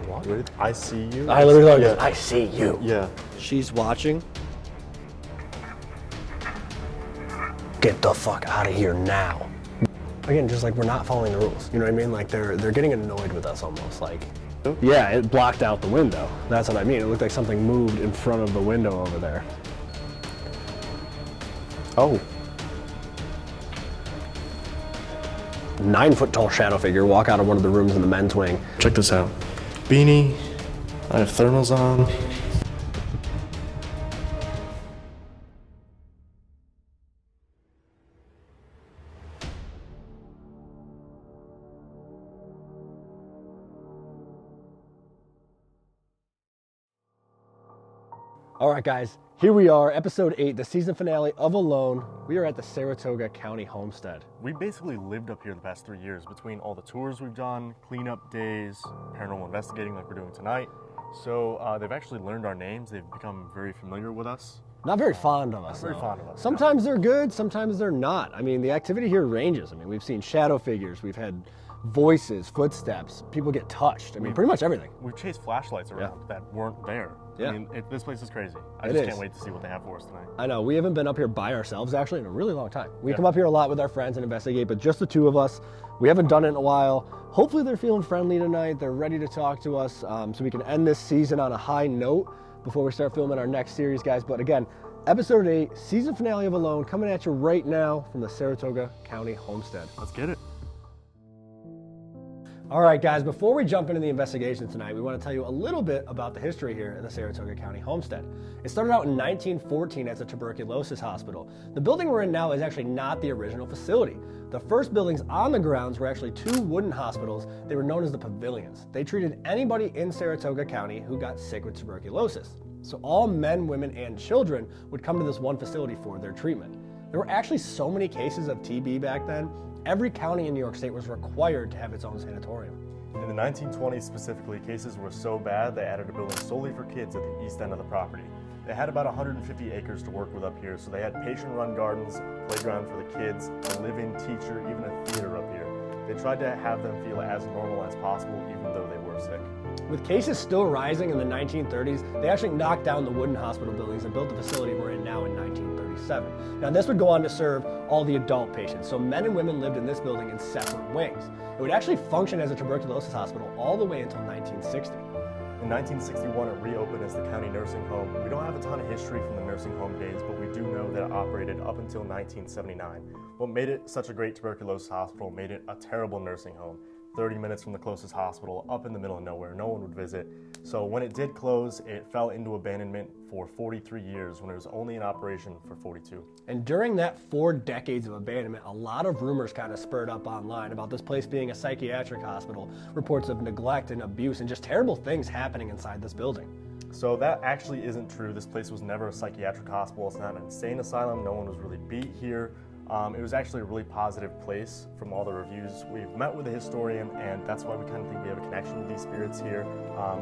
What? I see you? I literally thought it was, I see you. Yeah. She's watching. Get the fuck out of here now. Again, just like we're not following the rules. You know what I mean? Like they're getting annoyed with us almost. Like, yeah, it blocked out the window. That's what I mean. It looked like something moved in front of the window over there. Oh. 9-foot tall shadow figure walk out of one of the rooms in the men's wing. Check this out. Beanie. I have thermals on. All right, guys, here we are, episode 8, the season finale of Alone. We are at the Saratoga County Homestead. We basically lived up here the past 3 years between all the tours we've done, cleanup days, paranormal investigating like we're doing tonight. So they've actually learned our names. They've become very familiar with us. Not very fond of us. Not very fond of us. Sometimes they're good, sometimes they're not. I mean, the activity here ranges. I mean, we've seen shadow figures, we've had voices, footsteps, people get touched. I mean, pretty much everything. We've chased flashlights around that weren't there. Yeah. I mean, this place is crazy. I just can't wait to see what they have for us tonight. I know, we haven't been up here by ourselves actually in a really long time. We come up here a lot with our friends and investigate, but just the two of us. We haven't done it in a while. Hopefully they're feeling friendly tonight. They're ready to talk to us so we can end this season on a high note before we start filming our next series, guys. But again, episode 8, season finale of Alone, coming at you right now from the Saratoga County Homestead. Let's get it. All right, guys, before we jump into the investigation tonight, we want to tell you a little bit about the history here in the Saratoga County Homestead. It started out in 1914 as a tuberculosis hospital. The building we're in now is actually not the original facility. The first buildings on the grounds were actually 2 wooden hospitals. They were known as the pavilions. They treated anybody in Saratoga County who got sick with tuberculosis. So all men, women, and children would come to this one facility for their treatment. There were actually so many cases of TB back then. Every county in New York State was required to have its own sanatorium. In the 1920s specifically, cases were so bad they added a building solely for kids at the east end of the property. They had about 150 acres to work with up here, so they had patient-run gardens, playground for the kids, a live-in teacher, even a theater up here. They tried to have them feel as normal as possible, even though they were sick. With cases still rising in the 1930s, they actually knocked down the wooden hospital buildings and built the facility we're in now in 1937. Now this would go on to serve all the adult patients, so men and women lived in this building in separate wings. It would actually function as a tuberculosis hospital all the way until 1960. In 1961, it reopened as the county nursing home. We don't have a ton of history from the nursing home days, but we do know that it operated up until 1979. What made it such a great tuberculosis hospital made it a terrible nursing home. 30 minutes from the closest hospital, up in the middle of nowhere, no one would visit. So when it did close, it fell into abandonment for 43 years when it was only in operation for 42. And during that 4 decades of abandonment, a lot of rumors kind of spurred up online about this place being a psychiatric hospital, reports of neglect and abuse and just terrible things happening inside this building. So that actually isn't true. This place was never a psychiatric hospital. It's not an insane asylum. No one was really beat here. It was actually a really positive place from all the reviews. We've met with a historian, and that's why we kind of think we have a connection with these spirits here.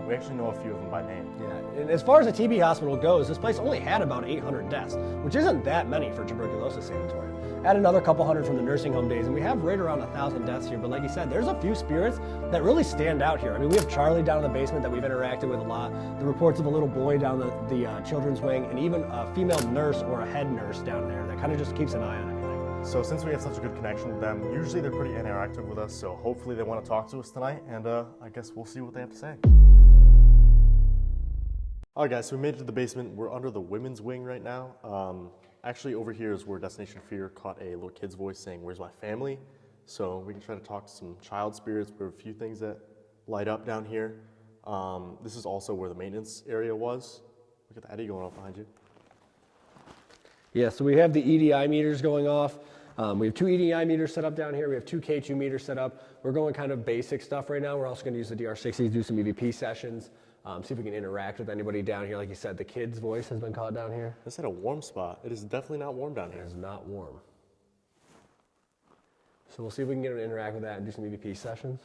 We actually know a few of them by name. Yeah, and as far as the TB hospital goes, this place only had about 800 deaths, which isn't that many for tuberculosis sanatorium. Add another couple hundred from the nursing home days, and we have right around 1,000 deaths here. But like you said, there's a few spirits that really stand out here. I mean, we have Charlie down in the basement that we've interacted with a lot. The reports of a little boy down the children's wing, and even a female nurse or a head nurse down there that kind of just keeps an eye on everything. So since we have such a good connection with them, usually they're pretty interactive with us, so hopefully they want to talk to us tonight, and I guess we'll see what they have to say. Alright guys, so we made it to the basement. We're under the women's wing right now. Actually over here is where Destination Fear caught a little kid's voice saying, "Where's my family?" So we can try to talk to some child spirits. We have a few things that light up down here. This is also where the maintenance area was. Look at the eddy going off behind you. Yeah, so we have the EDI meters going off. We have 2 EDI meters set up down here. We have 2 K2 meters set up. We're going kind of basic stuff right now. We're also going to use the DR60s, do some EVP sessions, see if we can interact with anybody down here. Like you said, the kid's voice has been caught down here. This is a warm spot. It is definitely not warm down here. It is not warm. So we'll see if we can get to interact with that and do some EVP sessions.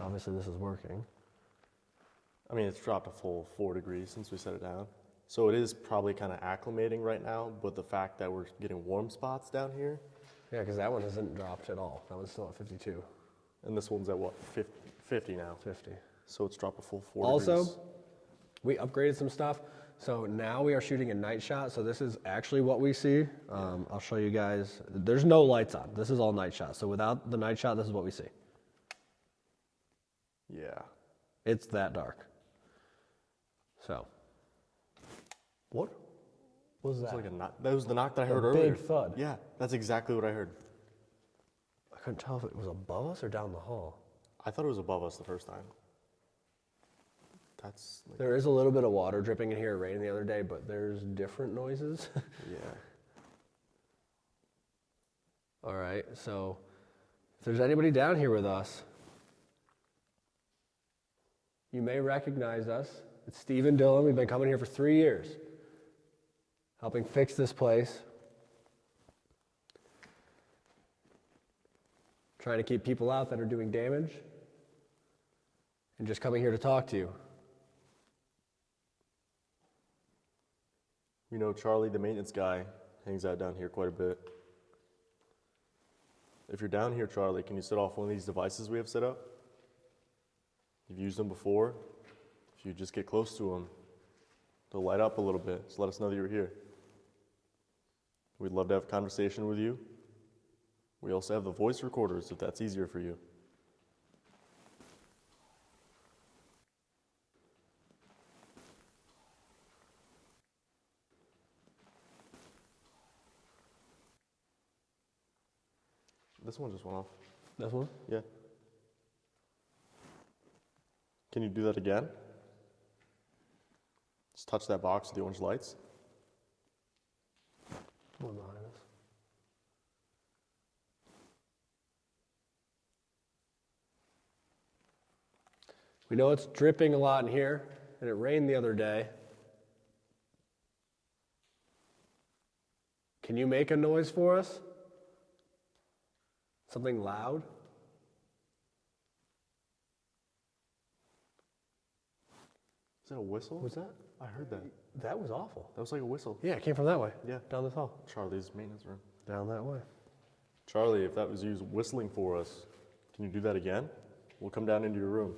Obviously this is working. I mean, it's dropped a full 4 degrees since we set it down. So it is probably kind of acclimating right now, but the fact that we're getting warm spots down here. Yeah, because that one hasn't dropped at all. That one's still at 52. And this one's at what, 50 now? 50. So it's dropped a full 4 Also, degrees. we upgraded some stuff. So now we are shooting a night shot. So this is actually what we see. I'll show you guys. There's no lights on. This is all night shot. So without the night shot, this is what we see. Yeah. It's that dark. So, what was that? It's like a knock. That was the knock that I heard earlier. Big thud. Yeah, that's exactly what I heard. I couldn't tell if it was above us or down the hall. I thought it was above us the first time. That's like, There is a little bit of water dripping in here. It rained the other day, but there's different noises. yeah. All right, so if there's anybody down here with us, you may recognize us. It's Steve and Dylan. We've been coming here for 3 years, helping fix this place, trying to keep people out that are doing damage, and just coming here to talk to you. You know, Charlie, the maintenance guy, hangs out down here quite a bit. If you're down here, Charlie, can you set off one of these devices we have set up? You've used them before. If you just get close to them, they'll light up a little bit. So let us know that you're here. We'd love to have a conversation with you. We also have the voice recorders if that's easier for you. This one just went off. This one? Yeah. Can you do that again? Just touch that box with the orange lights. One behind us. We know it's dripping a lot in here, and it rained the other day. Can you make a noise for us? Something loud? Is that a whistle? What's that? I heard that. That was awful. That was like a whistle. Yeah, it came from that way. Yeah. Down this hall. Charlie's maintenance room. Down that way. Charlie, if that was you whistling for us, can you do that again? We'll come down into your room.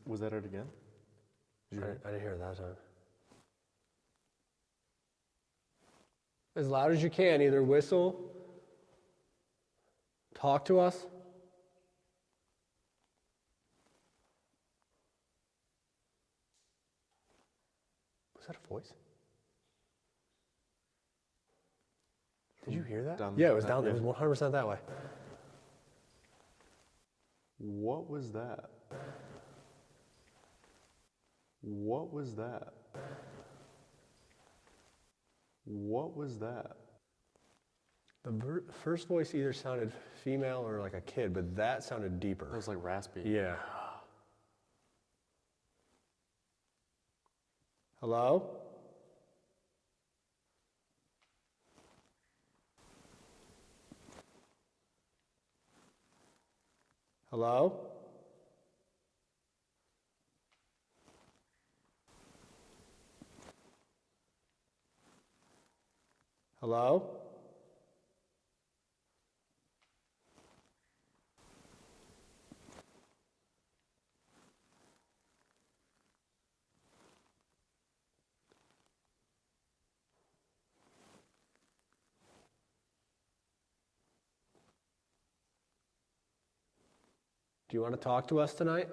Was that it again? Did you hear it? I didn't hear it that time. As loud as you can, either whistle, talk to us. Was that a voice? Did you hear that? Yeah, it was down there. It was 100% that way. What was that? What was that? What was that? The first voice either sounded female or like a kid, but that sounded deeper. It was like raspy. Yeah. Hello? Hello? Hello? Do you want to talk to us tonight?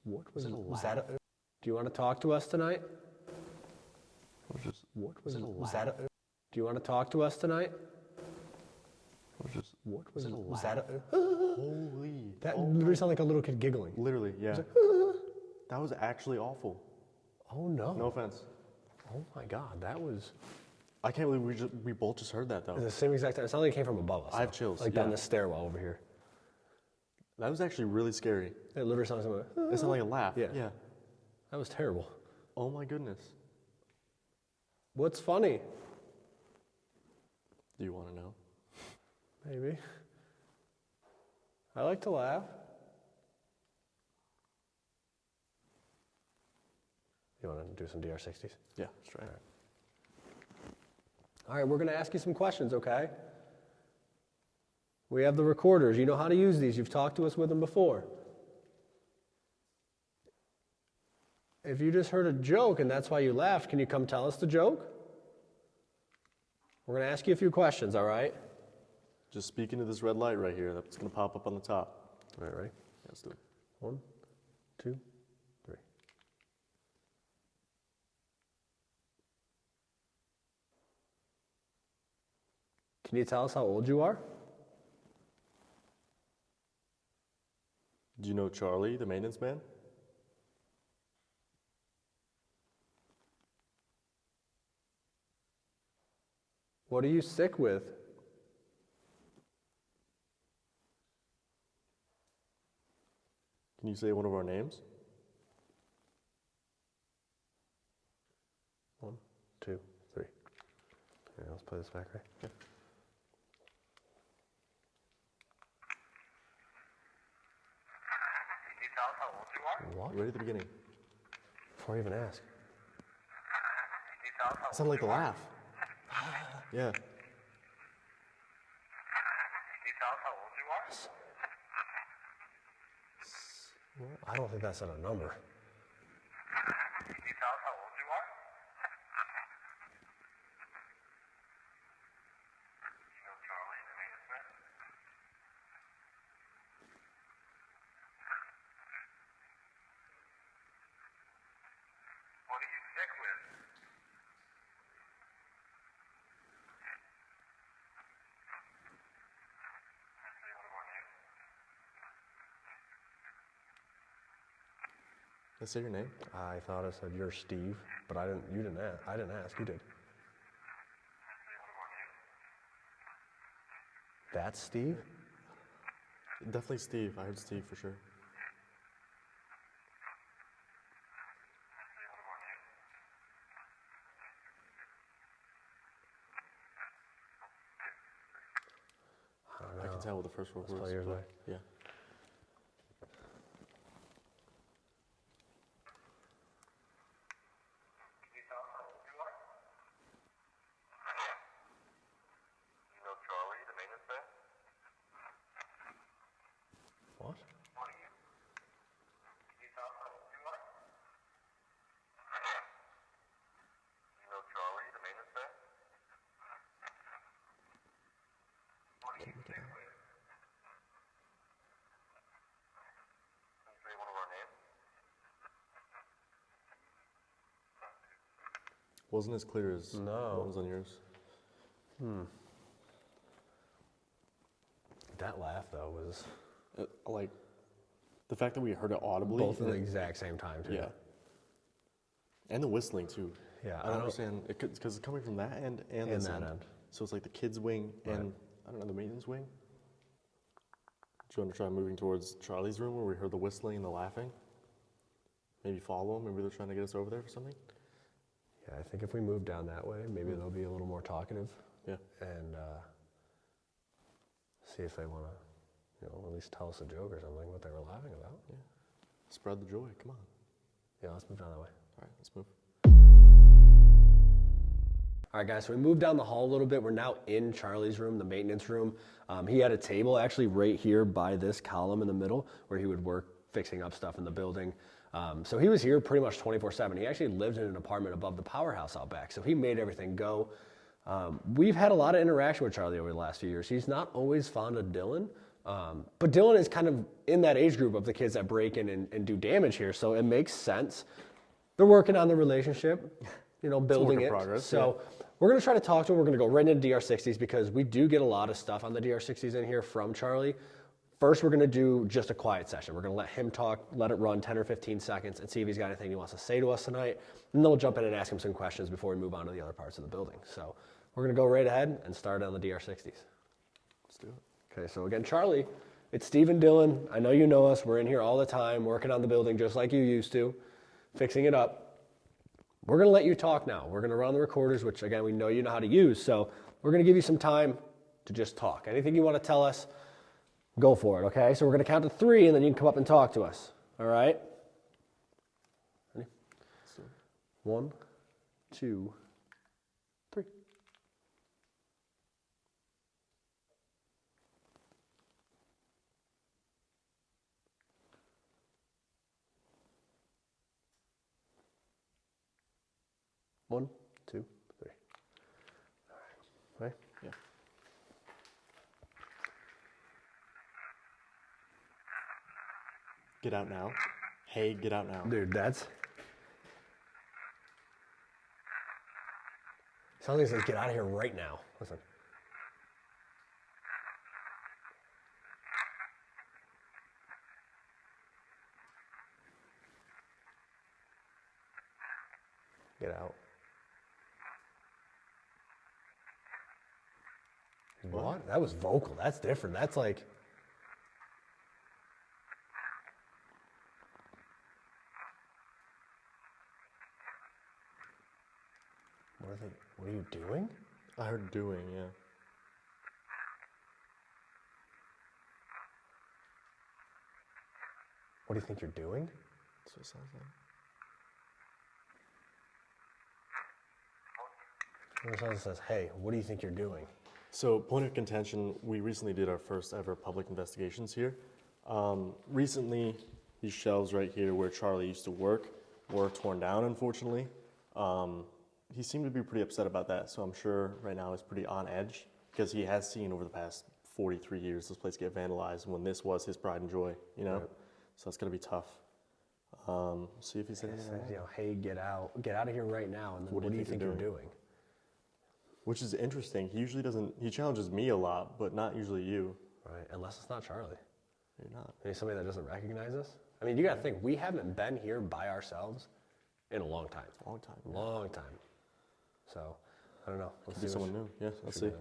What was that? Do you want to talk to us tonight? What was that? Do you want to talk to us tonight? What was that? Holy. That literally sounded like a little kid giggling. Literally, yeah. That was actually awful. Oh no. No offense. Oh my God, that was I can't believe we both just heard that though. the same exact time. It sounded like it came from above us. I have chills. Like down the stairwell over here. That was actually really scary. It literally sounded like It sounded like a laugh. Yeah. Yeah. That was terrible. Oh my goodness. What's funny? Do you want to know? Maybe. I like to laugh. You want to do some DR60s? Yeah, that's right. All right, we're going to ask you some questions, okay? We have the recorders. You know how to use these. You've talked to us with them before. If you just heard a joke and that's why you laughed, can you come tell us the joke? We're going to ask you a few questions, all right? Just speak into this red light right here. That's going to pop up on the top. All right, ready? Yeah, let's do it. 1, 2, 3. Can you tell us how old you are? Do you know Charlie, the maintenance man? What are you sick with? Can you say one of our names? 1, 2, 3. Okay, let's play this back, right? Yeah. Can you tell us how old you are? What? Right at the beginning. Before I even ask. Can you tell us how It sounded like the laugh. Yeah. Can you tell us how old you are? I don't think that said a number. Can you tell us how old you are? You know Charlie, the maintenance man? What are you sick with? Say one of our names. Can I say your name? I thought I said you're Steve, but I didn't. You didn't ask. I didn't ask. You did. Say one of our names. That's Steve. Definitely Steve. I heard Steve for sure. Say one of our names. I don't know. I can tell with the first four Let's words. play yours but- back. Yeah. Can you tell us how old you are? You know Charlie, the maintenance man? What? What are you? Can you tell us how old you are? You know Charlie, the maintenance man? What are you sick with? Can you say one of our names? Wasn't as clear as No. what was on yours. That laugh though was Like, the fact that we heard it audibly. both at the and- exact same time too. Yeah. And the whistling too. Yeah, I don't understand because it's coming from that end and And this that end. end. So it's like the kids' wing Right. and I don't know the maintenance wing. Do you want to try moving towards Charlie's room where we heard the whistling and the laughing? Maybe follow them. Maybe they're trying to get us over there for something. Yeah, I think if we move down that way, maybe they'll be a little more talkative Yeah. and see if they want to, at least tell us a joke or something, what they were laughing about. Spread the joy. Come on. Yeah, let's move down that way. All right, let's move. All right, guys, so we moved down the hall a little bit. We're now in Charlie's room, the maintenance room. He had a table actually right here by this column in the middle where he would work fixing up stuff in the building. So he was here pretty much 24/7. He actually lived in an apartment above the powerhouse out back, so he made everything go. We've had a lot of interaction with Charlie over the last few years. He's not always fond of Dylan, but Dylan is kind of in that age group of the kids that break in and do damage here, so it makes sense. They're working on the relationship, building in it. progress, So we're going to try to talk to him. We're going to go right into DR60s because we do get a lot of stuff on the DR60s in here from Charlie. First, we're going to do just a quiet session. We're going to let him talk, let it run 10 or 15 seconds, and see if he's got anything he wants to say to us tonight. And then we'll jump in and ask him some questions before we move on to the other parts of the building. So we're going to go right ahead and start on the DR60s. Let's do it. Okay, so again, Charlie, it's Steve and Dylan. I know you know us. We're in here all the time, working on the building just like you used to, fixing it up. We're going to let you talk now. We're going to run the recorders, which, again, we know you know how to use. So we're going to give you some time to just talk. Anything you want to tell us, go for it, okay? So we're going to count to 3, and then you can come up and talk to us, all right? Ready? 1, 2, 3. 1, 2, 3. All right. Yeah. Get out now. Hey, get out now. Dude, that's... Sounds like it says, get out of here right now. Listen. Get out. What? That was vocal. That's different. That's like... What are you doing? I heard doing, yeah. What do you think you're doing? That's what it sounds like. It sounds says, hey, what do you think you're doing? So, point of contention, we recently did our first ever public investigations here. Recently, these shelves right here where Charlie used to work were torn down, unfortunately. He seemed to be pretty upset about that, so I'm sure right now he's pretty on edge because he has seen over the past 43 years this place get vandalized when this was his pride and joy, you know? Right. So it's gonna be tough. See if he says anything. You know, hey, get out of here right now, and then what do you think you're doing? Which is interesting. He usually doesn't, he challenges me a lot, but not usually you. Right, unless it's not Charlie. Maybe not. Maybe somebody that doesn't recognize us. I mean, you gotta think, we haven't been here by ourselves in a long time. Long time. Long time. So, I don't know. Let's see someone new. Yeah, let's see.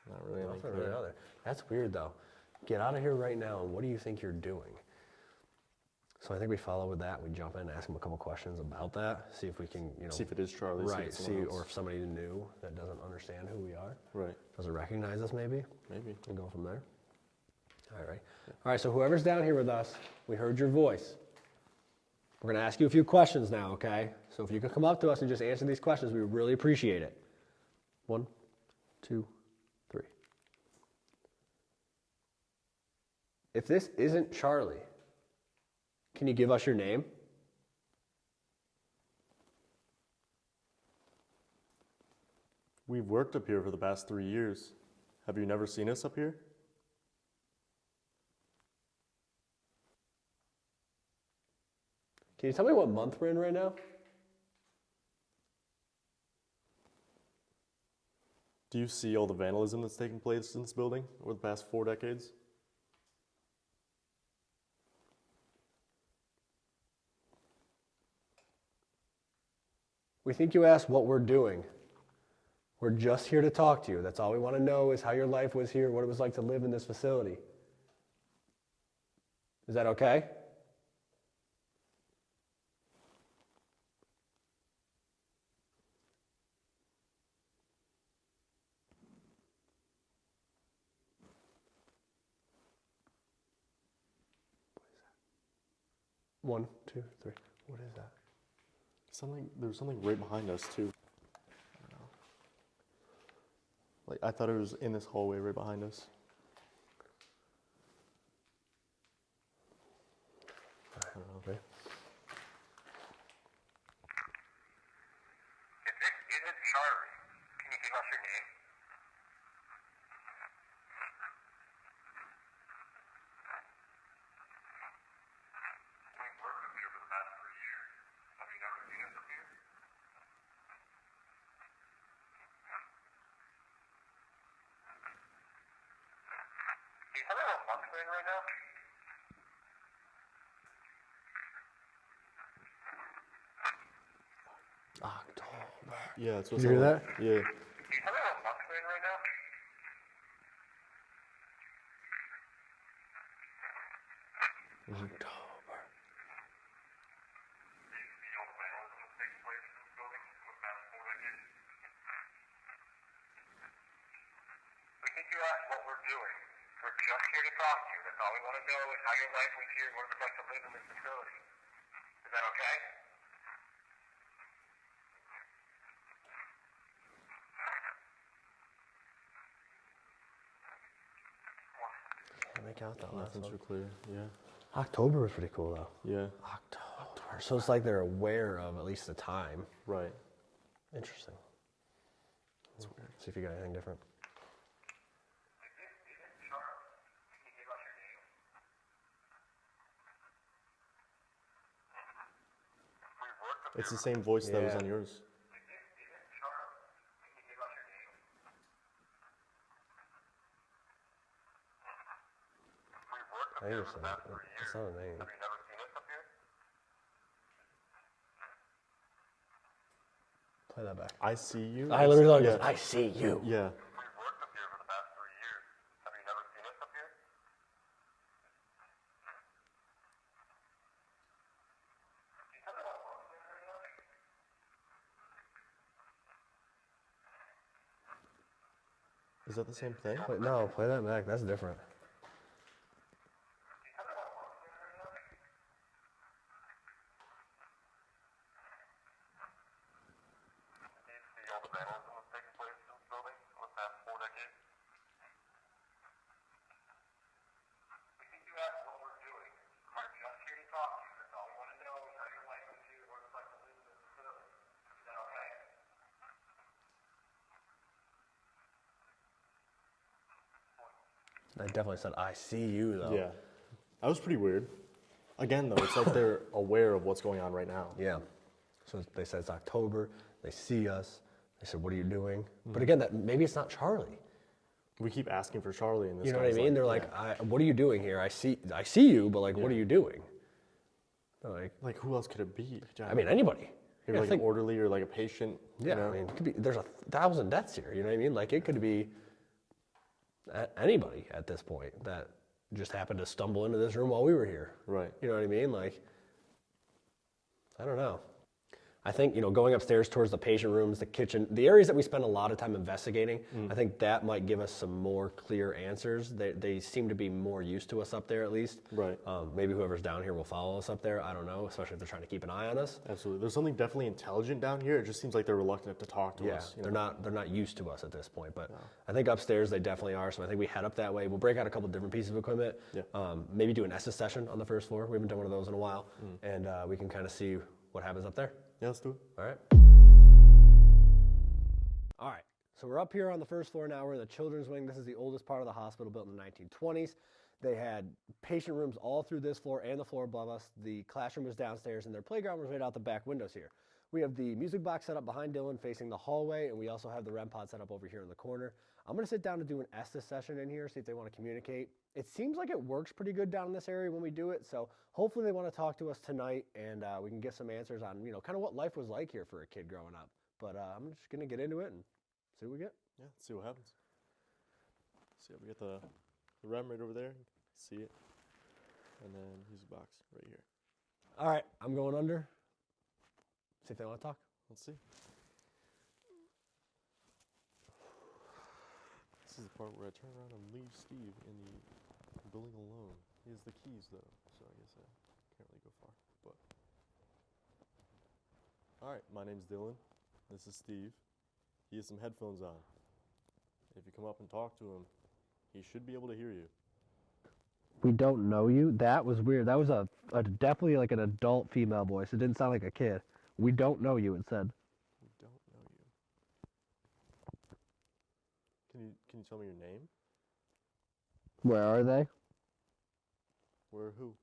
Not really anything. Really other. That's weird though. Get out of here right now, and what do you think you're doing? So I think we follow with that. We jump in and ask him a couple questions about that. See if we can, you know. See if it is Charlie. Right. Or if somebody new that doesn't understand who we are. Right. Doesn't recognize us maybe. Maybe. And go from there. All right. Yeah. All right. So whoever's down here with us, we heard your voice. We're going to ask you a few questions now, okay? So if you could come up to us and just answer these questions, we would really appreciate it. 1, 2, 3. If this isn't Charlie, can you give us your name? We've worked up here for the past 3 years. Have you never seen us up here? Can you tell me what month we're in right now? Do you see all the vandalism that's taken place in this building over the past 4 decades? We think you asked what we're doing. We're just here to talk to you. That's all we want to know is how your life was here, what it was like to live in this facility. Is that okay? One, two, three. What is that? There's something right behind us too. I don't know. Like I thought it was in this hallway right behind us. I don't know, okay. If this isn't Charlie, can you give us your name? We've worked up here for the past 3 years. Have you never seen us up here? Can you tell me what month we're in right now? October. Yeah, that's what. Did you hear that? Yeah. Can you tell me what month we're in right now? October. The old vandalism that's taking place in this building for the past 4 decades? We think you asked what we're doing. We're just here to talk to you. That's all we want to know is how your life was here, what it's like to live in this facility. Is that okay? check out that last Nothing one. too clear. Yeah. October was pretty cool though. Yeah. October. So it's like they're aware of at least the time. Right. Interesting. That's weird. See if you got anything different. It's the same voice that was Yeah. on yours. I think it's not a name. Have you never seen us up here? Play that back. I see you. I literally thought it Yeah. was, I see you. Yeah. We've worked up here for the past 3 years. Have you never seen us up here? Is that the same thing? Wait, no, play that back. That's different. Do you see all the vandalism that's taken place in this building over the past 4 decades? We think you asked what we're doing. We're just here to talk to you. That's all we want to know is how your life is here, what it's like to live in this facility. Is that okay? They definitely said, I see you, though. Yeah. That was pretty weird. Again, though, it's like they're aware of what's going on right now. Yeah. So they said it's October. They see us. They said, what are you doing? But again, that maybe it's not Charlie. We keep asking for Charlie, and this You know what I guy's mean? They're like, what are you doing here? I see you, but like, what are you doing? They're like, who else could it be? I mean, anybody. Maybe Yeah, like an orderly or like a patient. Yeah, You know? I mean, it could be. There's 1,000 deaths here. You know what I mean? Like, it could be anybody at this point that just happened to stumble into this room while we were here. Right. You know what I mean? Like, I don't know. I think, going upstairs towards the patient rooms, the kitchen, the areas that we spend a lot of time investigating, I think that might give us some more clear answers. They seem to be more used to us up there at least. Right. Maybe whoever's down here will follow us up there. I don't know, especially if they're trying to keep an eye on us. Absolutely. There's something definitely intelligent down here. It just seems like they're reluctant to talk to us. They're not used to us at this point, but I think upstairs they definitely are. So I think we head up that way. We'll break out a couple different pieces of equipment. Yeah. Maybe do an Estus session on the first floor. We haven't done one of those in a while, and we can kind of see what happens up there. Yeah, let's do it. All right. All right. So we're up here on the first floor now. We're in the children's wing. This is the oldest part of the hospital, built in the 1920s. They had patient rooms all through this floor and the floor above us. The classroom was downstairs, and their playground was right out the back windows here. We have the music box set up behind Dylan facing the hallway, and we also have the REM pod set up over here in the corner. I'm going to sit down and do an Estus session in here, see if they want to communicate. It seems like it works pretty good down in this area when we do it, so hopefully they want to talk to us tonight, and we can get some answers on, kind of what life was like here for a kid growing up. But I'm just going to get into it and see what we get. Yeah, let's see what happens. See, we got the REM right over there. See it. And then here's the box right here. All right, I'm going under. See if they want to talk. Let's see. This is the part where I turn around and leave Steve in the building alone. He has the keys though, so I guess I can't really go far. But all right, my name's Dylan. This is Steve. He has some headphones on. If you come up and talk to him, he should be able to hear you. We don't know you. That was weird. That was a definitely like an adult female voice. It didn't sound like a kid. We don't know you, it said. We don't know you. Can you tell me your name? Where are they? Where who?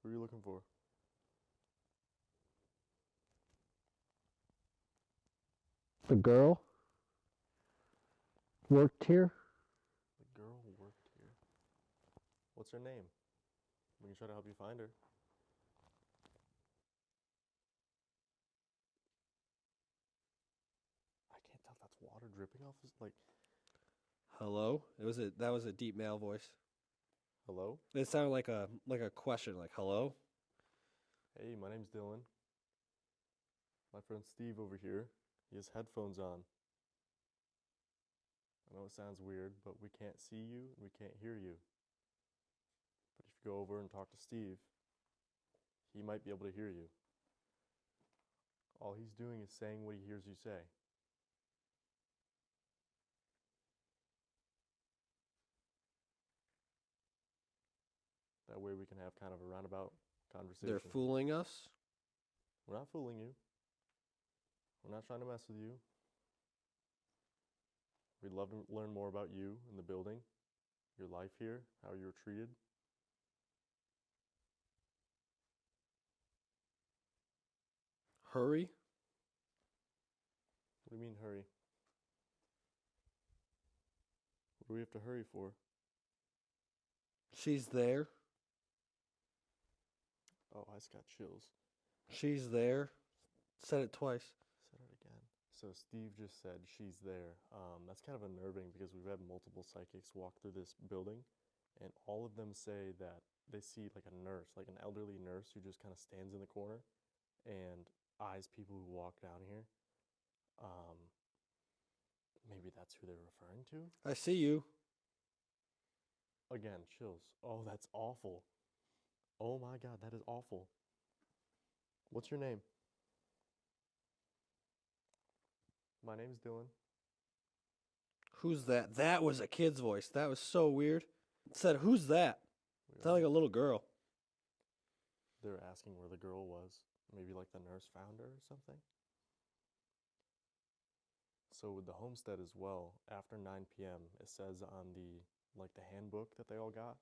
Who are you looking for? The girl worked here. The girl worked here. What's her name? We can try to help you find her. I can't tell if that's water dripping off his, like, Hello? That was a deep male voice. hello? It sounded like a question, like hello? Hey, my name's Dylan. My friend Steve over here. He has headphones on. I know it sounds weird, but we can't see you and we can't hear you. But if you go over and talk to Steve, he might be able to hear you. All he's doing is saying what he hears you say. That way we can have kind of a roundabout conversation. They're fooling us. We're not fooling you. We're not trying to mess with you. We'd love to learn more about you and the building, your life here, how you were treated. Hurry. What do you mean, hurry? What do we have to hurry for? She's there. Oh, I just got chills. She's there. Said it twice. Said it again. So Steve just said she's there. That's kind of unnerving because we've had multiple psychics walk through this building, and all of them say that they see like a nurse, like an elderly nurse who just kind of stands in the corner and eyes people who walk down here. Maybe that's who they're referring to. I see you. Again, chills. Oh, that's awful. Oh my God, that is awful. What's your name? My name's Dylan. Who's that? That was a kid's voice. That was so weird. It said, who's that? Sounded like a little girl. They're asking where the girl was. Maybe like the nurse found her or something. So with the homestead as well, after 9 p.m., it says on the handbook that they all got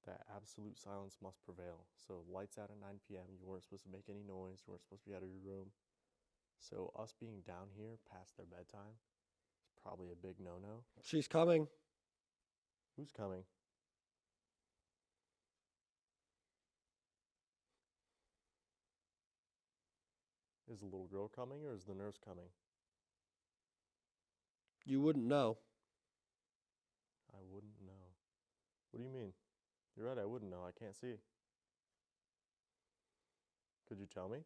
that absolute silence must prevail. So lights out at 9 p.m., you weren't supposed to make any noise, you weren't supposed to be out of your room. So us being down here past their bedtime is probably a big no-no. She's coming. Who's coming? Is the little girl coming or is the nurse coming? You wouldn't know. I wouldn't know. What do you mean? You're right, I wouldn't know. I can't see. Could you tell me?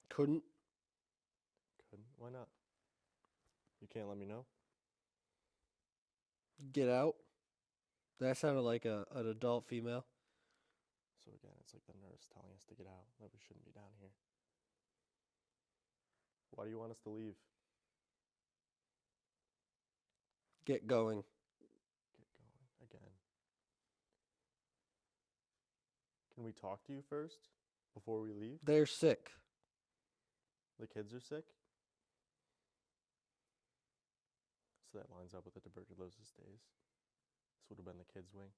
Couldn't. Couldn't. Why not? You can't let me know? Get out. That sounded like an adult female. So again, it's like the nurse telling us to get out, that we shouldn't be down here. Why do you want us to leave? Get going. Get going again. Can we talk to you first before we leave? They're sick. The kids are sick? So that lines up with the tuberculosis days. This would have been the kids' wing.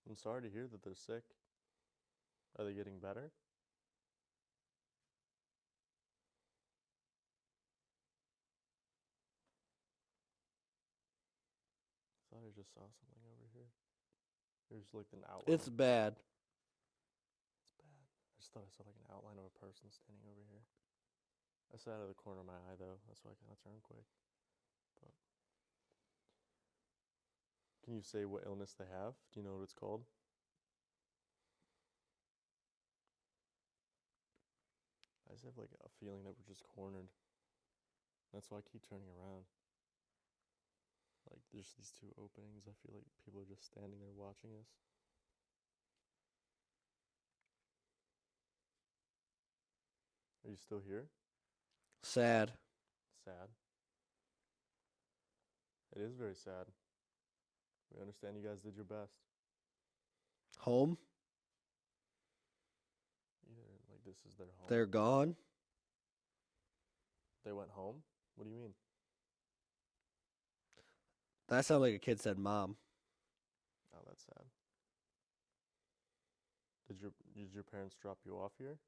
I'm sorry to hear that they're sick. Are they getting better? I thought I just saw something over here. There's like an outline. It's bad. It's bad. I just thought I saw like an outline of a person standing over here. I saw out of the corner of my eye though. That's why I kind of turned quick. But can you say what illness they have? Do you know what it's called? I just have like a feeling that we're just cornered. That's why I keep turning around. Like there's these two openings. I feel like people are just standing there watching us. Are you still here? Sad. Sad. It is very sad. We understand you guys did your best. Home. Either like this is their home. They're gone. They went home? What do you mean? That sounded like a kid said mom. Oh, that's sad. Did your parents drop you off here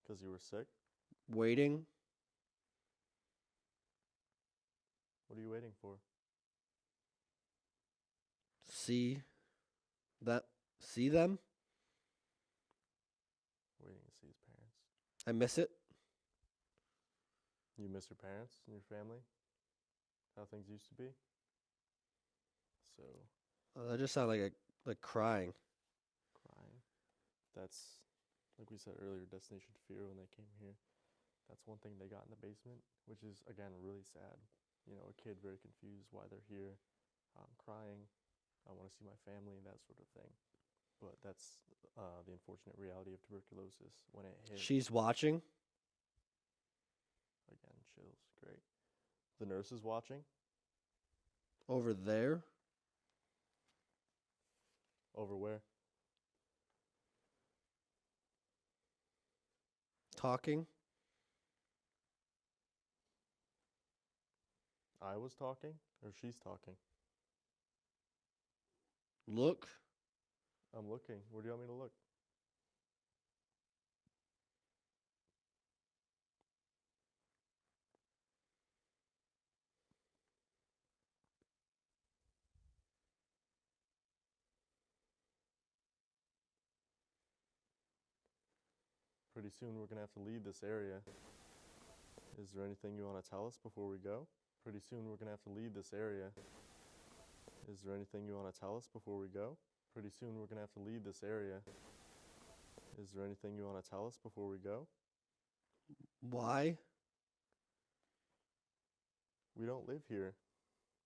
because you were sick? Waiting. What are you waiting for? See them. Waiting to see his parents. I miss it. You miss your parents and your family? How things used to be? So, That just sounded like crying. crying. That's, like we said earlier, Destination Fear when they came here. That's one thing they got in the basement, which is, again, really sad. You know, a kid very confused why they're here, crying, I want to see my family, that sort of thing. But that's the unfortunate reality of tuberculosis when it hit. She's watching. Again, chills. Great. The nurse is watching. Over there? Over where? Talking? I was talking or she's talking? Look? I'm looking. Where do you want me to look? Pretty soon we're going to have to leave this area. Is there anything you want to tell us before we go? Pretty soon we're going to have to leave this area. Is there anything you want to tell us before we go? Pretty soon we're going to have to leave this area. Is there anything you want to tell us before we go? Why? We don't live here.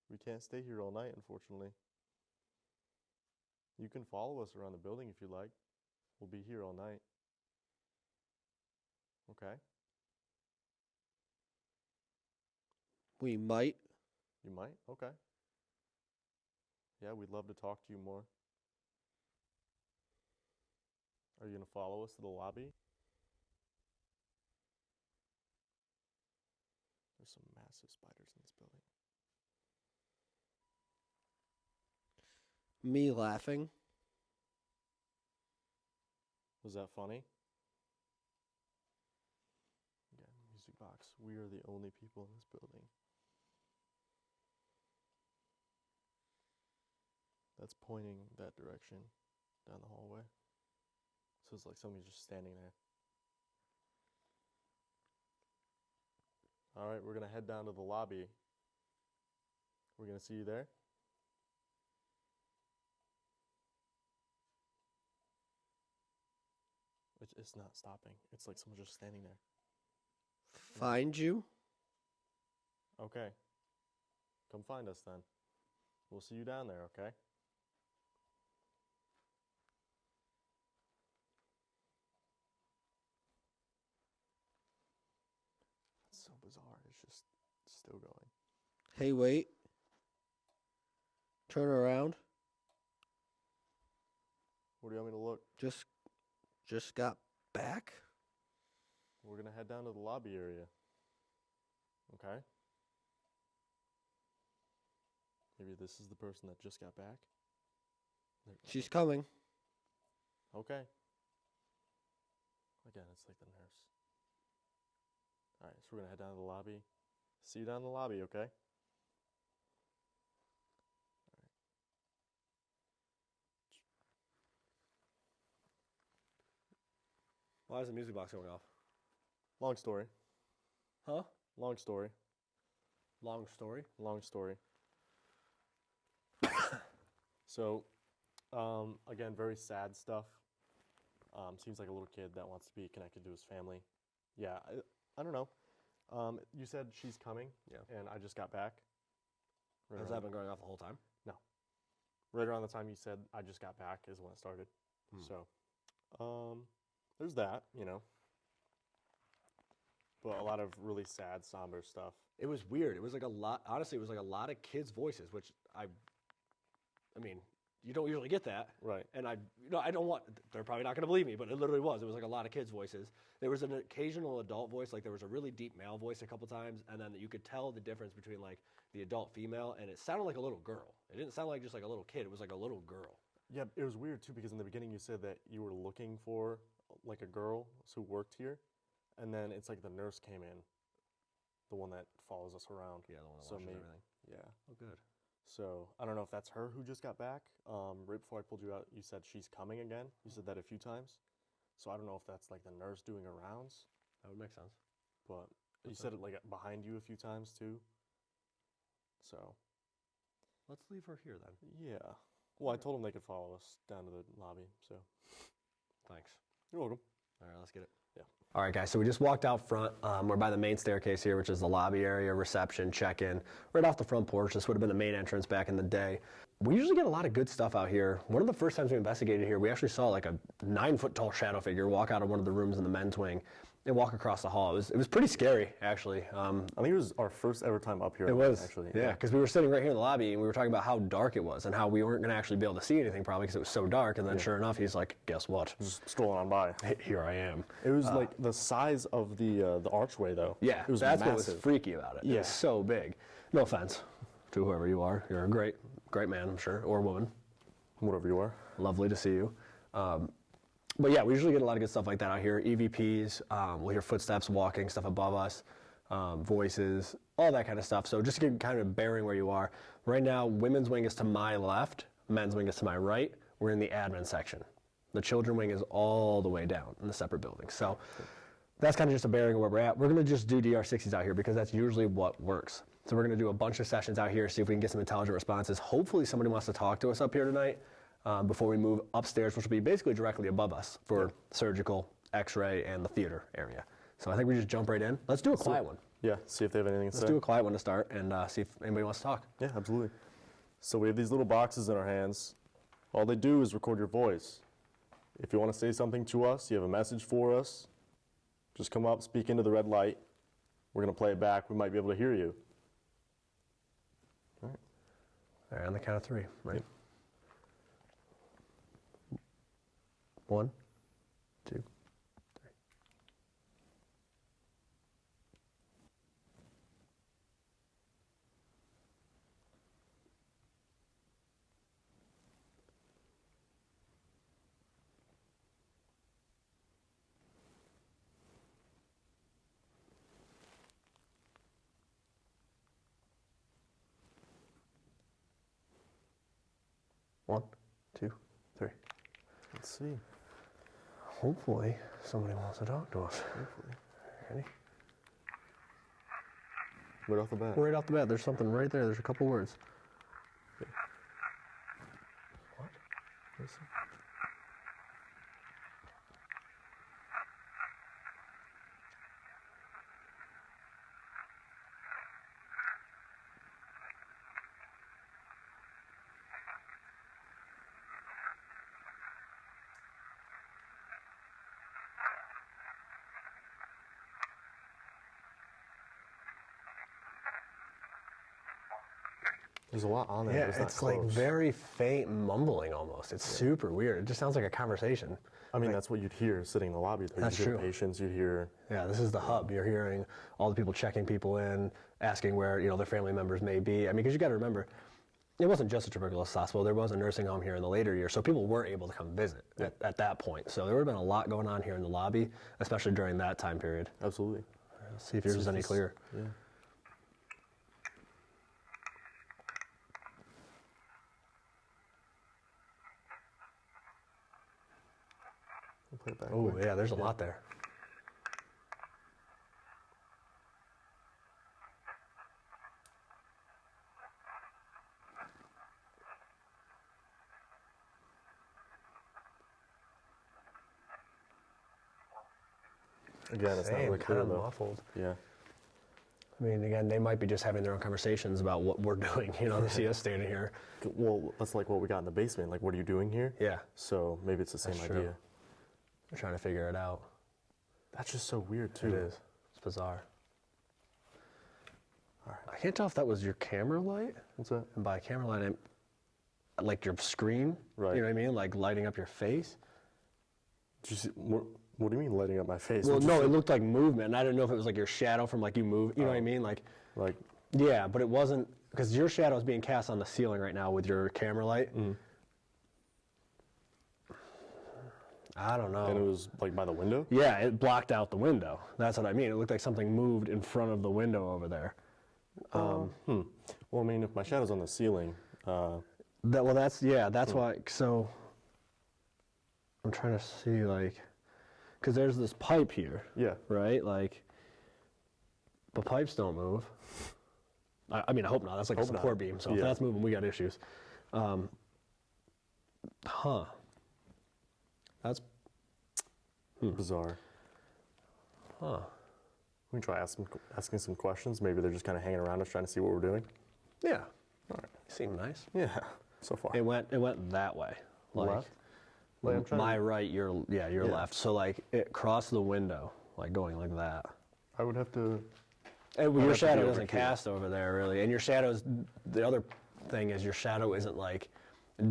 We can't stay here all night, unfortunately. You can follow us around the building if you like. We'll be here all night. Okay? We might. You might? Okay. Yeah, we'd love to talk to you more. Are you going to follow us to the lobby? There's some massive spiders in this building. Me laughing. Was that funny? Again, music box. We are the only people in this building. That's pointing that direction down the hallway. So it's like somebody's just standing there. All right, we're going to head down to the lobby. We're going to see you there. It's not stopping. It's like someone's just standing there. Find you? Okay. Come find us then. We'll see you down there, okay? It's so bizarre. It's just still going. Hey, wait. Turn around. Where do you want me to look? Just got back? We're going to head down to the lobby area. Okay? Maybe this is the person that just got back? She's coming. Okay. Again, it's like the nurse. All right, so we're going to head down to the lobby. See you down in the lobby, okay? Why is the music box going off? Long story. Huh? Long story. Long story? Long story. So, again, very sad stuff. Seems like a little kid that wants to be connected to his family. Yeah, I don't know. You said she's coming. Yeah. And I just got back. Has that been going off the whole time? No. Right around the time you said I just got back is when it started. So, there's that, you know. But a lot of really sad, somber stuff. It was weird. It was like a lot, honestly, it was like a lot of kids' voices, which I mean, you don't usually get that. Right. And I don't want, they're probably not going to believe me, but it literally was. It was like a lot of kids' voices. There was an occasional adult voice, like there was a really deep male voice a couple times, and then you could tell the difference between like the adult female, and it sounded like a little girl. It didn't sound like just like a little kid. It was like a little girl. Yeah, it was weird too because in the beginning you said that you were looking for like a girl who worked here, and then it's like the nurse came in, the one that follows us around. Yeah, the one that watches everything. Yeah. Oh, good. So I don't know if that's her who just got back. Right before I pulled you out, you said she's coming again. You said that a few times. So I don't know if that's like the nurse doing her rounds. That would make sense. But you said it like behind you a few times too. So Let's leave her here then. yeah. Well, I told them they could follow us down to the lobby. So Thanks. you're welcome. All right, let's get it. Yeah. All right, guys, so we just walked out front. We're by the main staircase here, which is the lobby area, reception, check-in. Right off the front porch. This would have been the main entrance back in the day. we usually get a lot of good stuff out here. One of the first times we investigated here, we actually saw like a 9-foot tall shadow figure walk out of one of the rooms in the men's wing and walk across the hall. It was pretty scary, actually. I think it was our first ever time up here. It was, actually. yeah, because we were sitting right here in the lobby and we were talking about how dark it was and how we weren't going to actually be able to see anything probably because it was so dark. And then sure enough, he's like, guess what? Just strolling on by. Here I am. It was like the size of the archway, though. Yeah, it was that's massive. what was freaky about it. Yeah. It's so big. No offense to whoever you are. You're a great man, I'm sure, or woman. Whatever you are. Lovely to see you. But yeah, we usually get a lot of good stuff like that out here. EVPs, we'll hear footsteps walking, stuff above us, voices, all that kind of stuff. So just to get kind of bearing where you are. Right now, women's wing is to my left, men's wing is to my right. We're in the admin section. The children wing is all the way down in the separate building. So that's kind of just a bearing of where we're at. We're going to just do DR60s out here because that's usually what works. So we're going to do a bunch of sessions out here, see if we can get some intelligent responses. Hopefully somebody wants to talk to us up here tonight before we move upstairs, which will be basically directly above us for surgical, x-ray, and the theater area. So I think we just jump right in. Let's do a quiet one. Yeah, see if they have anything to say. Let's do a quiet one to start and see if anybody wants to talk. Yeah, absolutely. So we have these little boxes in our hands. All they do is record your voice. If you want to say something to us, you have a message for us, just come up, speak into the red light. We're going to play it back. We might be able to hear you. All right. All right, on the count of 3, right? Yep. 1, 2, 3. One, 2, 3. Let's see. Hopefully, somebody wants to talk to us. Hopefully. Ready? Right off the bat. Right off the bat, there's something right there. There's a couple words. Okay. What? Listen. There's a lot on there. Yeah, but it's like very faint mumbling almost. It's super weird. It just sounds like a conversation. I mean, that's what you'd hear sitting in the lobby. That's you'd hear true. patients, you'd hear... Yeah, this is the hub. You're hearing all the people checking people in, asking where their family members may be. I mean, because you got to remember, it wasn't just a tuberculosis hospital. There was a nursing home here in the later years, so people were able to come visit at that point. So there would have been a lot going on here in the lobby, especially during that time period. Absolutely. Let's see if yours is any clearer. Yeah. We'll play it back. Oh, yeah, there's a lot there. Again, it's not really kind clear of though. muffled. Yeah. I mean, again, they might be just having their own conversations about what we're doing. They see us standing here. Well, that's like what we got in the basement. Like, what are you doing here? Yeah. So maybe it's the same That's idea. true. They're trying to figure it out. That's just so weird too. It is. It's bizarre. All right. I can't tell if that was your camera light. What's that? And by camera light, I like your screen. Right. You know what I mean? Like lighting up your face. Did you see, what do you mean lighting up my face? Well, no, it looked like movement. And I didn't know if it was like your shadow from like you move. You know what I mean? Like, yeah, but it wasn't, because your shadow is being cast on the ceiling right now with your camera light. Mm. I don't know. And it was like by the window? Yeah, it blocked out the window. That's what I mean. It looked like something moved in front of the window over there. Well, I mean, if my shadow's on the ceiling. That's why. So I'm trying to see, like, because there's this pipe here. Yeah. Right? Like, but pipes don't move. I mean, I hope not. That's like a support beam. So if that's moving, we got issues. That's bizarre. Huh. We can try asking some questions. Maybe they're just kind of hanging around us trying to see what we're doing. Yeah. All right. Seem nice. Yeah. so far? It went that way. Like, Left? Like, I'm trying my to- right, your left. So like it crossed the window, like going like that. I would have to. And have your to shadow be over doesn't here. cast over there really, and your shadow's, the other thing is your shadow isn't like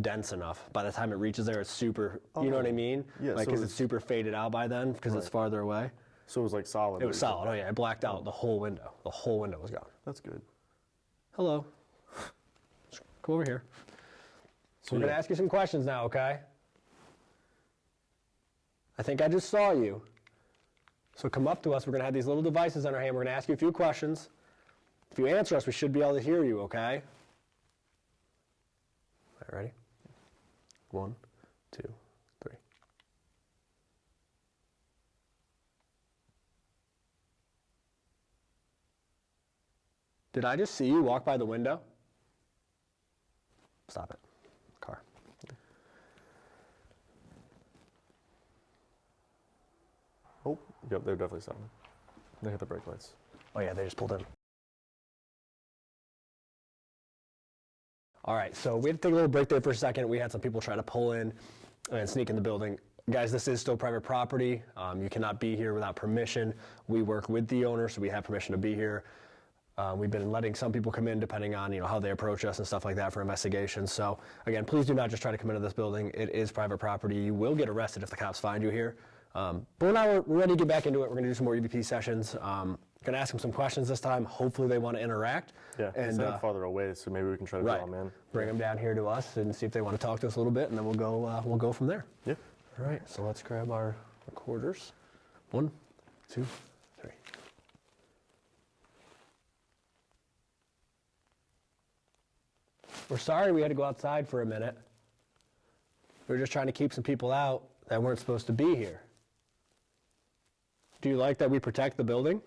dense enough. By the time it reaches there, it's super, you know what I Oh. mean? Yeah, Like, so because it's- it's super faded out by then, because it's Right. farther away. So it was like solid. It was solid, oh yeah, it blacked out the whole window. The whole window was gone. That's good. Hello. Come over here. So we're Yeah. gonna ask you some questions now, okay? I think I just saw you. So come up to us, we're gonna have these little devices on our hand, we're gonna ask you a few questions. If you answer us, we should be able to hear you, okay? All right, ready? 1, 2, 3. Did I just see you walk by the window? Stop it. Car. Oh, yep, they're definitely stopping. They hit the brake lights. Oh yeah, they just pulled in. All right, so we had to take a little break there for a second. We had some people try to pull in and sneak in the building. Guys, this is still private property. You cannot be here without permission. We work with the owner, so we have permission to be here. We've been letting some people come in depending on how they approach us and stuff like that for investigations. So again, please do not just try to come into this building. It is private property. You will get arrested if the cops find you here. But now we're ready to get back into it. We're going to do some more EVP sessions. Going to ask them some questions this time. Hopefully they want to interact. Yeah, and and farther away, so maybe we can try to draw them in. bring them down here to us and see if they want to talk to us a little bit, and then we'll go from there. Yeah. All right, so let's grab our recorders. 1, 2, 3. We're sorry we had to go outside for a minute. We were just trying to keep some people out that weren't supposed to be here. Do you like that we protect the building?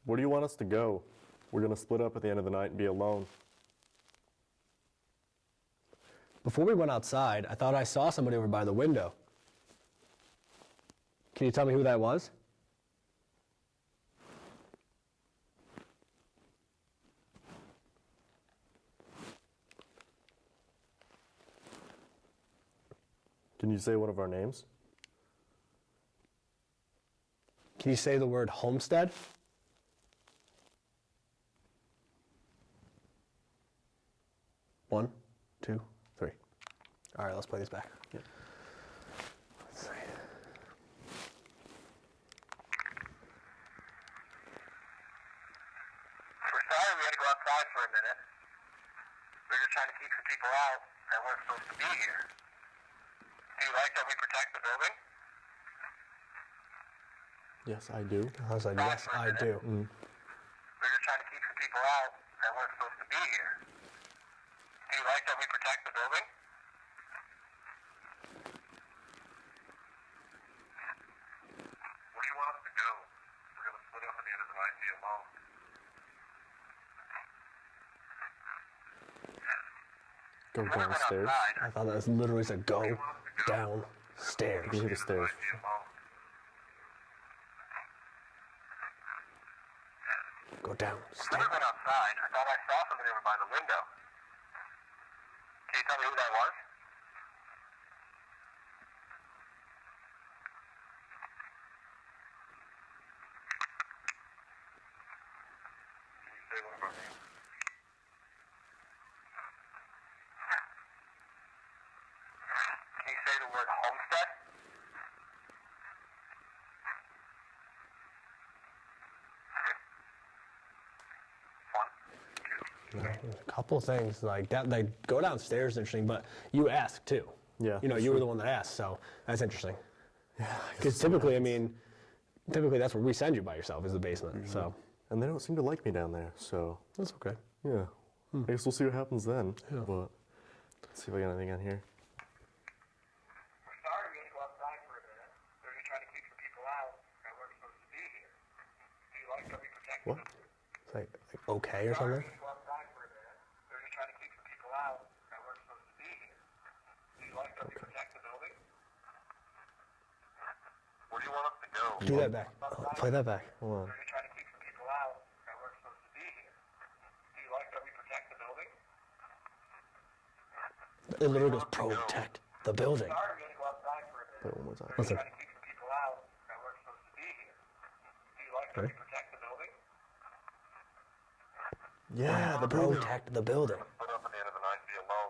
Where do you want us to go? We're going to split up at the end of the night and be alone. Before we went outside, I thought I saw somebody over by the window. Can you tell me who that was? Can you say one of our names? Can you say the word homestead? One, 2, 3. All right, let's play this back. Yep. Let's see. We're sorry we had to go outside for a minute. We were just trying to keep some people out that weren't supposed to be here. Do you like that we protect the building? Yes, I do. I was like, yes, I do. We're just trying to keep some people out that weren't supposed to be here. Do you like that we protect the building? Where do you want us to go? We're going to split up at the end of the night and be alone. Go downstairs. I thought that was literally said go downstairs. You hit the stairs. Be alone. Go When we downstairs. went outside, I thought I saw somebody over by the window. Can you tell me who that was? Can you say one of our names? Can you say the word homestead? One, two. There's a couple things like that. Like go downstairs is interesting, but you asked too. Yeah, You know, that's you were true. the one that asked, so that's interesting. Yeah. Because typically, I mean, typically that's where we send you by yourself is the basement. So And they don't seem to like me down there, so that's okay. yeah. I guess we'll see what happens then. But let's see if I got anything on here. We're sorry we had to go outside for a minute. We were just trying to keep some people out that weren't supposed to be here. Do you like that we protect What? It's like okay or something. Sorry we had to go outside for a minute. We were just trying to keep some people out that weren't supposed to be here. Do you like that we protect the building? Where do you want us to go? Do that back. Play that back. Hold on. We were just trying to keep some people out that weren't supposed to be here. Do you like that we It literally goes, protect the building. Sorry, we're gonna go outside for a minute. Play it one more time. We're Listen. trying to keep some people out that weren't supposed to be here. Do you like that we protect the building? Yeah, the building. Protect the building. Put up at the end of the night, be alone.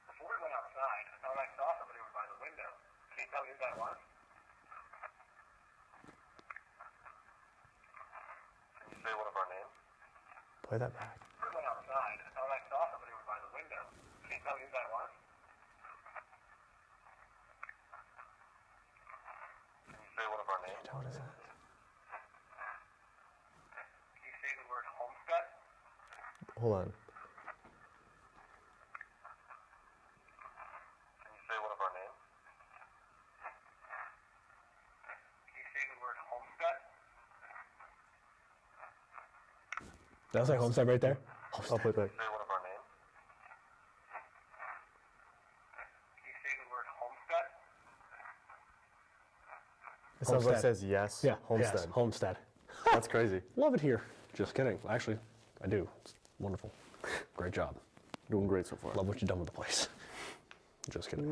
Before we went outside, I thought I saw somebody over by the window. Can you tell me who that was? Can you say one of our names? Play that back. Before we went outside, I thought I saw somebody over by the window. Can you tell me who that was? Can you say one of our names? What is that? Can you say the word homestead? Hold on. Can you say one of our names? Can you say the word homestead? That's like Homestead right there. I'll play it back. Say one of our names. Can you say the word homestead? It sounds like it Homestead. says yes. Yeah, Homestead. Yes, Homestead. That's crazy. Love it here. Just kidding. Actually, I do. It's wonderful. Great job. Doing great so far. Love what you've done with the place. Just kidding.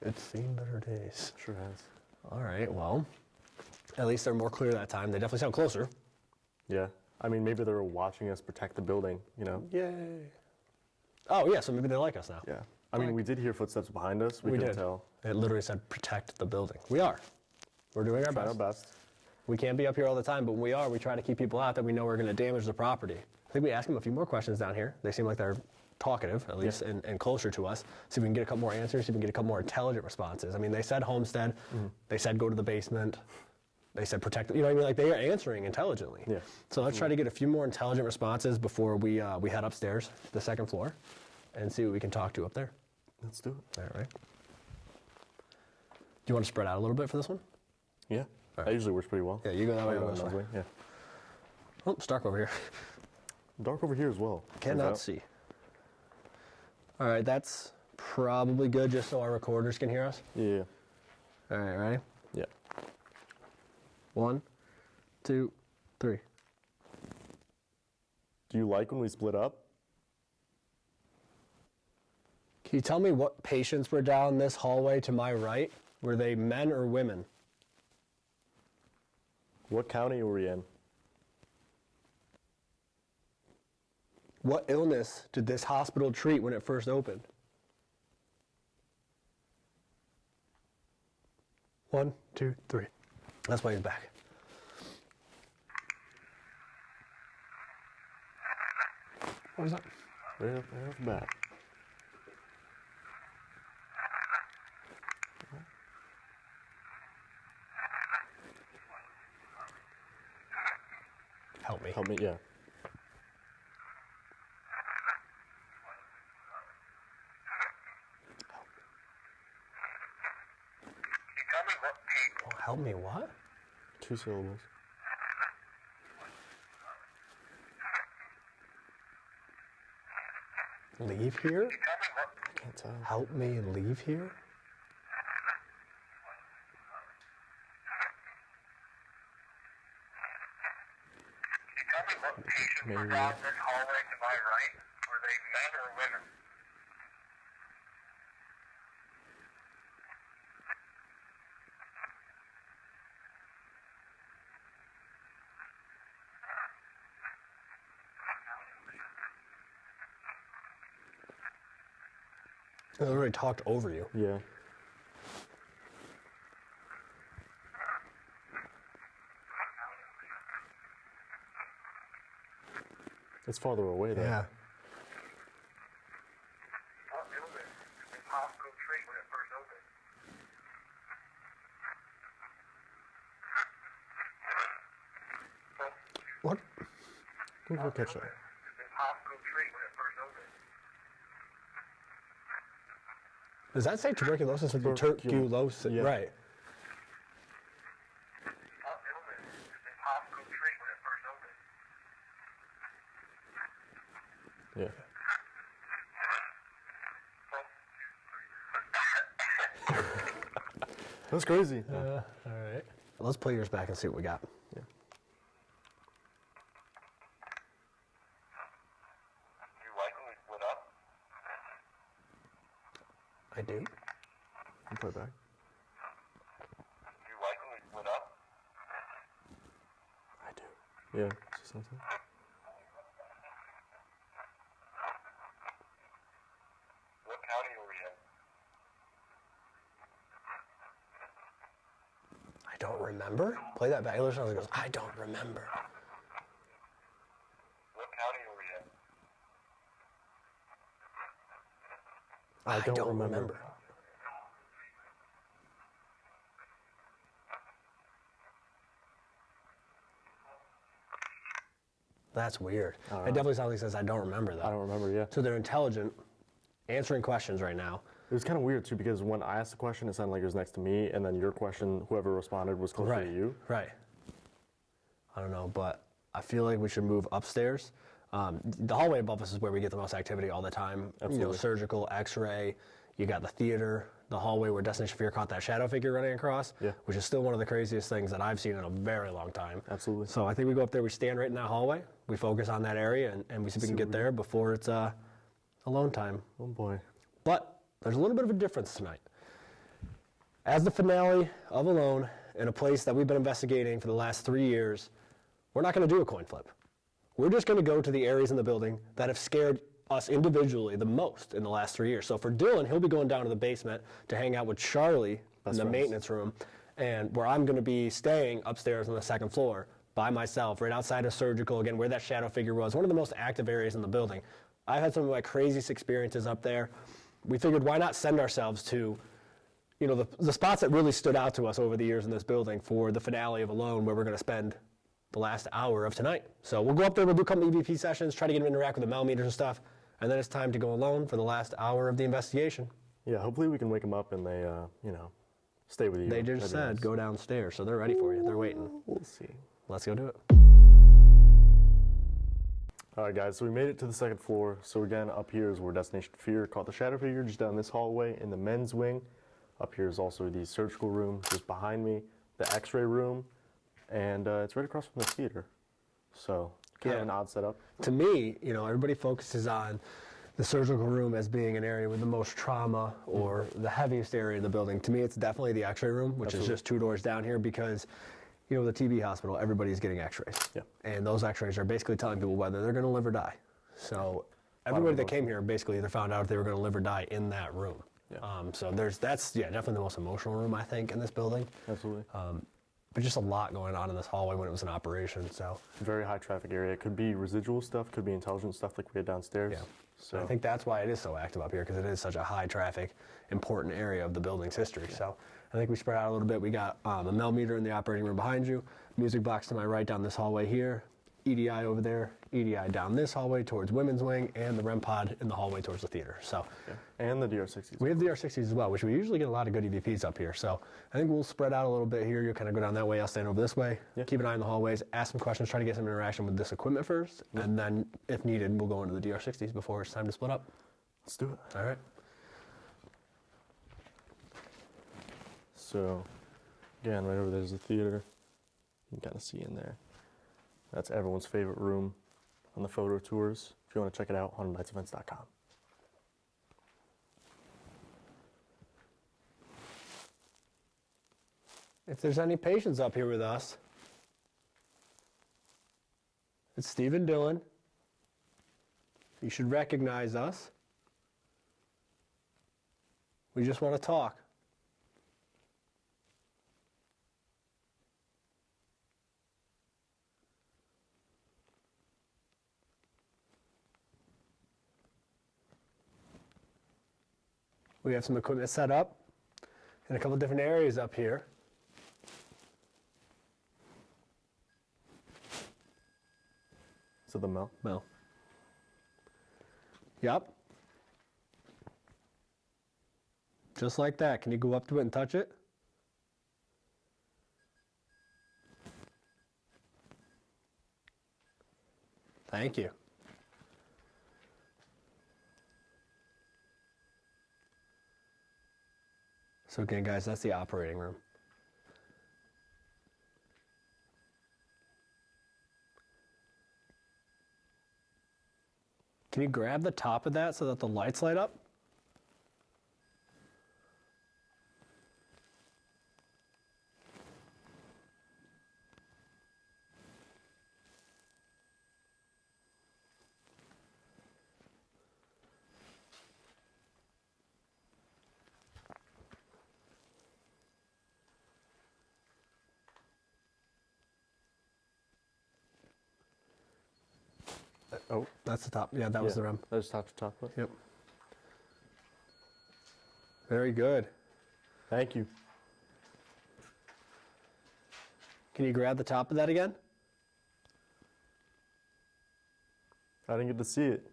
It's seen better days. Sure has. All right, well, at least they're more clear that time. They definitely sound closer. Yeah. I mean, maybe they were watching us protect the building, you know? Yay. Oh, yeah, so maybe they like us now. Yeah. I mean, we did hear footsteps behind us. We couldn't did. tell. It literally said protect the building. We are. We're doing our Trying our best. best. We can't be up here all the time, but when we are, we try to keep people out that we know are going to damage the property. I think we asked them a few more questions down here. They seem like they're talkative, at least, and closer to us. See if we can get a couple more answers, see if we can get a couple more intelligent responses. I mean, they said homestead. They said go to the basement. They said protect, you know what I mean? Like, they are answering intelligently. Yeah. So let's try to get a few more intelligent responses before we head upstairs to the second floor and see what we can talk to up there. Let's do it. All right. Do you want to spread out a little bit for this one? Yeah. All right. That usually works pretty well. Yeah, you go that way, I'll I'll go go this another way. way. Yeah. Oh, it's dark over here. Dark over here as well. Cannot turns out. see. All right, that's probably good just so our recorders can hear us. Yeah. All right, ready? Yeah. 1, 2, 3. Do you like when we split up? Can you tell me what patients were down this hallway to my right? Were they men or women? What county were we in? What illness did this hospital treat when it first opened? 1, 2, 3. That's why he's back. What was that? Right off the bat. Help me. Help me, yeah. Can you tell me what people? Oh, help me what? 2 syllables. Leave here? Can you tell me what? I can't tell. Help me leave here? Can you tell me what patients were Maybe. down this hallway to my right? Were they men or women? I already talked over you. Yeah. It's farther away though. Yeah. What illness did this hospital treat when it first opened? What? We'll catch that. Did this hospital treat when it first opened? Does that say tuberculosis or tuberculosis? Yeah. Right. What illness did this hospital treat when it first opened? Yeah. That's crazy. All right. Let's play yours back and see what we got. Yeah. I do. I'll play it back. Do you like when we split up? I do. Yeah, just something. What county were we in? I don't remember. Play that back. He literally goes, I don't remember. What county were we in? I don't remember. That's weird. It definitely sounds like he says, I don't remember that. I don't remember, yeah. So they're intelligent, answering questions right now. It was kind of weird, too, because when I asked the question, it sounded like it was next to me, and then your question, whoever responded, was closer to you. Right. I don't know, but I feel like we should move upstairs. The hallway above us is where we get the most activity all the time. Absolutely. You know, surgical, x-ray, you got the theater, the hallway where Destination Fear caught that shadow figure running across, which is still one of the craziest things that I've seen in a very long time. Absolutely. So I think we go up there, we stand right in that hallway, we focus on that area, and we see if we can get there before it's alone time. Oh, boy. But there's a little bit of a difference tonight. As the finale of Alone, in a place that we've been investigating for the last 3 years, we're not going to do a coin flip. We're just going to go to the areas in the building that have scared us individually the most in the last 3 years. So for Dylan, he'll be going down to the basement to hang out with Charlie in the maintenance room, and where I'm going to be staying upstairs on the second floor by myself, right outside of surgical, again, where that shadow figure was, one of the most active areas in the building. I've had some of my craziest experiences up there. We figured, why not send ourselves to, you know, the spots that really stood out to us over the years in this building for the finale of Alone, where we're going to spend the last hour of tonight. So we'll go up there, we'll do a couple EVP sessions, try to get them to interact with the millimeters and stuff, and then it's time to go alone for the last hour of the investigation. Yeah, hopefully we can wake them up and they, you know, stay with you. They just said, go downstairs, so they're ready for you. They're waiting. We'll see. Let's go do it. All right, guys, so we made it to the second floor. So again, up here is where Destination Fear caught the shadow figure, just down this hallway in the men's wing. Up here is also the surgical room, just behind me, the x-ray room, and it's right across from the theater. So kind of an odd setup. To me, you know, everybody focuses on the surgical room as being an area with the most trauma or the heaviest area in the building. To me, it's definitely the x-ray room, which is just 2 doors down here, because, you know, the TB hospital, everybody's getting x-rays. Yeah. And those x-rays are basically telling people whether they're going to live or die. So everybody that came here basically either found out if they were going to live or die in that room. Yeah. So that's definitely the most emotional room, I think, in this building. Absolutely. But just a lot going on in this hallway when it was in operation. So very high traffic area. It could be residual stuff, could be intelligent stuff like we had downstairs. Yeah. So I think that's why it is so active up here, because it is such a high traffic, important area of the building's history. Yeah. So I think we spread out a little bit. We got a millimeter in the operating room behind you, music box to my right down this hallway here, EDI over there, EDI down this hallway towards women's wing, and the REM pod in the hallway towards the theater. So, and the DR60s. We have the DR60s as well, which we usually get a lot of good EVPs up here. So I think we'll spread out a little bit here. You'll kind of go down that way. I'll stand over this way. Yeah. Keep an eye on the hallways. Ask some questions. Try to get some interaction with this equipment first, and then, if needed, we'll go into the DR60s before it's time to split up. Let's do it. All right. So, again, right over there's the theater. You can kind of see in there. That's everyone's favorite room on the photo tours. If you want to check it out, hauntednightsevents.com. If there's any patients up here with us, it's Steve and Dylan. You should recognize us. We just want to talk. We have some equipment set up in a couple different areas up here. So the mill? Mill. Yep. Just like that. Can you go up to it and touch it? Thank you. So again, guys, that's the operating room. Can you grab the top of that so that the lights light up? Oh, That's the top. Yeah, that was the rim. That was top to top. Yep. Very good. Thank you. Can you grab the top of that again? I didn't get to see it.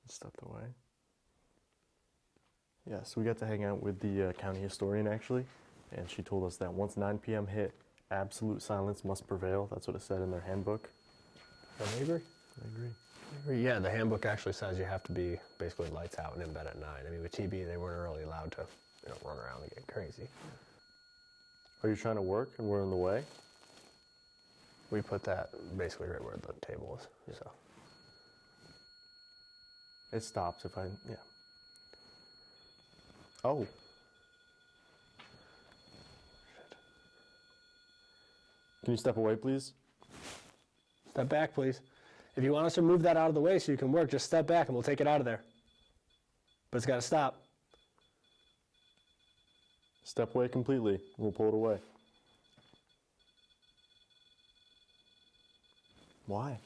Stepped away. Yeah, so we got to hang out with the county historian actually, and she told us that once 9 p.m. hit, absolute silence must prevail. That's what it said in their handbook. I agree. I agree. Yeah, the handbook actually says you have to be basically lights out and in bed at 9. I mean, with TB, they weren't really allowed to, run around and get crazy. Are you trying to work and we're in the way? We put that basically right where the table is. Yeah. So It stops if I, yeah. Oh. Can you step away, please? step back, please. If you want us to move that out of the way so you can work, just step back and we'll take it out of there. But it's got to stop. Step away completely. We'll pull it away. Why?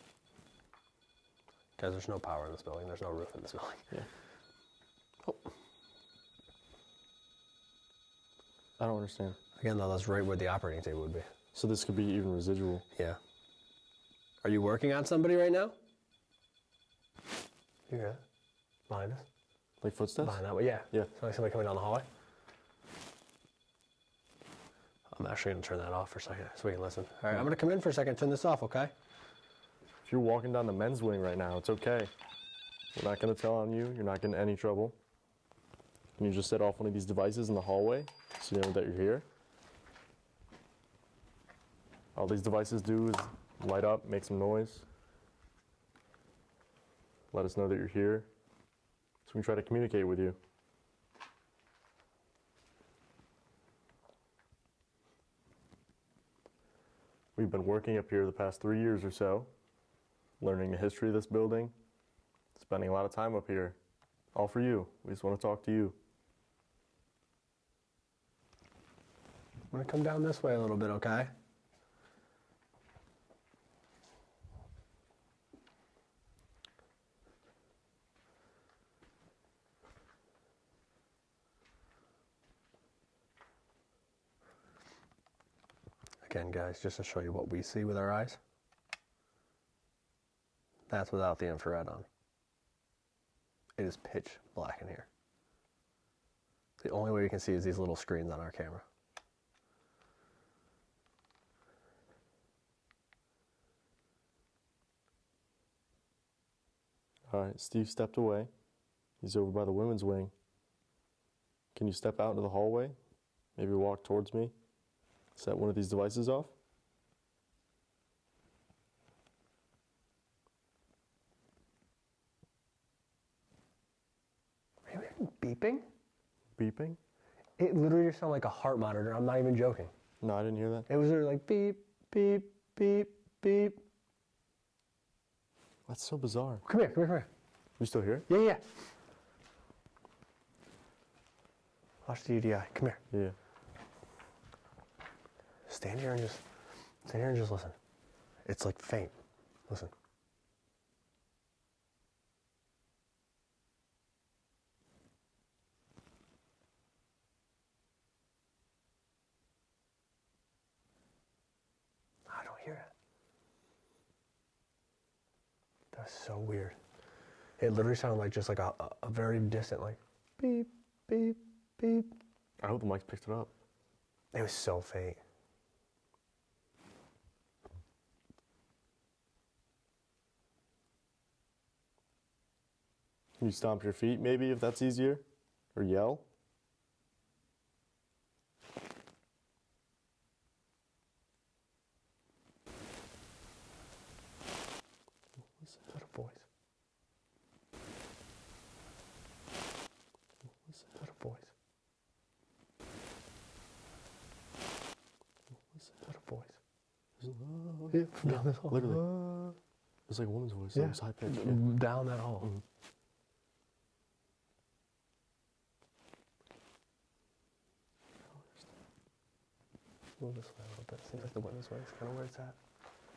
Because there's no power in this building. There's no roof in this building. Yeah. Oh. I don't understand. Again, though, that's right where the operating table would be. So this could be even residual. Yeah. Are you working on somebody right now? You hear that? Behind us? Like footsteps? Behind that way, yeah. Yeah. So like somebody coming down the hallway? I'm actually going to turn that off for a second so we can listen. All right, I'm going to come in for a second and turn this off, okay? If you're walking down the men's wing right now, it's okay. We're not going to tell on you. You're not getting any trouble. Can you just set off one of these devices in the hallway so you know that you're here? All these devices do is light up, make some noise. Let us know that you're here so we can try to communicate with you. We've been working up here the past 3 years or so, learning the history of this building, spending a lot of time up here. All for you. We just want to talk to you. I'm going to come down this way a little bit, okay? Again, guys, just to show you what we see with our eyes. That's without the infrared on. It is pitch black in here. The only way you can see is these little screens on our camera. All right, Steve stepped away. He's over by the women's wing. Can you step out into the hallway? Maybe walk towards me? Set one of these devices off? Are you hearing beeping? Beeping? It literally just sounded like a heart monitor. I'm not even joking. No, I didn't hear that. It was literally like beep, beep, beep, beep. That's so bizarre. Come here, come here, come here. You still here? Yeah, yeah. Watch the UDI. Come here. Yeah. Stand here and just listen. It's like faint. Listen. I don't hear it. That's so weird. It literally sounded like just like a very distant, like beep, beep, beep. I hope the mic picked it up. It was so faint. Can you stomp your feet maybe if that's easier? Or yell? What's that a voice? What's that a voice? What's that a voice? Yeah, from down this hall. Literally. It's like a woman's voice. Yeah. It was high pitched. Down that hall. Mhm. Move this way a little bit. Seems like the women's wing is kind of where it's at.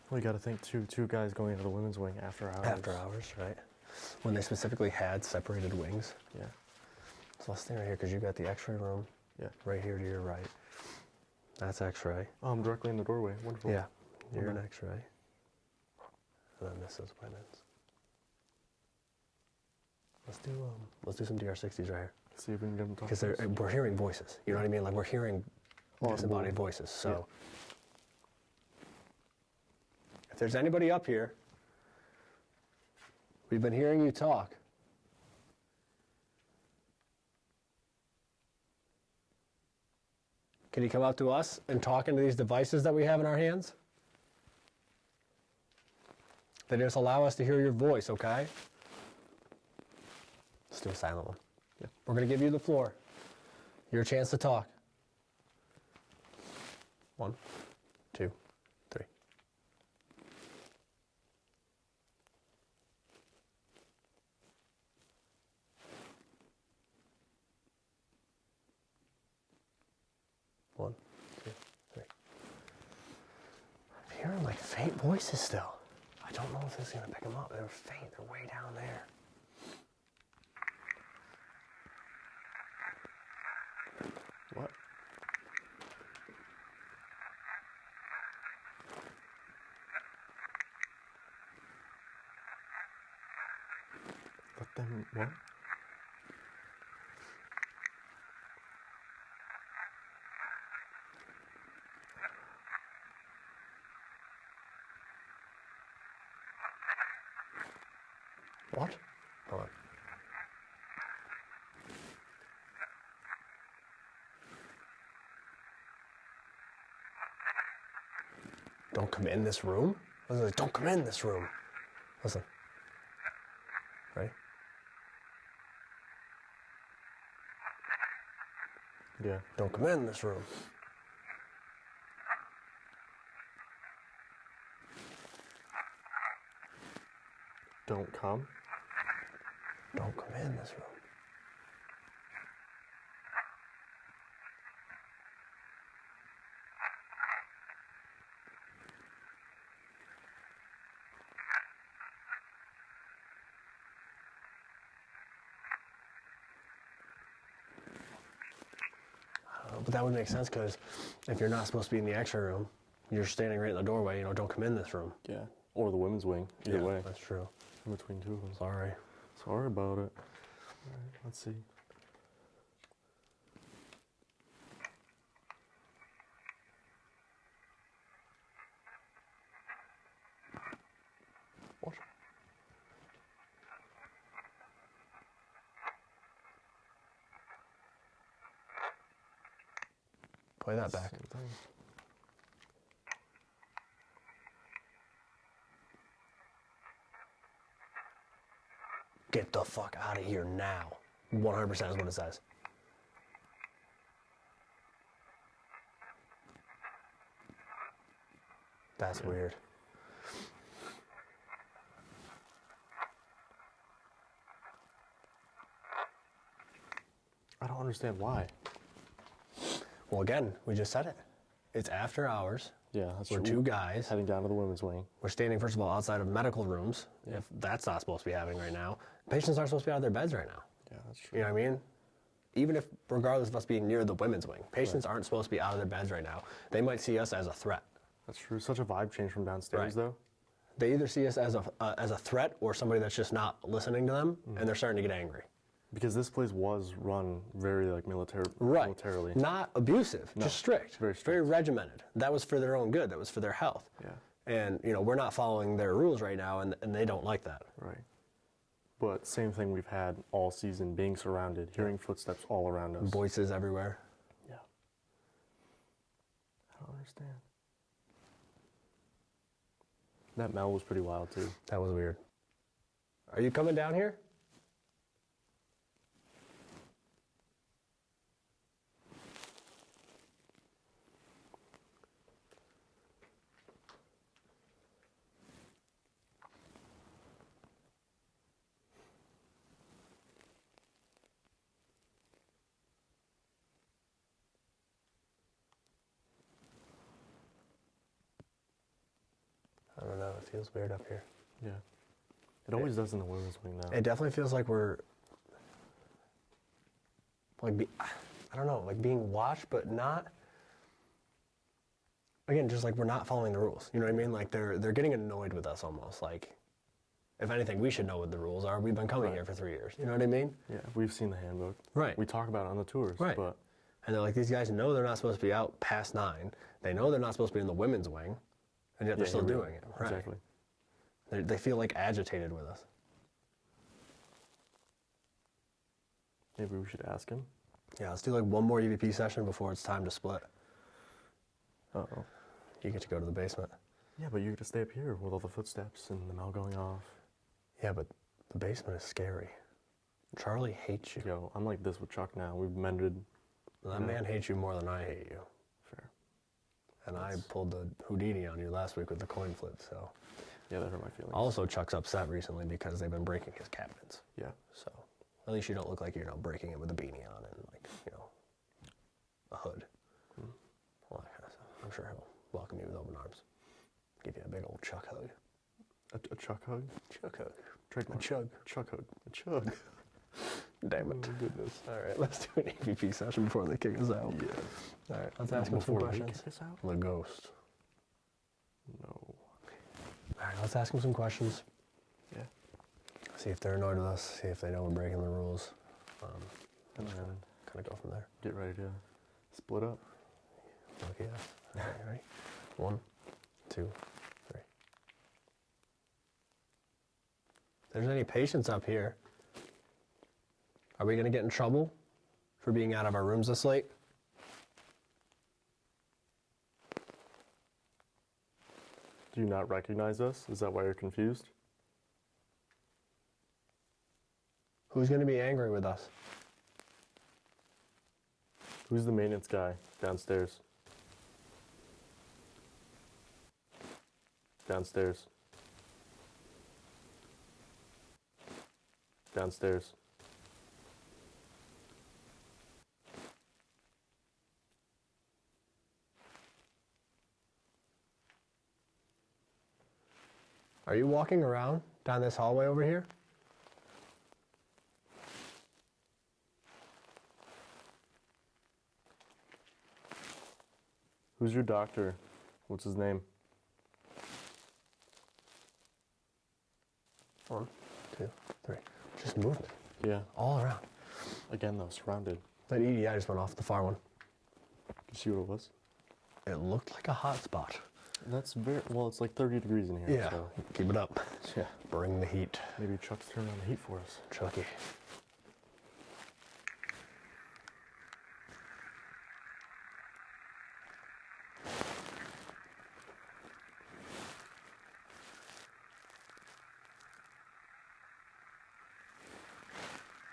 Well, you got to think two guys going into the women's wing after hours. After hours, right? When they specifically had separated wings. Yeah. So let's stay right here because you got the X-ray room. Yeah. Right here to your right. That's X-ray. Oh, I'm directly in the doorway. Wonderful. Yeah. You're an X-ray. And then this is women's. Let's do some DR60s right here. See if we can get them talking. Because we're hearing voices. You know what I mean? Like we're hearing disembodied voices. So if there's anybody up here, we've been hearing you talk. Can you come up to us and talk into these devices that we have in our hands? They just allow us to hear your voice, okay? Let's do a silent one. Yeah. We're going to give you the floor. Your chance to talk. 1, 2, 3. One, two, three. I'm hearing like faint voices still. I don't know if this is going to pick them up. They're faint. They're way down there. What? Let them, what? What? Hold on. Don't come in this room? Listen, don't come in this room. Listen. Ready? Yeah. Don't come in this room. Don't come. Don't come in this room. But that would make sense because if you're not supposed to be in the X-ray room, you're standing right in the doorway, don't come in this room. Yeah. Or the women's wing. Either way. That's true. In between two of them. Sorry. Sorry about it. All right, let's see. What? Play that back. Same thing. Get the fuck out of here now. 100% is what it says. That's weird. I don't understand why. Well, again, we just said it. It's after hours. Yeah, that's We're true. two guys. Heading down to the women's wing. We're standing, first of all, outside of medical rooms, if that's not supposed to be happening right now. Patients aren't supposed to be out of their beds right now. Yeah, that's true. You know what I mean? Even if, regardless of us being near the women's wing, patients aren't supposed to be out of their beds right now. They might see us as a threat. That's true. Such a vibe change from downstairs, Right. though. They either see us as a threat or somebody that's just not listening to them, and they're starting to get angry. Because this place was run very like militarily. Not abusive, just strict. Very regimented. That was for their own good. That was for their health. Yeah. And we're not following their rules right now, and they don't like that. Right. But same thing we've had all season, being surrounded, hearing footsteps all around us. Voices everywhere. Yeah. I don't understand. That Mel was pretty wild too. That was weird. Are you coming down here? it feels weird up here. Yeah. It always does in the women's wing now. It definitely feels like we're, like, I don't know, like being watched, but not, again, just like we're not following the rules. You know what I mean? Like they're getting annoyed with us almost. Like, if anything, we should know what the rules are. We've been coming here for 3 years. You know what I mean? Yeah, we've seen the handbook. Right. We talk about it on the tours. Right. But And they're like, these guys know they're not supposed to be out past 9. They know they're not supposed to be in the women's wing, and yet they're still doing it. Right. Exactly. They feel like agitated with us. Maybe we should ask him. Yeah, let's do like one more EVP session before it's time to split. Uh-oh. You get to go to the basement. Yeah, but you get to stay up here with all the footsteps and the mail going off. Yeah, but the basement is scary. Charlie hates you. Yo, I'm like this with Chuck now. We've mended. That man hates you more than I hate you. Fair. And I pulled the Houdini on you last week with the coin flip, so. Yeah, that hurt my feelings. Also, Chuck's upset recently because they've been breaking his cabinets. Yeah. So, at least you don't look like you're breaking it with a beanie on and like, a hood. All that kind of stuff. I'm sure he'll welcome you with open arms. Give you a big old Chuck hug. A Chuck hug? Chuck hug. Trademark. A chug. Chuck hug. A chug. Damn it. Oh, goodness. All right, let's do an EVP session before they kick us out. Yeah. All right, let's ask him some Before they questions. kick us out? The ghost. No. All right, let's ask him some questions. Yeah. See if they're annoyed with us. See if they know we're breaking the rules. And then Kind of go from there. get ready to split up. Look, yeah. All right, ready? 1, 2, 3. If there's any patients up here, are we going to get in trouble for being out of our rooms this late? Do you not recognize us? Is that why you're confused? Who's going to be angry with us? Who's the maintenance guy downstairs? Downstairs. Downstairs. Are you walking around down this hallway over here? Who's your doctor? What's his name? 1, 2, 3. Just movement. Yeah. All around. Again, though, surrounded. That EDI just went off, the far one. You see what it was? It looked like a hot spot. That's very, well, it's like 30 degrees in here. Yeah, So keep it up. yeah. Bring the heat. Maybe Chuck's turning on the heat for us. Chucky.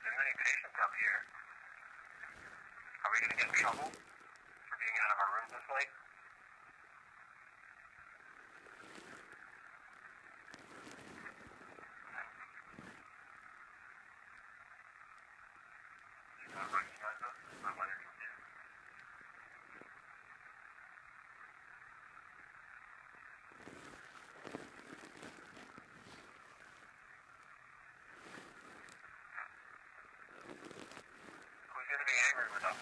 There's many patients up here. Are we going to get in trouble for being out of our rooms this late? Do you not recognize us? Is that why you're confused? Who's going to be angry with us?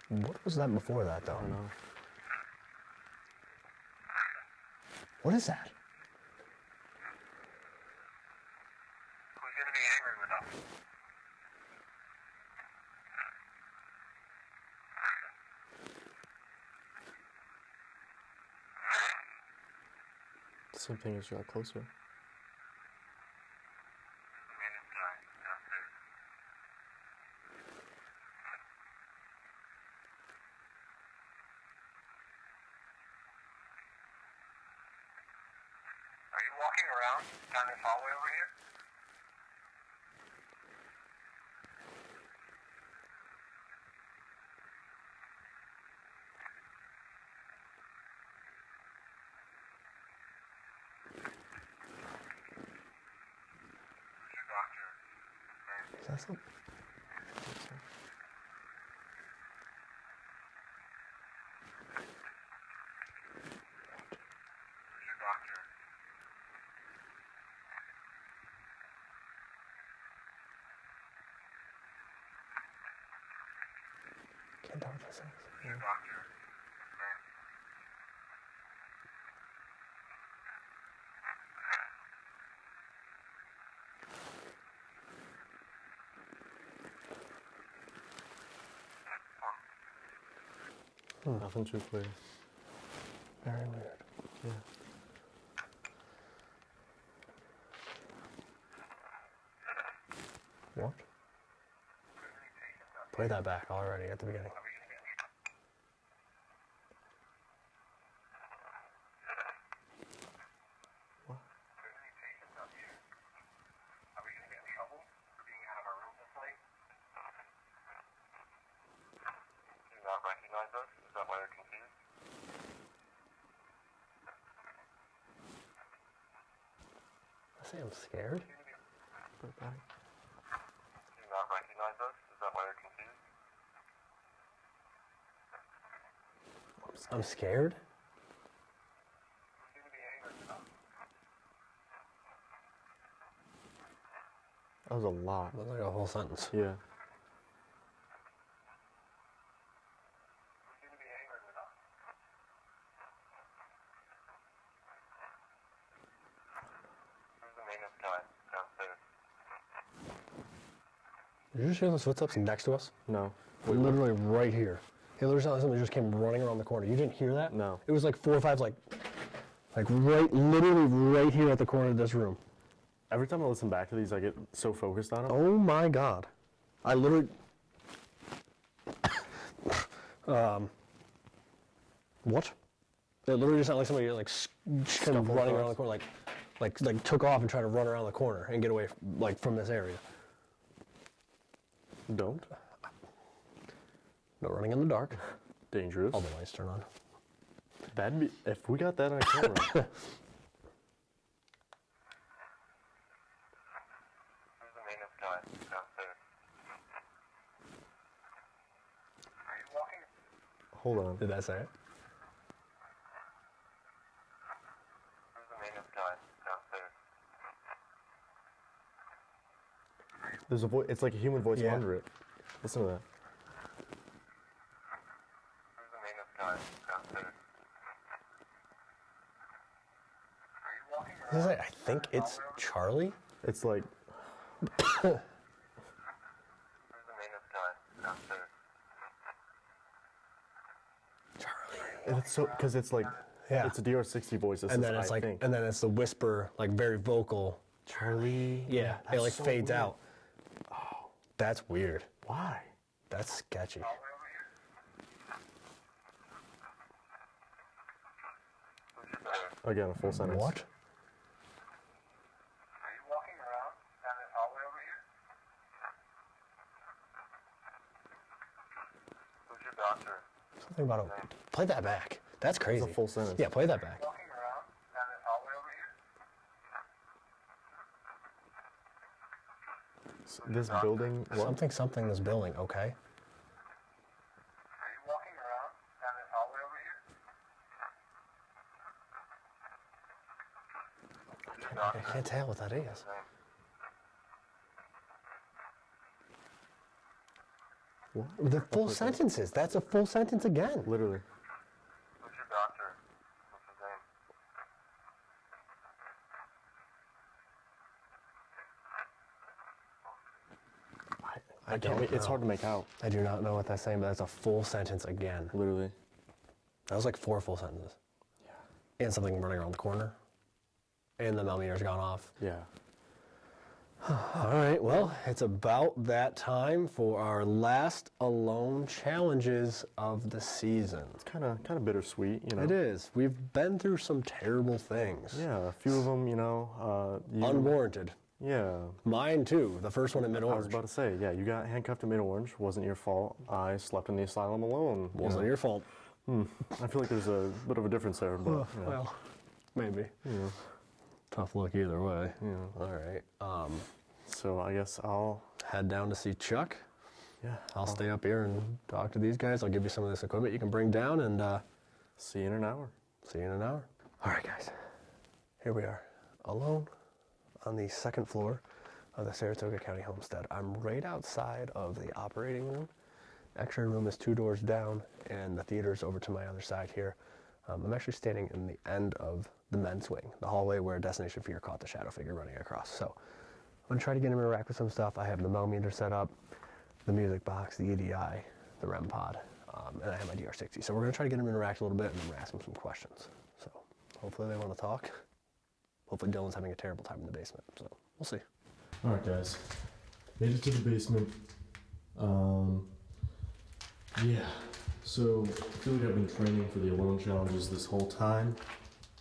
What was that before that, though? I don't know. What is that? Who's going to be angry with us? Same thing as you got closer. The maintenance guy downstairs. Are you walking around down this hallway over here? Who's your doctor? That's not... Who's your doctor? Can't tell what this is. Who's your doctor? Name. Nothing too clear. Very weird. Yeah. What? Play that back already at the beginning. Are we gonna get What? There's any patients up here? Are we gonna get in trouble for being out of our room this late? Do you not recognize us? Is that why they're confused? I say I'm scared. Put it back. Do you not recognize us? Is that why they're confused? I'm scared? You seem to be angry enough. That was a lot. That's like a whole sentence. Yeah. You seem to be angry enough. Who's the maintenance guy downstairs? Did you just hear those footsteps next to us? No. Literally right here. Hey, there's somebody just came running around the corner. You didn't hear that? No. It was like 4 or 5, like right, literally right here at the corner of this room. Every time I listen back to these, I get so focused on them. Oh my God. I literally, what? It literally just sounded like somebody like kind of running around the corner, like took off and tried to run around the corner and get away from this area. Don't. No running in the dark. Dangerous. All the lights turn on. That'd be, if we got that on camera. Who's the maintenance guy downstairs? Are you walking? Hold on. Did that say it? Who's the maintenance guy downstairs? There's a voice. It's like a human voice Yeah. under it. Listen to that. Who's the maintenance guy downstairs? Are you walking This is around? like, I think it's Charlie. It's like Who's the maintenance guy downstairs? Charlie. it's so because it's like Yeah. it's a DR60 voice. And then it's I like, think. and then it's the whisper, like very vocal. Charlie. Yeah, it that's like so fades weird. out. Oh, that's weird. Why? That's sketchy. All the way over here? Who's your better? Again, a full sentence. What? Are you walking around down this hallway over here? Who's your doctor? Something about a. Play that back. That's crazy. It's a full sentence. Yeah, play that back. Walking around down this hallway over here? This building. What? Something this building, okay? Are you walking around down this hallway over here? Who's your I doctor? can't tell what that is. What? The full sentences. That's a full sentence again. Literally. Who's your doctor? What's his name? I can't don't make, it's know. hard to make out. I do not know what that's saying, but that's a full sentence again. Literally. That was like 4 full sentences. Yeah. And something running around the corner. And the millimeter's gone off. Yeah. All right, well, it's about that time for our last alone challenges of the season. It's kind of bittersweet, you know. It is. We've been through some terrible things. Yeah, a few of them, you know. Unwarranted. Yeah. Mine too. The first one at I was Mid-Orange. about to say, yeah, you got handcuffed to Mid-Orange. Wasn't your fault. I slept in the asylum alone. you Wasn't know. your fault. I feel like there's a bit of a difference there, but you know. Well, maybe. Yeah. Tough luck either way. Yeah. All right. So I guess I'll head down to see Chuck. Yeah. I'll stay up here and talk to these guys. I'll give you some of this equipment you can bring down, and See you in an hour. see you in an hour. All right, guys. Here we are, alone on the second floor of the Saratoga County Homestead. I'm right outside of the operating room. The X-ray room is 2 doors down, and the theater's over to my other side here. I'm actually standing in the end of the men's wing, the hallway where Destination Fear caught the shadow figure running across. So I'm gonna try to get him to interact with some stuff. I have the millimeter set up, the music box, the EDI, the REM pod, and I have my DR60. So we're gonna try to get him to interact a little bit, and I'm gonna ask him some questions. So hopefully they wanna talk. Hopefully Dylan's having a terrible time in the basement, so we'll see. All right, guys. Made it to the basement. Yeah. So I feel like I've been training for the alone challenges this whole time,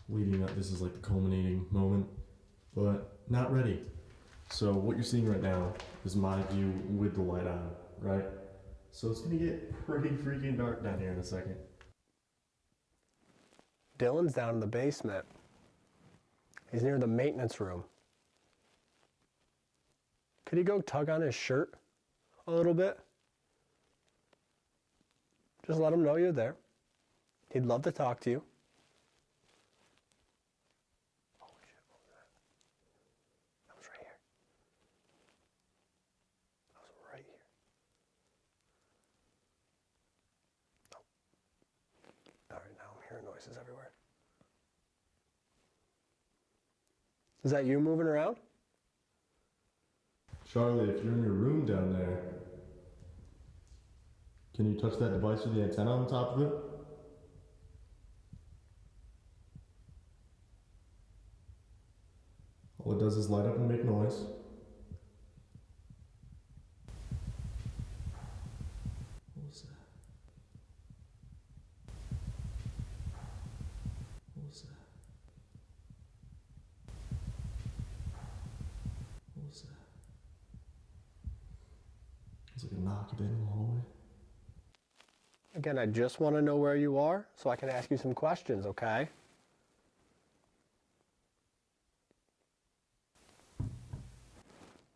leading up. This is like the culminating moment, but not ready. So what you're seeing right now is my view with the light on, right? So it's gonna get pretty freaking dark down here in a second. Dylan's down in the basement. He's near the maintenance room. Could he go tug on his shirt a little bit? Just let him know you're there. He'd love to talk to you. Holy shit, what was that? That was right here. That was right here. Oh. All right, now I'm hearing noises everywhere. Is that you moving around? Charlie, if you're in your room down there, can you touch that device with the antenna on top of it? All it does is light up and make noise. What was that? What was that? What was that? It's like a knock in the hallway. Again, I just want to know where you are so I can ask you some questions, okay?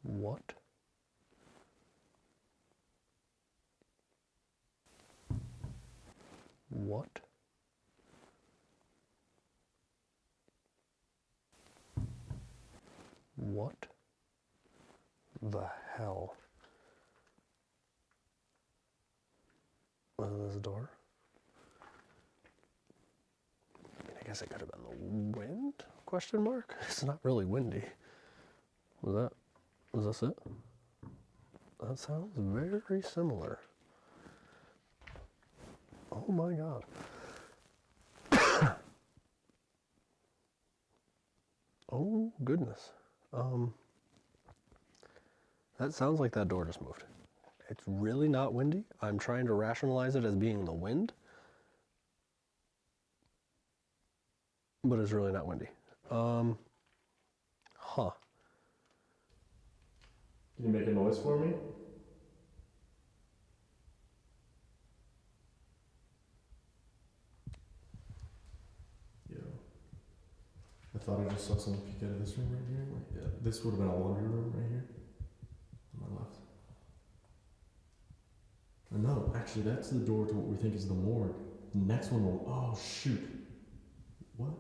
What? What? What the hell? Was this door? I guess it could have been the wind? Question mark? It's not really windy. Was this it? That sounds very similar. Oh my god. Oh goodness. That sounds like that door just moved. It's really not windy. I'm trying to rationalize it as being the wind, but it's really not windy. Huh. Can you make a noise for me? Yo. I thought I just saw someone peek out of this room right here. Like, yeah, this would have been a laundry room right here. On my left. No, actually, that's the door to what we think is the morgue. The next one will. Oh, shoot. What?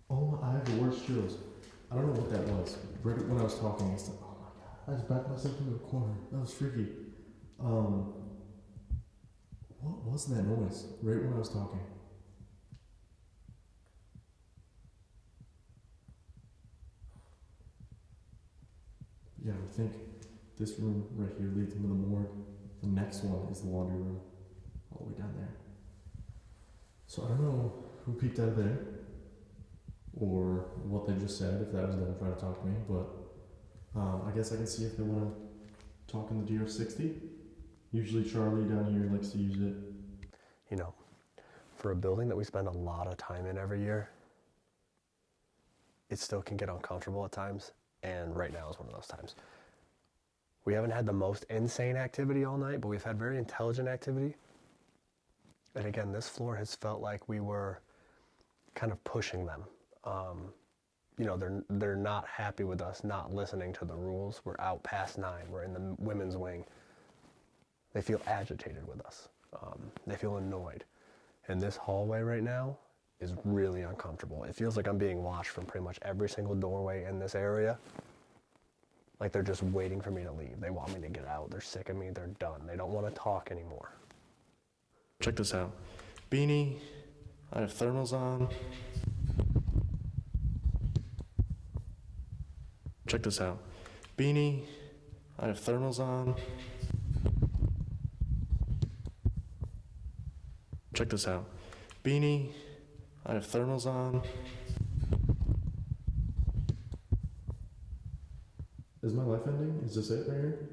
Oh, I have the worst chills. I don't know what that was. Right when I was talking, I said, oh my god. I just backed myself into a corner. That was freaky. What was that noise? Right when I was talking. Yeah, I think this room right here leads into the morgue. The next one is the laundry room, all the way down there. So I don't know who peeked out of there, or what they just said, if that was them trying to talk to me, but I guess I can see if they want to talk in the DR60. Usually Charlie down here likes to use it. You know, for a building that we spend a lot of time in every year, it still can get uncomfortable at times, and right now is one of those times. We haven't had the most insane activity all night, but we've had very intelligent activity. And again, this floor has felt like we were kind of pushing them. they're not happy with us not listening to the rules. We're out past 9. We're in the women's wing. They feel agitated with us. They feel annoyed. And this hallway right now is really uncomfortable. It feels like I'm being watched from pretty much every single doorway in this area. Like they're just waiting for me to leave. They want me to get out. They're sick of me. They're done. They don't want to talk anymore. Check this out. Beanie, I have thermals on. Check this out. Beanie, I have thermals on. Check this out. Beanie, I have thermals on. Is my life ending? Is this it right here?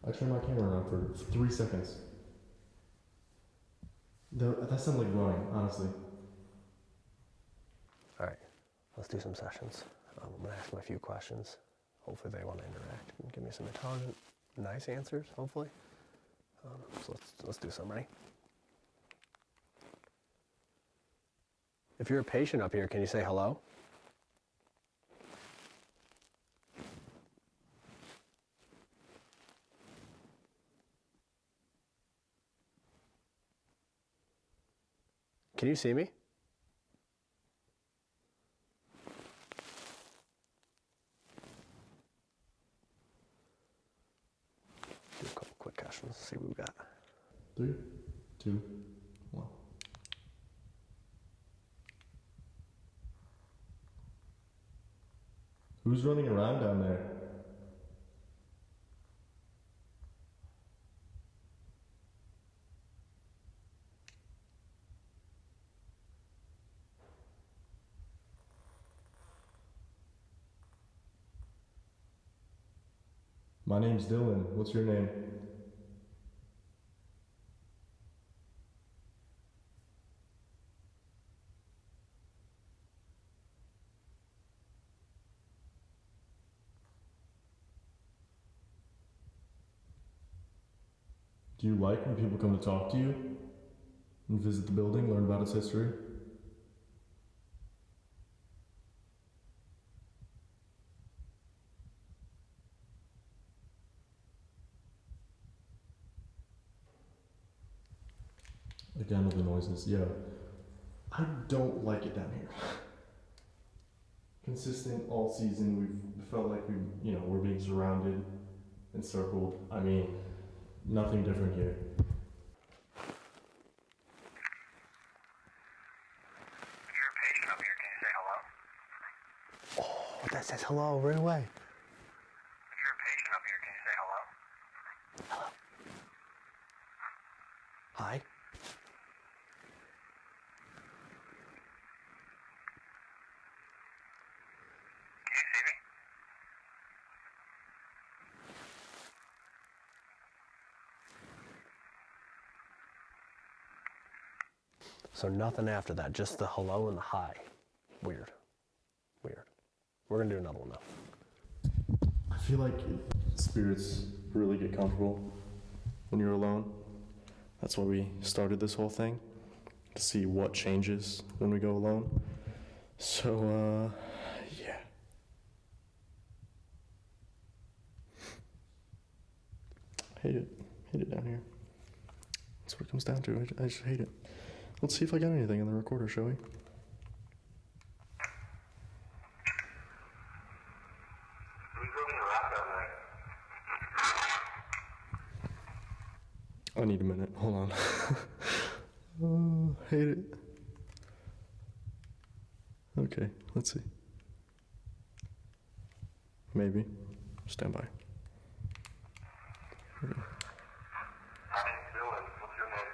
I turned my camera on for 3 seconds. That sounded like running, honestly. All right, let's do some sessions. I'm gonna ask them a few questions. Hopefully they want to interact and give me some intelligent, nice answers, hopefully. So let's do some, ready? If you're a patient up here, can you say hello? Can you see me? Do a couple quick questions, see what we got. 3, 2, 1. Who's running around down there? My name's Dylan. What's your name? Do you like when people come to talk to you and visit the building, learn about its history? Again with the noises, yeah. I don't like it down here. Consistent all season, we've felt like we're being surrounded, encircled. I mean, nothing different here. If you're a patient up here, can you say hello? Oh, that says hello right away. If you're a patient up here, can you say hello? Hello. Hi. Can you see me? So nothing after that, just the hello and the hi. Weird. Weird. We're gonna do another one though. I feel like spirits really get comfortable when you're alone. That's why we started this whole thing, to see what changes when we go alone. So, yeah. Hate it down here. That's what it comes down to. I just hate it. Let's see if I got anything in the recorder, shall we? Who's running around down there? I need a minute. Hold on. Oh, hate it. Okay, let's see. Maybe. Stand by. Okay. My name's Dylan. What's your name?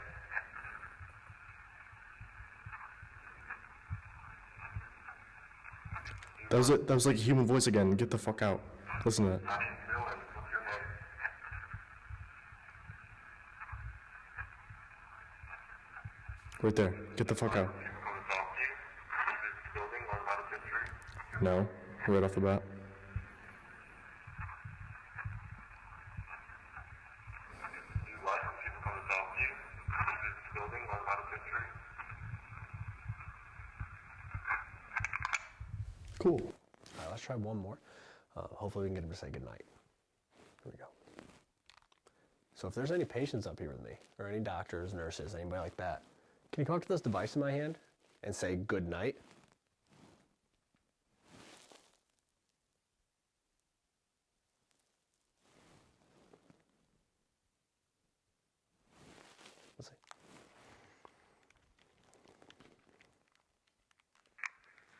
That was it. That was like a human voice again. Get the fuck out. Listen to that. My name's Dylan. What's your name? Right there. Get the fuck out. People come to talk to you. Visit the building, learn about its history. No. Right off the bat. Do you like when people come to talk to you? Visit the building, learn about its history. Cool. All right, let's try one more. Hopefully we can get him to say goodnight. Here we go. So if there's any patients up here with me, or any doctors, nurses, anybody like that, can you come up to this device in my hand and say good night? Let's see.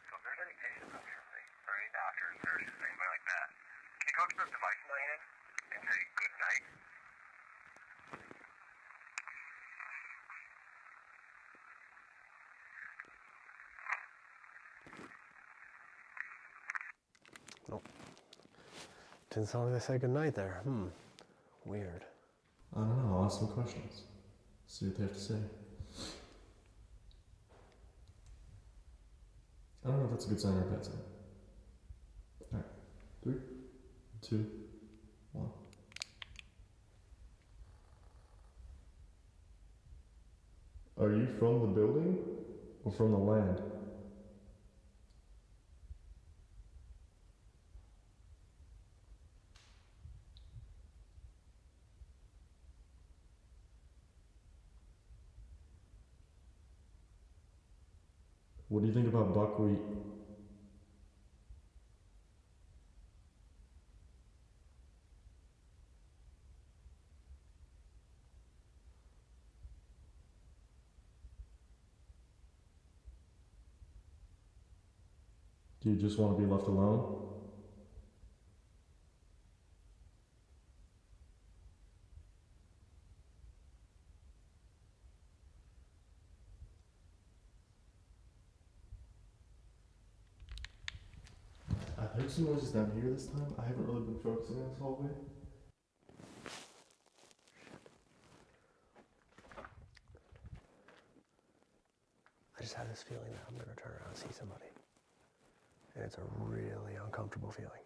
So if there's any patients up here, or any doctors, nurses, anybody like that, can you go to this device in my hand and say good night? Nope. Didn't sound like they said goodnight there. Weird. I don't know, I'll ask some questions. See what they have to say. I don't know if that's a good sign or a bad sign. Alright. 3, 2, 1. Are you from the building or from the land? What do you think about buckwheat? Do you just want to be left alone? I've heard some noises down here this time. I haven't really been focusing on this hallway. I just have this feeling that I'm going to turn around and see somebody. And it's a really uncomfortable feeling.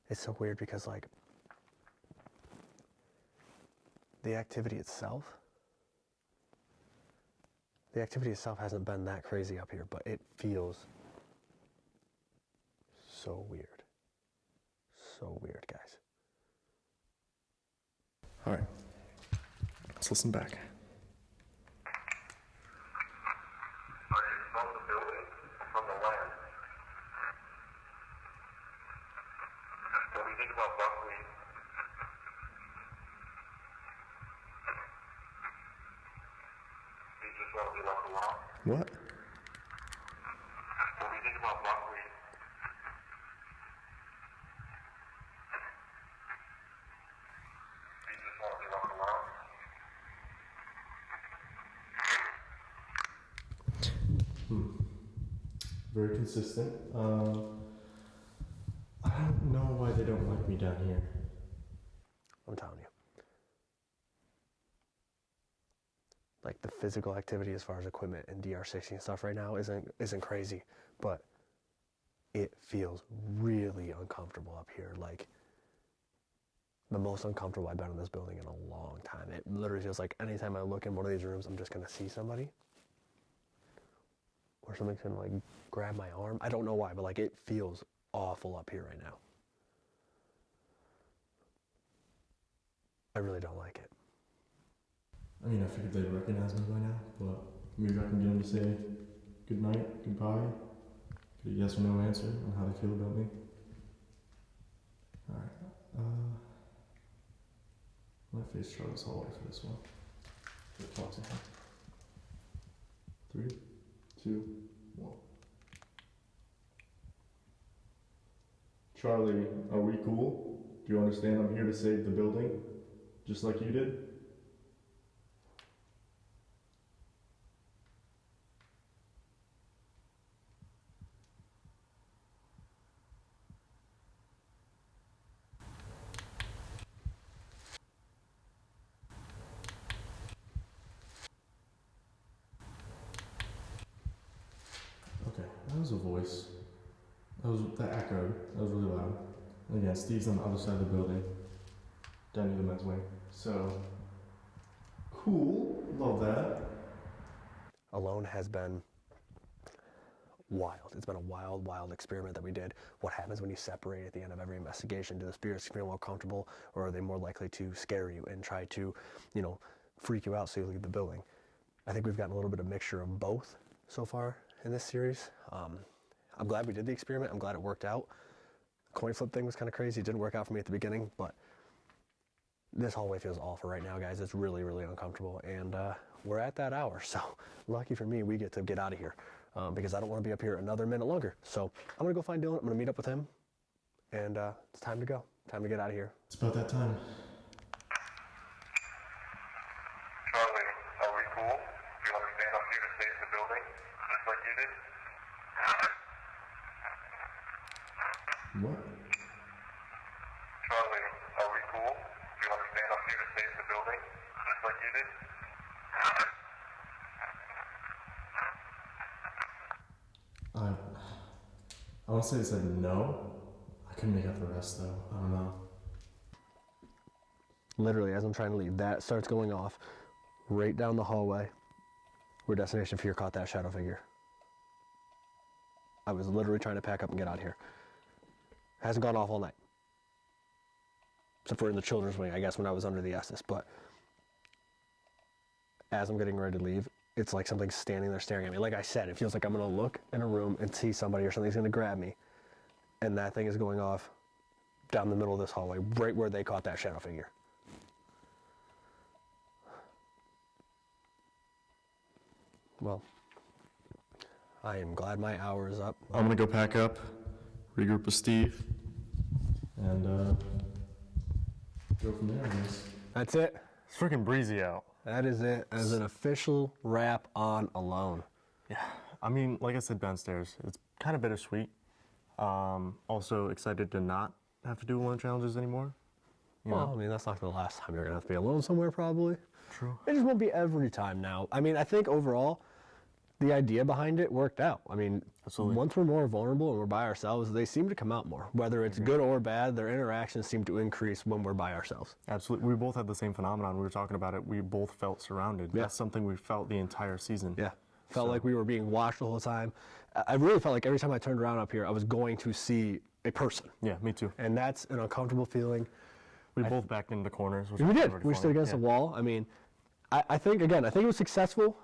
It's so weird because, like, the activity itself hasn't been that crazy up here, but it feels so weird. So weird, guys. All right, let's listen back. Are you from the building or from the land? What do you think about buckwheat? Do you just want to be left alone? What? What do you think about buckwheat? Do you just want to be left alone? Very consistent. I don't know why they don't like me down here. I'm telling you. Like, the physical activity as far as equipment and DR60 and stuff right now isn't crazy, but it feels really uncomfortable up here. Like, the most uncomfortable I've been in this building in a long time. It literally feels like anytime I look in one of these rooms, I'm just gonna see somebody. Or something's gonna, like, grab my arm. I don't know why, but, like, it feels awful up here right now. I really don't like it. I mean, I figured they'd recognize me by now, but maybe I can get them to say good night, goodbye, get a yes or no answer on how they feel about me. Alright, I'm gonna face Charlie's hallway for this one. Talk to him. 3, 2, 1. Charlie, are we cool? Do you understand I'm here to save the building? Just like you did? Okay, that was a voice. That echoed. That was really loud. And again, Steve's on the other side of the building, down near the men's wing. So, cool. Love that. Alone has been wild. It's been a wild, wild experiment that we did. What happens when you separate at the end of every investigation? Do the spirits feel more comfortable, or are they more likely to scare you and try to, you know, freak you out so you leave the building? I think we've gotten a little bit of mixture of both so far in this series. I'm glad we did the experiment. I'm glad it worked out. The coin flip thing was kind of crazy. It didn't work out for me at the beginning, but this hallway feels awful right now, guys. It's really, really uncomfortable, and we're at that hour, so lucky for me, we get to get out of here. Because I don't want to be up here another minute longer. So I'm going to go find Dylan. I'm going to meet up with him. And it's time to go. Time to get out of here. It's about that time. Charlie, are we cool? Do you understand I'm here to save the building, just like you did? What? Charlie, are we cool? Do you understand I'm here to save the building, just like you did? I want to say they said no. I couldn't make out the rest though. I don't know. Literally, as I'm trying to leave, that starts going off right down the hallway where Destination Fear caught that shadow figure. I was literally trying to pack up and get out of here. Hasn't gone off all night. Except for in the children's wing, I guess, when I was under the Estus. But as I'm getting ready to leave, it's like something's standing there staring at me. Like I said, it feels like I'm gonna look in a room and see somebody or something's gonna grab me. And that thing is going off down the middle of this hallway, right where they caught that shadow figure. Well, I am glad my hour is up. I'm gonna go pack up, regroup with Steve, and go from there, I guess. That's it. It's freaking breezy out. That is it as an official wrap on Alone. Yeah, I mean, like I said downstairs, it's kind of bittersweet. Also excited to not have to do alone challenges anymore. You Well, know? I mean, that's not the last time you're gonna have to be alone somewhere, probably. True. It just won't be every time now. I mean, I think overall, the idea behind it worked out. I mean, Absolutely. once we're more vulnerable and we're by ourselves, they seem to come out more. Whether it's good or bad, their interactions seem to increase when we're by ourselves. Absolutely. We both had the same phenomenon. We were talking about it. We both felt surrounded. Yeah. That's something we felt the entire season. Yeah. Felt So- like we were being watched the whole time. I really felt like every time I turned around up here, I was going to see a person. Yeah, me too. And that's an uncomfortable feeling. We both backed into the corners. Which We was did. pretty We funny. stood against Yeah. the wall. I mean, I think, again, I think it was successful.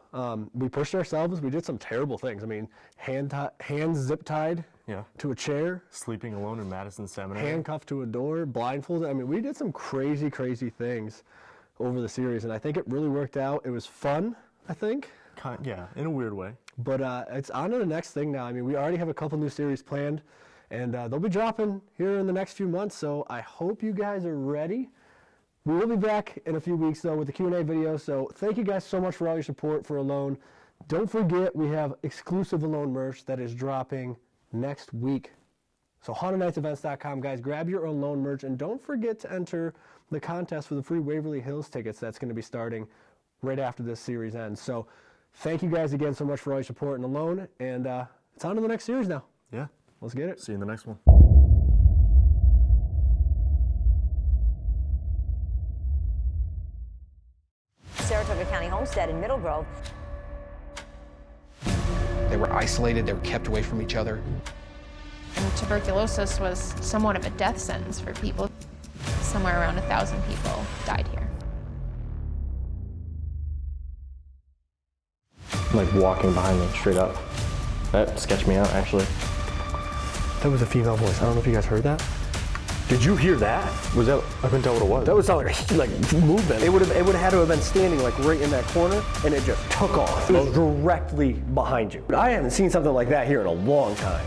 We pushed ourselves. We did some terrible things. I mean, hands zip-tied Yeah. to a chair, Sleeping alone in Madison Seminary. handcuffed to a door, blindfolded. I mean, we did some crazy, crazy things over the series, and I think it really worked out. It was fun, I think. Yeah, in a weird way. But it's on to the next thing now. I mean, we already have a couple new series planned, and they'll be dropping here in the next few months, so I hope you guys are ready. We will be back in a few weeks, though, with the Q&A video, so thank you guys so much for all your support for Alone. Don't forget, we have exclusive Alone merch that is dropping next week. So hauntednightsevents.com, guys, grab your Alone merch, and don't forget to enter the contest for the free Waverly Hills tickets that's going to be starting right after this series ends. So thank you guys again so much for all your support in Alone, and it's on to the next series now. Yeah. Let's get it. See you in the next one. Saratoga County Homestead in Middle Grove. They were isolated, they were kept away from each other. And tuberculosis was somewhat of a death sentence for people. Somewhere around 1,000 people died here. Like walking behind me straight up. That sketched me out, actually. That was a female voice. I don't know if you guys heard that. Did you hear that? Was that? I couldn't tell what it was. That would sound like movement. It would have had to have been standing like right in that corner, and it just took off. It was directly behind you. I haven't seen something like that here in a long time.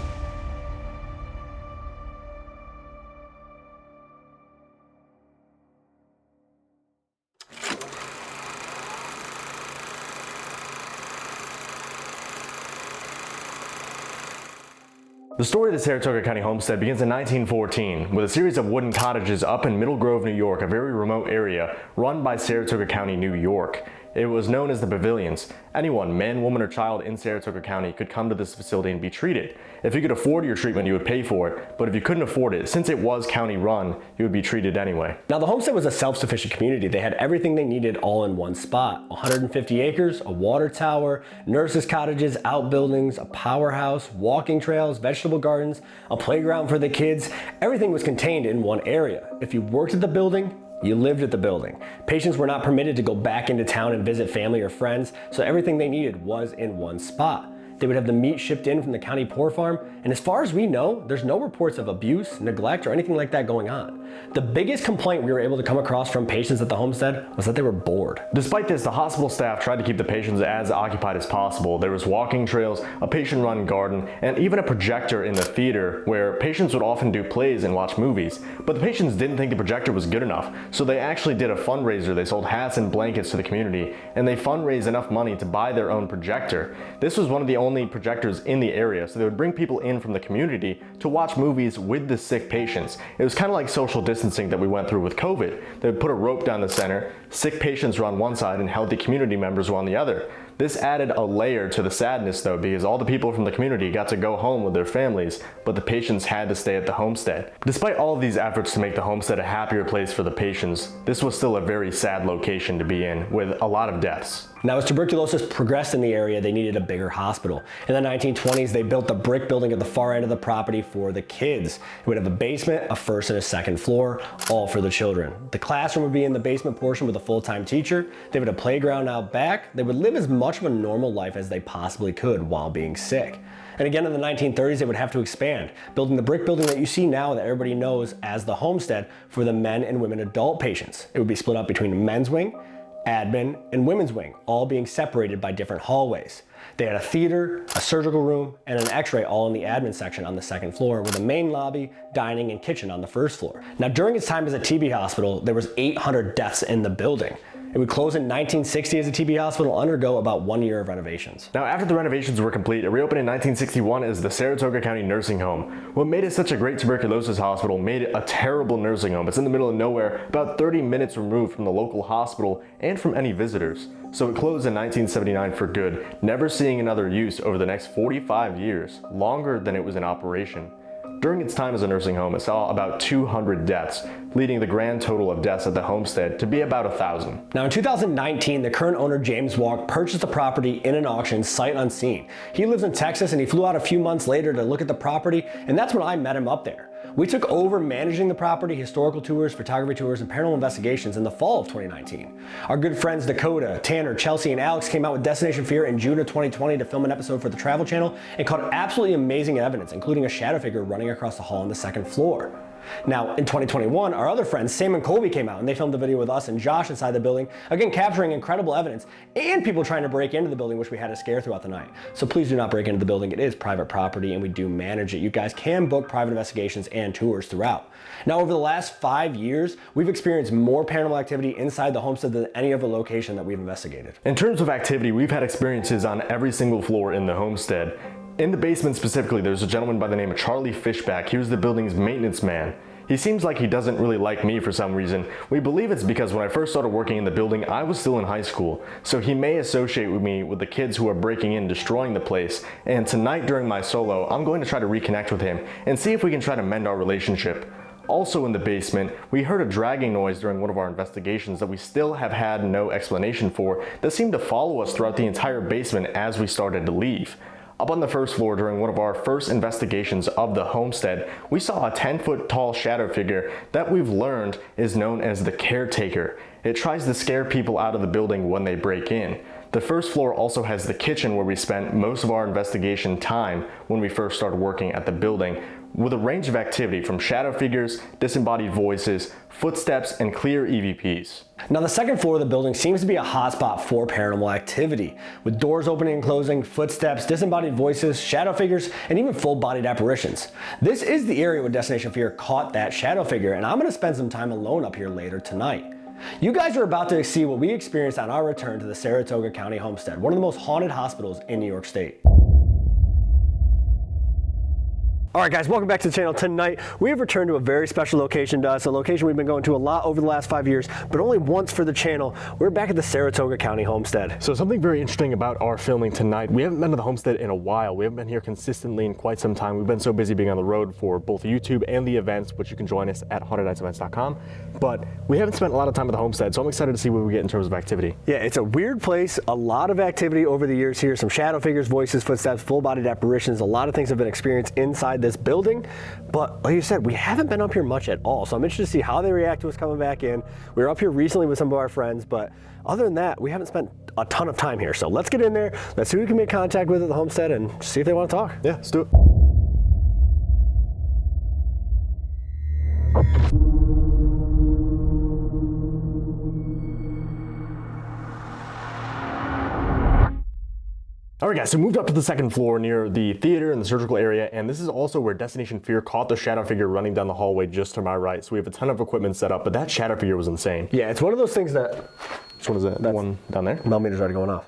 The story of the Saratoga County Homestead begins in 1914 with a series of wooden cottages up in Middle Grove, New York, a very remote area run by Saratoga County, New York. It was known as the pavilions. Anyone, man, woman, or child in Saratoga County could come to this facility and be treated. If you could afford your treatment, you would pay for it, but if you couldn't afford it, since it was county run, you would be treated anyway. Now the homestead was a self-sufficient community. They had everything they needed all in one spot. 150 acres, a water tower, nurses' cottages, outbuildings, a powerhouse, walking trails, vegetable gardens, a playground for the kids. Everything was contained in one area. If you worked at the building, you lived at the building. Patients were not permitted to go back into town and visit family or friends, so everything they needed was in one spot. They would have the meat shipped in from the county pork farm, and as far as we know, there's no reports of abuse, neglect, or anything like that going on. The biggest complaint we were able to come across from patients at the homestead was that they were bored. Despite this, the hospital staff tried to keep the patients as occupied as possible. There was walking trails, a patient-run garden, and even a projector in the theater where patients would often do plays and watch movies. But the patients didn't think the projector was good enough, so they actually did a fundraiser. They sold hats and blankets to the community, and they fundraised enough money to buy their own projector. This was one of the only projectors in the area, so they would bring people in from the community to watch movies with the sick patients. It was kind of like social distancing that we went through with COVID. They would put a rope down the center, sick patients were on one side and healthy community members were on the other. This added a layer to the sadness though, because all the people from the community got to go home with their families, but the patients had to stay at the homestead. Despite all of these efforts to make the homestead a happier place for the patients, this was still a very sad location to be in, with a lot of deaths. Now, as tuberculosis progressed in the area, they needed a bigger hospital. In the 1920s, they built the brick building at the far end of the property for the kids. It would have a basement, a first and a second floor, all for the children. The classroom would be in the basement portion with a full-time teacher. They would have a playground out back. They would live as much of a normal life as they possibly could while being sick. And again, in the 1930s, they would have to expand, building the brick building that you see now that everybody knows as the homestead for the men and women adult patients. It would be split up between men's wing, admin, and women's wing, all being separated by different hallways. They had a theater, a surgical room, and an x-ray all in the admin section on the second floor, with a main lobby, dining, and kitchen on the first floor. Now, during its time as a TB hospital, there was 800 deaths in the building. It would close in 1960 as a TB hospital, undergo about 1 year of renovations. Now, after the renovations were complete, it reopened in 1961 as the Saratoga County Nursing Home. What made it such a great tuberculosis hospital made it a terrible nursing home. It's in the middle of nowhere, about 30 minutes removed from the local hospital and from any visitors. So it closed in 1979 for good, never seeing another use over the next 45 years, longer than it was in operation. During its time as a nursing home, it saw about 200 deaths, leading the grand total of deaths at the homestead to be about 1,000. Now in 2019, the current owner, James Walk, purchased the property in an auction sight unseen. He lives in Texas and he flew out a few months later to look at the property, and that's when I met him up there. We took over managing the property, historical tours, photography tours, and paranormal investigations in the fall of 2019. Our good friends Dakota, Tanner, Chelsea, and Alex came out with Destination Fear in June of 2020 to film an episode for the Travel Channel and caught absolutely amazing evidence, including a shadow figure running across the hall on the second floor. Now, in 2021, our other friends, Sam and Colby, came out and they filmed a video with us and Josh inside the building, again capturing incredible evidence and people trying to break into the building, which we had to scare throughout the night. So please do not break into the building. It is private property and we do manage it. You guys can book private investigations and tours throughout. Now, over the last 5 years, we've experienced more paranormal activity inside the homestead than any other location that we've investigated. In terms of activity, we've had experiences on every single floor in the homestead. In the basement specifically, there's a gentleman by the name of Charlie Fishback. He was the building's maintenance man. He seems like he doesn't really like me for some reason. We believe it's because when I first started working in the building, I was still in high school. So he may associate with me with the kids who are breaking in, destroying the place. And tonight during my solo, I'm going to try to reconnect with him and see if we can try to mend our relationship. Also in the basement, we heard a dragging noise during one of our investigations that we still have had no explanation for that seemed to follow us throughout the entire basement as we started to leave. Up on the first floor during one of our first investigations of the homestead, we saw a 10-foot tall shadow figure that we've learned is known as the caretaker. It tries to scare people out of the building when they break in. The first floor also has the kitchen where we spent most of our investigation time when we first started working at the building, with a range of activity from shadow figures, disembodied voices, footsteps, and clear EVPs. Now the second floor of the building seems to be a hotspot for paranormal activity, with doors opening and closing, footsteps, disembodied voices, shadow figures, and even full-bodied apparitions. This is the area where Destination Fear caught that shadow figure, and I'm going to spend some time alone up here later tonight. You guys are about to see what we experienced on our return to the Saratoga County Homestead, one of the most haunted hospitals in New York State. All right, guys, welcome back to the channel. Tonight, we have returned to a very special location to us, a location we've been going to a lot over the last 5 years, but only once for the channel. We're back at the Saratoga County Homestead. So something very interesting about our filming tonight, we haven't been to the homestead in a while. We haven't been here consistently in quite some time. We've been so busy being on the road for both YouTube and the events, which you can join us at hauntednightsevents.com. But we haven't spent a lot of time at the homestead, so I'm excited to see what we get in terms of activity. Yeah, it's a weird place, a lot of activity over the years here, some shadow figures, voices, footsteps, full-bodied apparitions, a lot of things have been experienced inside this building. But like you said, we haven't been up here much at all, so I'm interested to see how they react to us coming back in. We were up here recently with some of our friends, but other than that, we haven't spent a ton of time here. So let's get in there, let's see who we can make contact with at the homestead and see if they want to talk. Yeah, let's do it. All right, guys, so moved up to the second floor near the theater and the surgical area, and this is also where Destination Fear caught the shadow figure running down the hallway just to my right. So we have a ton of equipment set up, but that shadow figure was insane. Yeah, it's one of those things that... Which one is that? That one down there? Millimeters already going off.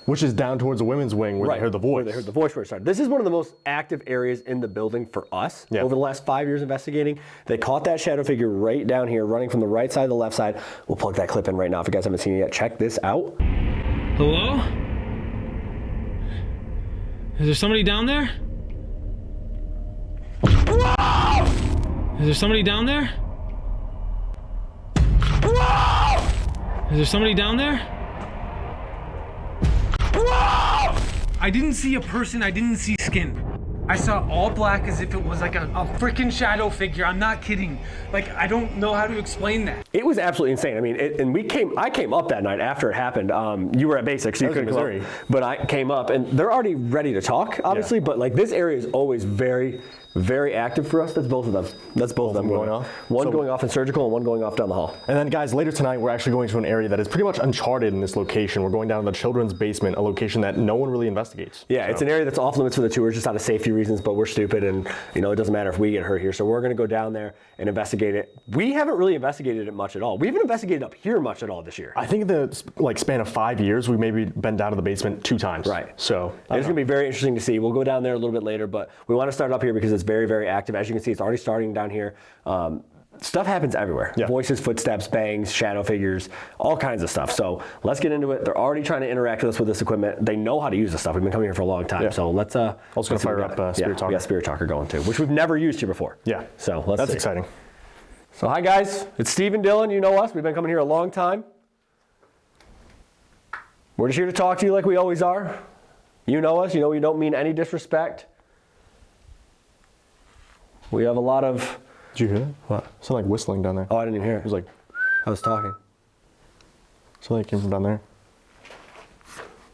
Which is down towards the women's wing where they heard the voice. Where they heard the voice where it started. This is one of the most active areas in the building for us. Over the last 5 years investigating. They caught that shadow figure right down here, running from the right side to the left side. We'll plug that clip in right now if you guys haven't seen it yet. Check this out. Hello? Is there somebody down there? Whoa! Is there somebody down there? Whoa! Is there somebody down there? Whoa! I didn't see a person, I didn't see skin. I saw all black as if it was like a freaking shadow figure. I'm not kidding. Like, I don't know how to explain that. It was absolutely insane. I mean, I came up that night after it happened. You were at basics, so you couldn't come up. But I came up, and they're already ready to talk, obviously. But like, this area is always very, very active for us. That's both of them. That's both of them going off. One going off in surgical and one going off down the hall. And then, guys, later tonight, we're actually going to an area that is pretty much uncharted in this location. We're going down to the children's basement, a location that no one really investigates. Yeah, it's an area that's off limits for the tours just out of safety reasons, but we're stupid and, you know, it doesn't matter if we get hurt here. So we're going to go down there and investigate it. We haven't really investigated it much at all. We haven't investigated up here much at all this year. I think in the span of 5 years, we've maybe been down to the basement 2 times. Right. So it's going to be very interesting to see. We'll go down there a little bit later, but we want to start up here because it's very, very active. As you can see, it's already starting down here. Stuff happens everywhere. Yeah. Voices, footsteps, bangs, shadow figures, all kinds of stuff. So let's get into it. They're already trying to interact with us with this equipment. They know how to use this stuff. We've been coming here for a long time. Yeah. So let's also gonna fire up Spirit Talker. We got Spirit Talker going too, which we've never used here before. Yeah. So let's That's see. exciting. So hi guys, it's Steve and Dylan. You know us. We've been coming here a long time. We're just here to talk to you like we always are. You know us. You know we don't mean any disrespect. We have a lot of... Did you hear that? What? It sounded like whistling down there. Oh, I didn't even hear it. It was like... I was talking. Sounded like it came from down there.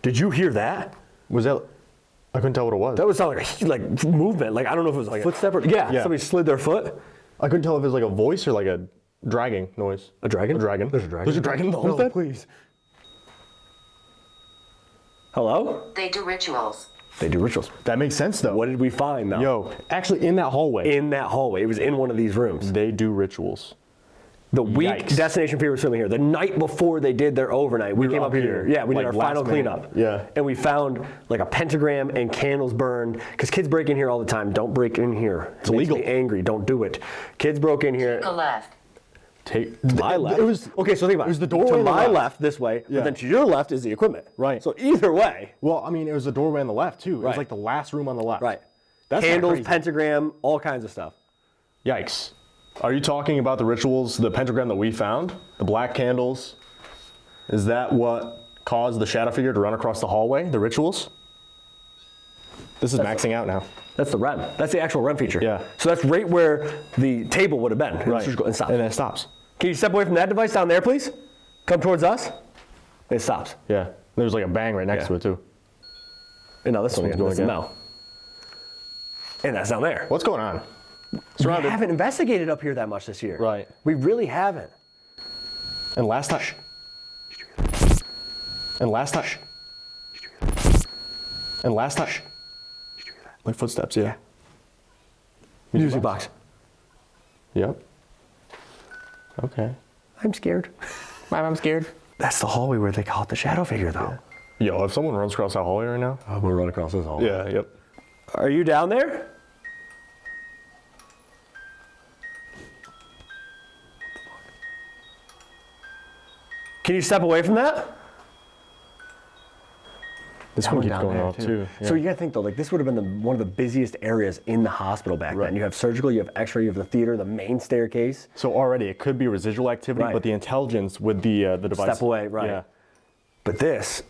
Did you hear that? Was that... I couldn't tell what it was. That would sound like movement. Like, I don't know if it was like a footstep or... Yeah, somebody slid their foot. I couldn't tell if it was like a voice or like a dragging noise. A dragon? A dragon. There's a dragon. There's a dragon in the homestead? No, please. Hello? They do rituals. They do rituals. That makes sense though. What did we find though? Yo, actually in that hallway. In that hallway. It was in one of these rooms. They do rituals. The week Destination Fear was filming here, the night before they did their overnight, we came up here. Yeah, we did our final cleanup. Yeah. And we found like a pentagram and candles burned, because kids break in here all the time. Don't break in here. It's illegal. Makes me angry. Don't do it. Kids broke in here. Take a left. Take my left. It was okay. So think about it. It was the doorway to my left this way, but then to your left is the equipment. Right. So either way. Well, I mean, it was the doorway on the left too. It was like the last room on the left. Right. That's candles, pentagram, all kinds of stuff. Yikes. Are you talking about the rituals, the pentagram that we found? The black candles? Is that what caused the shadow figure to run across the hallway? The rituals? This is maxing out now. That's the REM. That's the actual REM feature. Yeah. So that's right where the table would have been. Right. And stops. And then it stops. Can you step away from that device down there, please? Come towards us. And it stops. Yeah. There's like a bang right next to it too. And now this one's going again. No. And that's down there. What's going on? We haven't investigated up here that much this year. Right. We really haven't. And last time. And last time. And last time. Like footsteps, yeah. Music box. Yep. Okay. I'm scared. I'm scared. That's the hallway where they caught the shadow figure, though. Yeah. Yo, if someone runs across that hallway right now. I'm gonna run across this hallway. Yeah, yep. Are you down there? Can you step away from that? This one keeps going off too. Yeah. So you gotta think though, like this would have been one of the busiest areas in the hospital back then. You have surgical, you have X-ray, you have the theater, the main staircase. So already it could be residual activity, but the intelligence with the device. Step away, right? Yeah. But this,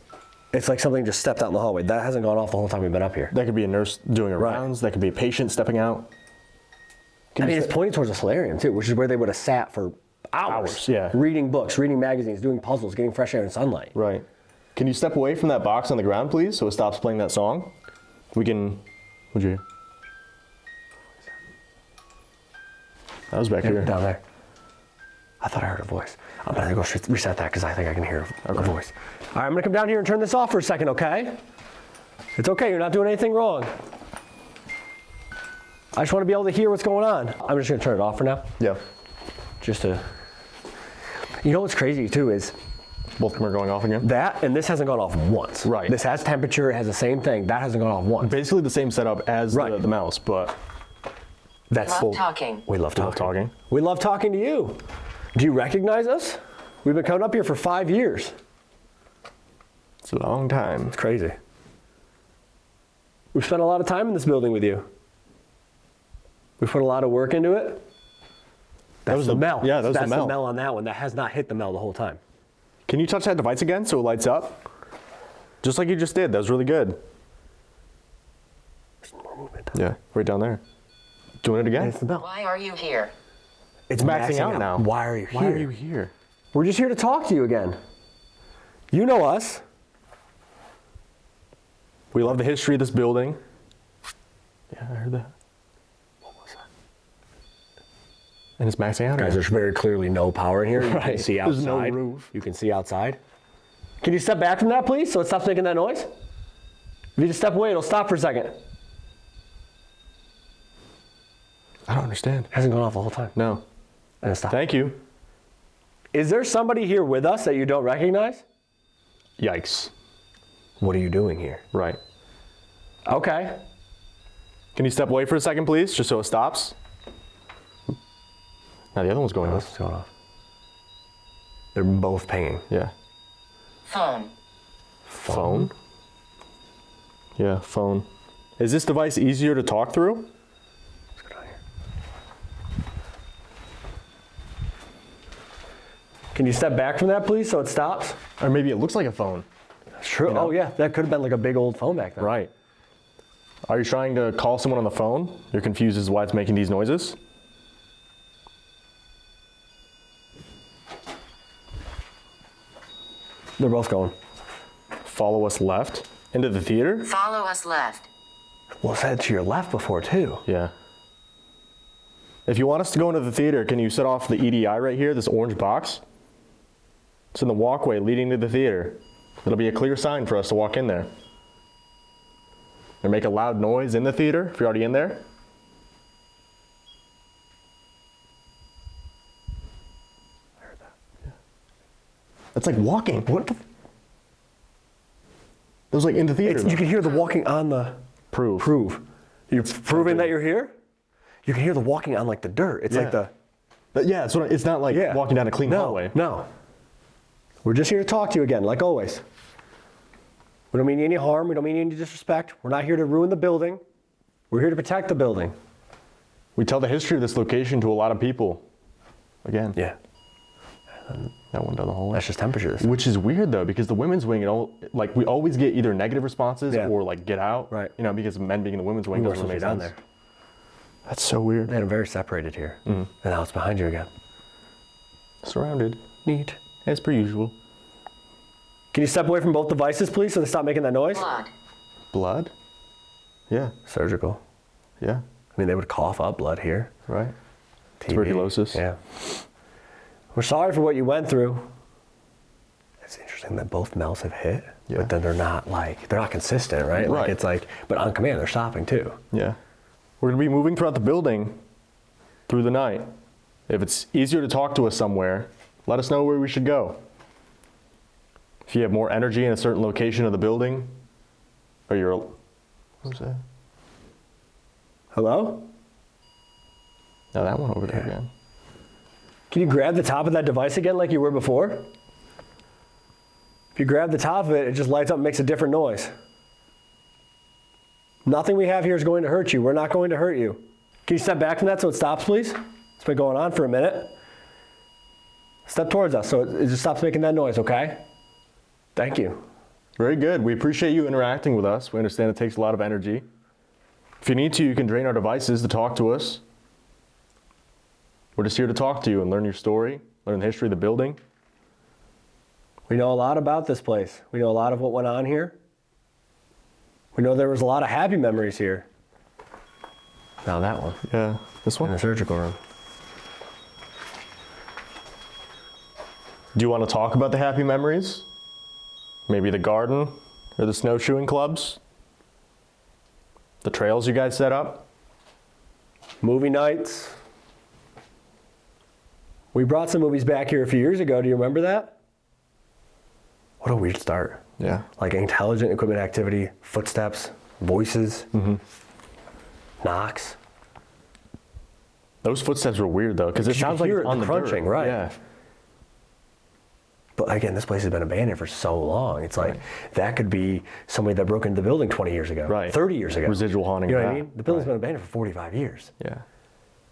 it's like something just stepped out in the hallway. That hasn't gone off the whole time we've been up here. That could be a nurse doing her rounds. That could be a patient stepping out. I mean, it's pointing towards a solarium too, which is where they would have sat for hours. Yeah. Reading books, reading magazines, doing puzzles, getting fresh air and sunlight. Right. Can you step away from that box on the ground, please, so it stops playing that song? We can. What'd you hear? That was back here. Down there. I thought I heard a voice. I'm gonna go reset that because I think I can hear a voice. All right, I'm gonna come down here and turn this off for a second, okay? It's okay, you're not doing anything wrong. I just want to be able to hear what's going on. I'm just gonna turn it off for now. Yeah. Just to. You know what's crazy too is both of them are going off again. That and this hasn't gone off once. Right. This has temperature. It has the same thing. That hasn't gone off once. Basically the same setup as the mouse, but that's Love talking. We love talking. We love talking to you. Do you recognize us? We've been coming up here for 5 years. It's a long time. It's crazy. We've spent a lot of time in this building with you. We've put a lot of work into it. That was the Mel. Yeah, that was That's the Mel. the Mel on that one. That has not hit the Mel the whole time. Can you touch that device again so it lights up? Just like you just did. That was really good. There's more movement. Yeah, right down there. Doing it again? It's the Mel. Why are you here? It's maxing out now. Why are you here? Why are you here? We're just here to talk to you again. You know us. We love the history of this building. Yeah, I heard that. What was that? And it's maxing out Guys, again. there's very clearly no power in here. You can see outside. There's no roof. You can see outside. Can you step back from that, please, so it stops making that noise? If you just step away, it'll stop for a second. I don't understand. It hasn't gone off the whole time. No. And it stopped. Thank you. Is there somebody here with us that you don't recognize? Yikes. What are you doing here? Right. Okay. Can you step away for a second, please, just so it stops? Now the other one's going off. What's going on? They're both pinging. Yeah. Phone. Phone? Yeah, phone. Is this device easier to talk through? Let's go down here. Can you step back from that, please, so it stops? Or maybe it looks like a phone. True. You know? Oh, yeah. That could have been like a big old phone back then. Right. Are you trying to call someone on the phone? You're confused as to why it's making these noises? They're both going. Follow us left into the theater? Follow us left. Well, it said to your left before, too. Yeah. If you want us to go into the theater, can you set off the EDI right here, this orange box? It's in the walkway leading to the theater. It'll be a clear sign for us to walk in there. Or make a loud noise in the theater if you're already in there. I heard that. Yeah. That's like walking. What the? It was like in the theater. You can hear the walking on the... Prove. You're proving that you're here? You can hear the walking on like the dirt. It's like the... Yeah, it's not like walking down a clean hallway. No. We're just here to talk to you again, like always. We don't mean you any harm. We don't mean you any disrespect. We're not here to ruin the building. We're here to protect the building. We tell the history of this location to a lot of people. Again. Yeah. That one down the hallway. That's just temperature. Which is weird though, because the women's wing, like we always get either negative responses or like get out. Right. You know, because men being in the women's wing doesn't make down sense. there. That's so weird. They had them very separated here. And now it's behind you again. Surrounded. Neat. As per usual. Can you step away from both devices, please, so they stop making that noise? Blood. Blood? Yeah. Surgical. Yeah. I mean, they would cough up blood here. Right. TB. Tuberculosis. Yeah. We're sorry for what you went through. It's interesting that both Mels have hit, but then they're not consistent, right? Like it's like, but on command, they're stopping too. Yeah. We're going to be moving throughout the building through the night. If it's easier to talk to us somewhere, let us know where we should go. If you have more energy in a certain location of the building, or you're, what was that? Hello? Now that one over there again. Can you grab the top of that device again like you were before? you grab the top of it, it just lights up and makes a different noise. Nothing we have here is going to hurt you. We're not going to hurt you. Can you step back from that so it stops, please? It's been going on for a minute. Step towards us so it just stops making that noise, okay? Thank you. Very good. We appreciate you interacting with us. We understand it takes a lot of energy. If you need to, you can drain our devices to talk to us. We're just here to talk to you and learn your story, learn the history of the building. We know a lot about this place. We know a lot of what went on here. We know there was a lot of happy memories here. Now that one. Yeah, this one? In the surgical room. Do you want to talk about the happy memories? Maybe the garden or the snowshoeing clubs? The trails you guys set up? Movie nights. We brought some movies back here a few years ago. Do you remember that? What a weird start. Yeah. Like intelligent equipment activity, footsteps, voices, knocks. Those footsteps were weird though, because it You sounds could like hear it's it on the crunching, dirt. right. Yeah. But again, this place has been abandoned for so long. It's like, that could be somebody that broke into the building 20 years ago, Right. 30 years ago. Residual haunting. You know of what I that. mean? The building's been abandoned for 45 years. Yeah.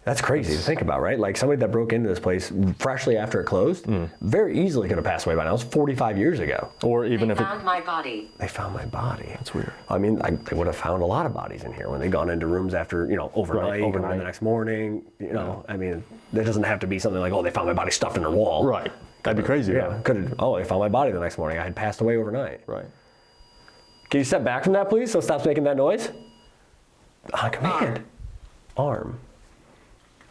That's crazy to think about, right? Like somebody that broke into this place freshly after it closed, very easily could have passed away by now. It was 45 years ago. Or even if it. Found my body. They found my body. That's weird. I mean, they would have found a lot of bodies in here when they gone into rooms after, overnight, overnight. and the next morning. I mean, that doesn't have to be something like, oh, they found my body stuffed in their wall. Right. That'd be crazy. Yeah. though. Could have. Oh, they found my body the next morning. I had passed away overnight. Right. Can you step back from that, please, so it stops making that noise? On command. Arm.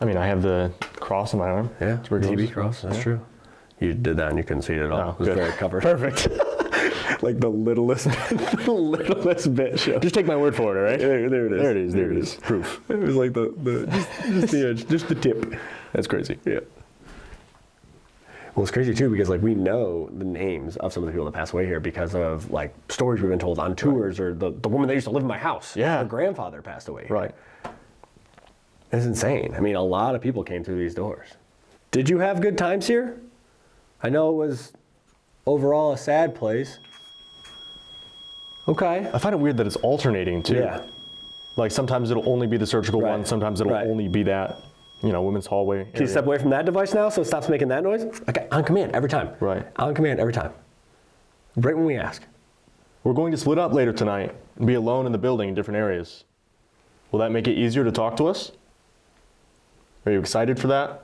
I mean, I have the cross on my arm. Yeah. Tuberculosis. TB cross. That's Yeah. true. You did that and you couldn't see it at all. Oh, it was good. very covered. Perfect. Like the littlest bit. Show. Just take my word for it, all right? There it is. There it is. There it is. Proof. It was like just the edge, just the tip. That's crazy. Yeah. Well, it's crazy too because like we know the names of some of the people that passed away here because of like stories we've been told on tours or the woman that used to live in my house. Yeah. Her grandfather passed away here. Right. It's insane. I mean, a lot of people came through these doors. Did you have good times here? I know it was overall a sad place. Okay. I find it weird that it's alternating too. Yeah. Like sometimes it'll only be the surgical Right. one, sometimes it'll Right. only be that, women's hallway. Can you step away from that device now so it stops making that noise? Okay, on command every time. Right. On command every time. Right when we ask. We're going to split up later tonight and be alone in the building in different areas. Will that make it easier to talk to us? Are you excited for that?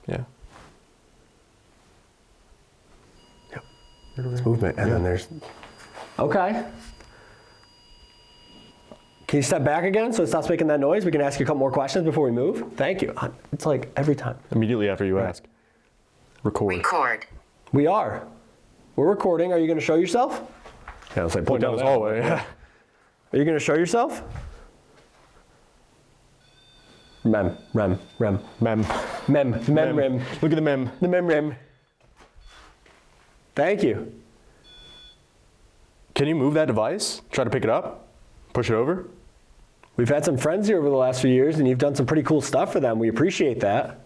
Yeah. Yep. It's movement, and then there's. Okay. Can you step back again so it stops making that noise? We can ask you a couple more questions before we move. Thank you. It's like every time. Immediately after you Right. ask. Record. Record. We are. We're recording. Are you going to show yourself? Yeah, it's like Point down this hallway. Yeah. Are you going to show yourself? Mem. Mem. Mem. Rem. Look at the mem. The mem. Thank you. Can you move that device? Try to pick it up? Push it over? We've had some friends here over the last few years, and you've done some pretty cool stuff for them. We appreciate that.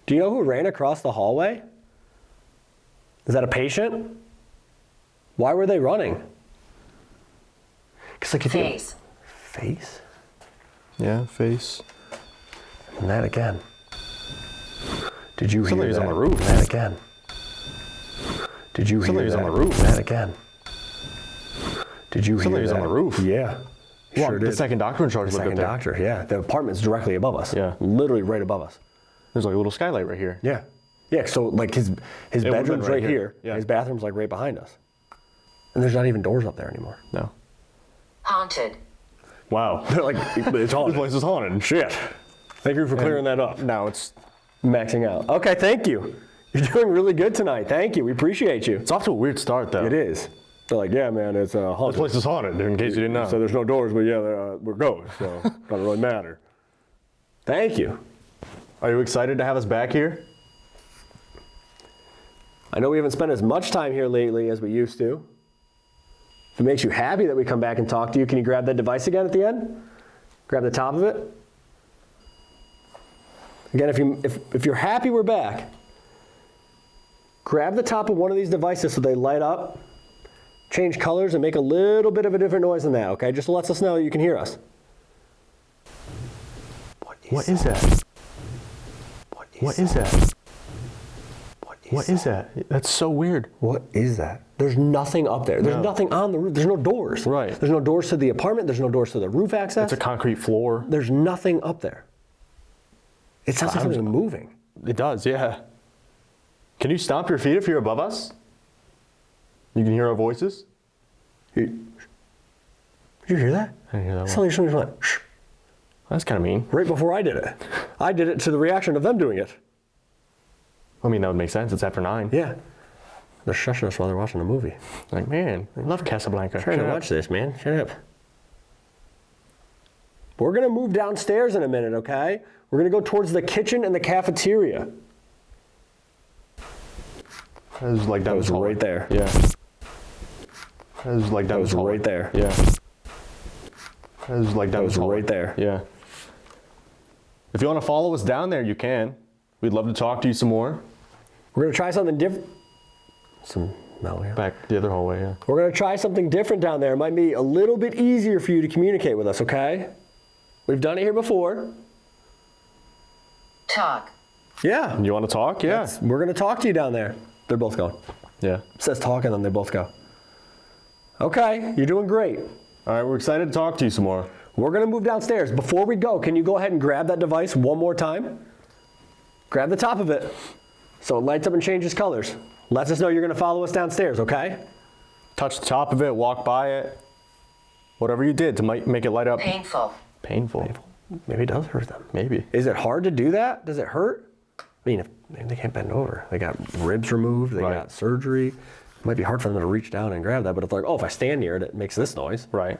Do you know who ran across the hallway? Is that a patient? Why were they running? Because like if Face. Face? Yeah, face. And that again. Did you hear Somebody's that? on the roof. And that again. Did you hear Somebody's that? on the roof. And that again. Did you hear Somebody's that? on the roof. Yeah. Well, Sure the did. second doctor in charge The looked up second there. doctor, yeah. The apartment's directly above us. Yeah. Literally right above us. There's like a little skylight right here. Yeah. Yeah, so like his would've been bedroom's right right here. here. Yeah. His bathroom's like right behind us. And there's not even doors up there anymore. No. Haunted. Wow. They're like, it's This haunted. place is haunted. Shit. Thank you for clearing that up. Now it's Maxing out. Okay, thank you. You're doing really good tonight. Thank you. We appreciate you. off to a weird start though. It is. They're like, yeah, man, it's haunted. This place is haunted, in case you didn't know. So there's no doors, but yeah, we're ghosts, so doesn't really matter. Thank you. Are you excited to have us back here? I know we haven't spent as much time here lately as we used to. If it makes you happy that we come back and talk to you, can you grab that device again at the end? Grab the top of it. Again, if you're happy we're back, grab the top of one of these devices so they light up, change colors, and make a little bit of a different noise than that, okay? Just lets us know you can hear us. What is that? What is that? What is that? That's so weird. What is that? There's nothing up there. There's nothing on the roof. There's no doors. Right. There's no doors to the apartment. There's no doors to the roof access. It's a concrete floor. There's nothing up there. It sounds like something's moving. It does, yeah. Can you stomp your feet if you're above us? You can hear our voices? Did you hear that? I didn't hear that one. Something just went, shh. That's kind of mean. Right before I did it. I did it to the reaction of them doing it. I mean, that would make sense. It's after 9. Yeah. They're shushing us while they're watching the movie. Like, man, I love Casablanca. Trying to watch this, man. Shut up. We're going to move downstairs in a minute, okay? We're going to go towards the kitchen and the cafeteria. That was like That was right there. Yeah. That was like That was right there. Yeah. That was like That was right there. Yeah. If you want to follow us down there, you can. We'd love to talk to you some more. We're going to try something different. Some metal here. Back the other hallway, yeah. We're going to try something different down there. It might be a little bit easier for you to communicate with us, okay? We've done it here before. Talk. Yeah. You want to talk? Yeah. We're going to talk to you down there. They're both going. Yeah. It says talk and then they both go. Okay, you're doing great. All right, we're excited to talk to you some more. We're going to move downstairs. Before we go, can you go ahead and grab that device one more time? Grab the top of it so it lights up and changes colors. Lets us know you're going to follow us downstairs, okay? Touch the top of it, walk by it. Whatever you did to make it light up. Painful. Painful. Maybe it does hurt them. Maybe. Is it hard to do that? Does it hurt? I mean, they can't bend over. They got ribs removed. They got surgery. It might be hard for them to reach down and grab that, but if they're like, oh, if I stand near it, it makes this noise. Right.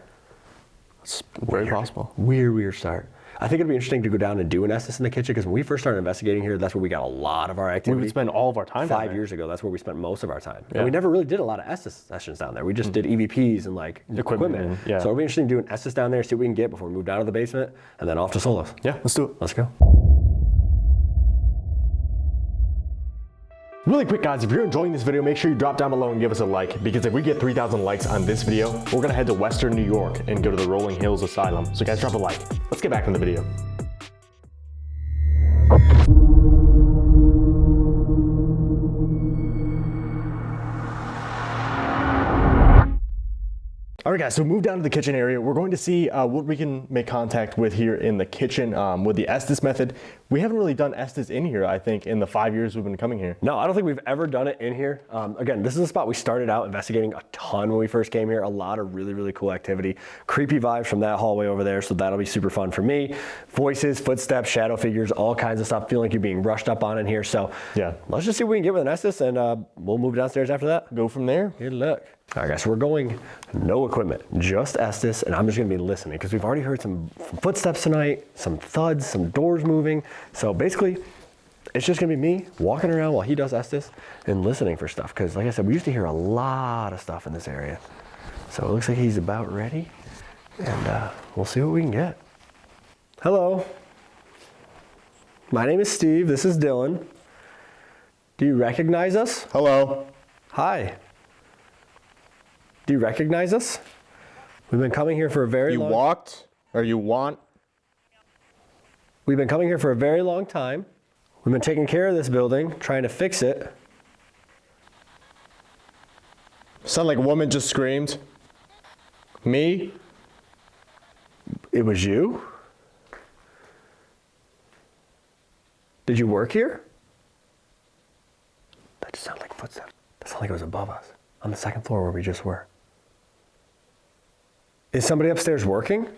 It's very possible. Weird start. I think it'd be interesting to go down and do an Estus in the kitchen because when we first started investigating here, that's where we got a lot of our activity. We would spend all of our time down there. 5 years ago, that's where we spent most of our time. Yeah. And we never really did a lot of Estus sessions down there. We just did EVPs and like equipment. Yeah. So it'll be interesting to do an Estus down there, see what we can get before we move down to the basement, and then off to Solos. Yeah, let's do it. Let's go. Really quick, guys, if you're enjoying this video, make sure you drop down below and give us a like, because if we get 3,000 likes on this video, we're gonna head to Western New York and go to the Rolling Hills Asylum. So guys, drop a like. Let's get back in the video. All right, guys, so move down to the kitchen area. We're going to see what we can make contact with here in the kitchen with the Estus method. We haven't really done Estus in here, I think, in the 5 years we've been coming here. No, I don't think we've ever done it in here. Again, this is a spot we started out investigating a ton when we first came here. A lot of really cool activity. Creepy vibes from that hallway over there, so that'll be super fun for me. Voices, footsteps, shadow figures, all kinds of stuff. Feeling like you're being rushed up on in here. So yeah, let's just see what we can get with an Estus, and we'll move downstairs after that. Go from there. Good luck. All right, guys, so we're going no equipment, just Estus, and I'm just gonna be listening because we've already heard some footsteps tonight, some thuds, some doors moving. So basically, it's just gonna be me walking around while he does Estus and listening for stuff. Because like I said, we used to hear a lot of stuff in this area. So it looks like he's about ready, and we'll see what we can get. Hello, my name is Steve, this is Dylan. Do you recognize us? Hello. Hi. Do you recognize us? We've been coming here for a very long time. You walked, or you want? We've been coming here for a very long time. We've been taking care of this building, trying to fix it. Sound like a woman just screamed. Me? It was you? Did you work here? That just sounded like footsteps. That sounded like it was above us, on the second floor where we just were. Is somebody upstairs working?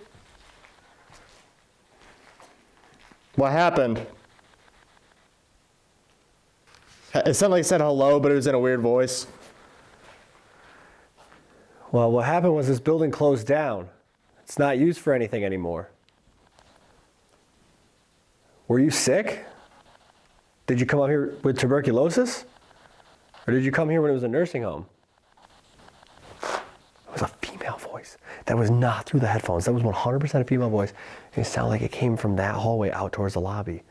What happened? It sounded like it said hello, but it was in a weird voice. Well, what happened was this building closed down. It's not used for anything anymore. Were you sick? Did you come up here with tuberculosis? Or did you come here when it was a nursing home? It was a female voice. That was not through the headphones. That was 100% a female voice. And it sounded like it came from that hallway out towards the lobby.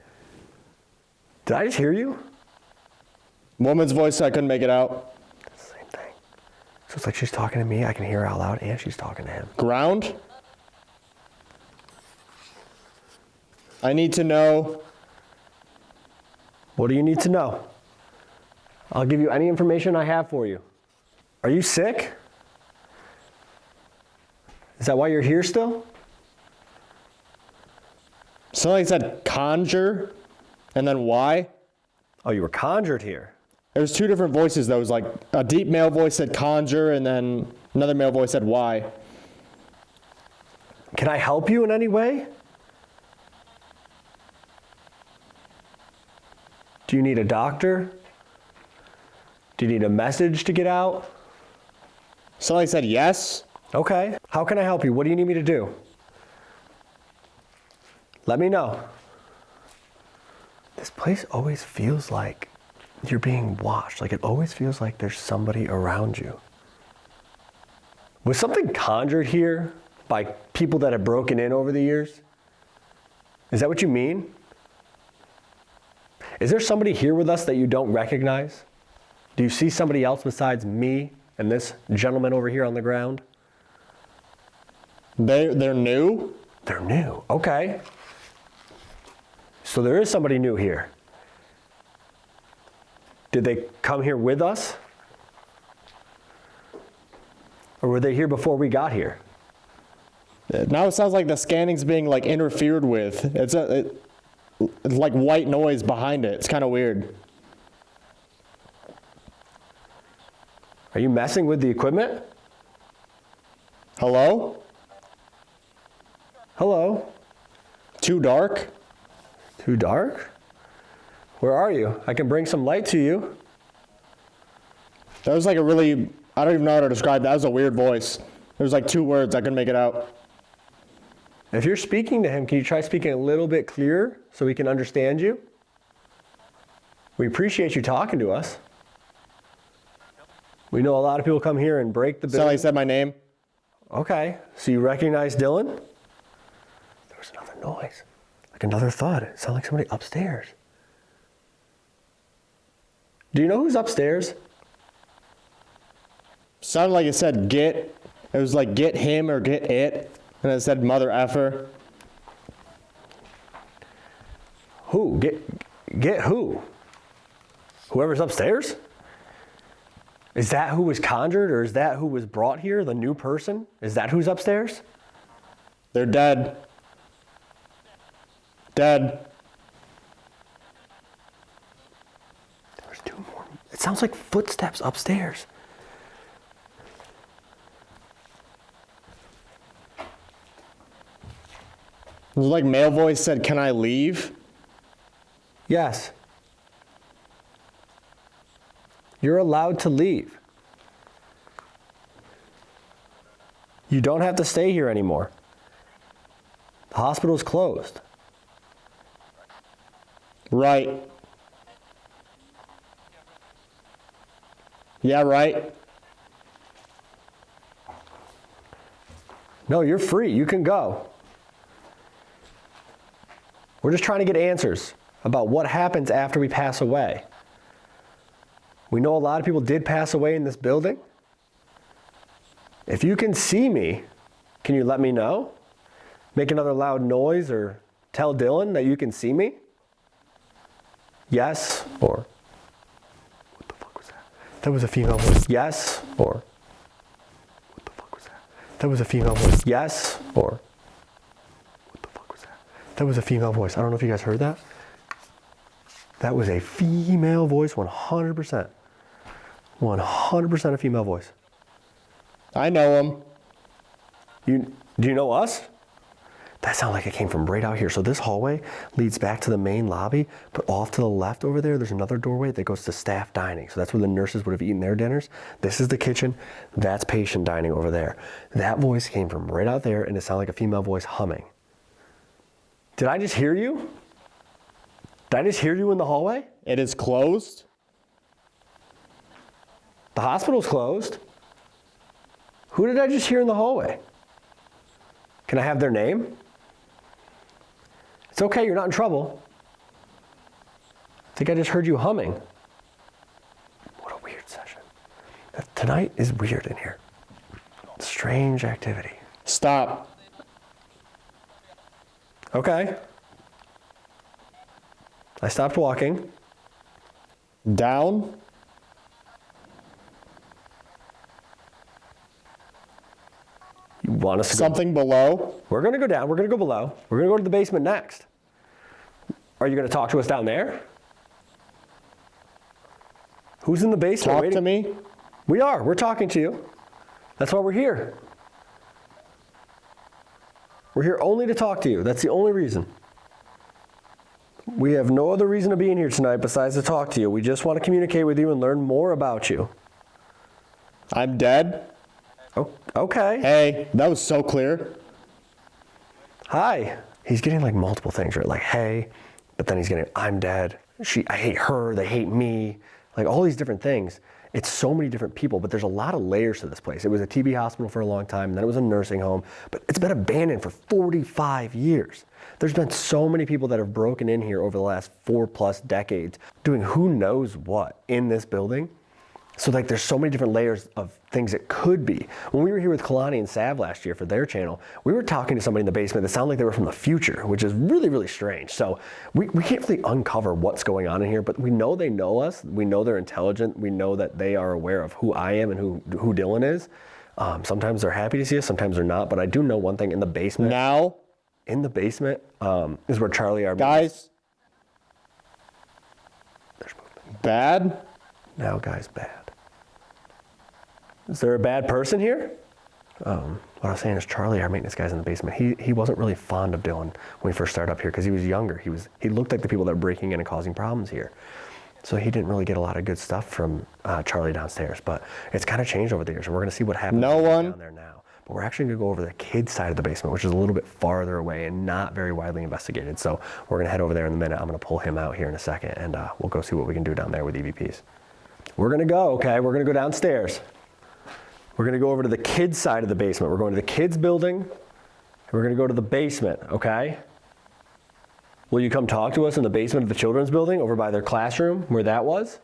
Did I just hear you? Woman's voice, I couldn't make it out. Same thing. So it's like she's talking to me, I can hear her out loud, and she's talking to him. Ground? I need to know. What do you need to know? I'll give you any information I have for you. Are you sick? Is that why you're here still? Somebody said conjure, and then why? Oh, you were conjured here. There was two different voices though. It was like a deep male voice said conjure, and then another male voice said why. Can I help you in any way? Do you need a doctor? Do you need a message to get out? Somebody said yes. Okay. How can I help you? What do you need me to do? Let me know. This place always feels like you're being watched. Like it always feels like there's somebody around you. Was something conjured here by people that have broken in over the years? Is that what you mean? Is there somebody here with us that you don't recognize? Do you see somebody else besides me and this gentleman over here on the ground? They're new? They're new. Okay. So there is somebody new here. Did they come here with us? Or were they here before we got here? Now it sounds like the scanning's being like interfered with. It's like white noise behind it. It's kind of weird. Are you messing with the equipment? Hello? Hello? Too dark? Too dark? Where are you? I can bring some light to you. That was like a really, I don't even know how to describe that. That was a weird voice. There was like two words. I couldn't make it out. If you're speaking to him, can you try speaking a little bit clearer so we can understand you? We appreciate you talking to us. We know a lot of people come here and break the building. Somebody said my name. Okay, so you recognize Dylan? There was another noise, like another thud. It sounded like somebody upstairs. Do you know who's upstairs? Sounded like it said get. It was like get him or get it. And it said mother effer. Who? Get who? Whoever's upstairs? Is that who was conjured, or is that who was brought here, the new person? Is that who's upstairs? They're dead. Dead. There's two more. It sounds like footsteps upstairs. It was like male voice said, can I leave? Yes. You're allowed to leave. You don't have to stay here anymore. The hospital's closed. Right. Yeah, right. No, you're free. You can go. We're just trying to get answers about what happens after we pass away. We know a lot of people did pass away in this building. If you can see me, can you let me know? Make another loud noise or tell Dylan that you can see me? Yes, or what the fuck was that? That was a female voice. Yes, or what the fuck was that? That was a female voice. Yes, or what the fuck was that? That was a female voice. I don't know if you guys heard that. That was a female voice, 100%. 100% a female voice. I know him. Do you know us? That sounded like it came from right out here. So this hallway leads back to the main lobby, but off to the left over there, there's another doorway that goes to staff dining. So that's where the nurses would have eaten their dinners. This is the kitchen. That's patient dining over there. That voice came from right out there, and it sounded like a female voice humming. Did I just hear you? Did I just hear you in the hallway? It is closed. The hospital's closed. Who did I just hear in the hallway? Can I have their name? It's okay, you're not in trouble. think I just heard you humming. What a weird session. Tonight is weird in here. Strange activity. Stop. Okay. I stopped walking. Down. You want us to Something below. We're going to go down. We're going to go below. We're going to go to the basement next. Are you going to talk to us down there? Who's in the basement? Talk waiting? to me. We are. We're talking to you. That's why we're here. We're here only to talk to you. That's the only reason. We have no other reason to be in here tonight besides to talk to you. We just want to communicate with you and learn more about you. I'm dead. Oh, okay. Hey, that was so clear. Hi. He's getting like multiple things, right? Like, hey, but then he's getting, I'm dead. I hate her. They hate me. Like all these different things. It's so many different people, but there's a lot of layers to this place. It was a TB hospital for a long time, and then it was a nursing home, but it's been abandoned for 45 years. There's been so many people that have broken in here over the last 4+ decades doing who knows what in this building. So like there's so many different layers of things it could be. When we were here with Kalani and Sav last year for their channel, we were talking to somebody in the basement that sounded like they were from the future, which is really, really strange. So we can't really uncover what's going on in here, but we know they know us. We know they're intelligent. We know that they are aware of who I am and who Dylan is. Sometimes they're happy to see us, sometimes they're not. But I do know one thing in the basement. Now? In the basement is where Charlie, our Guys? There's movement. Bad? Now, guys, bad. Is there a bad person here? What I was saying is Charlie, our maintenance guy's in the basement. He wasn't really fond of Dylan when we first started up here because he was younger. He looked like the people that were breaking in and causing problems here. So he didn't really get a lot of good stuff from Charlie downstairs. But it's kind of changed over the years, and we're going to see what happens down there now. But we're actually going to go over to the kids' side of the basement, which is a little bit farther away and not very widely investigated. So we're going to head over there in a minute. I'm going to pull him out here in a second, and we'll go see what we can do down there with EVPs. We're going to go, okay? We're going to go downstairs. We're going to go over to the kids' side of the basement. We're going to the kids' building, and we're going to go to the basement, okay? Will you come talk to us in the basement of the children's building over by their classroom, where that was?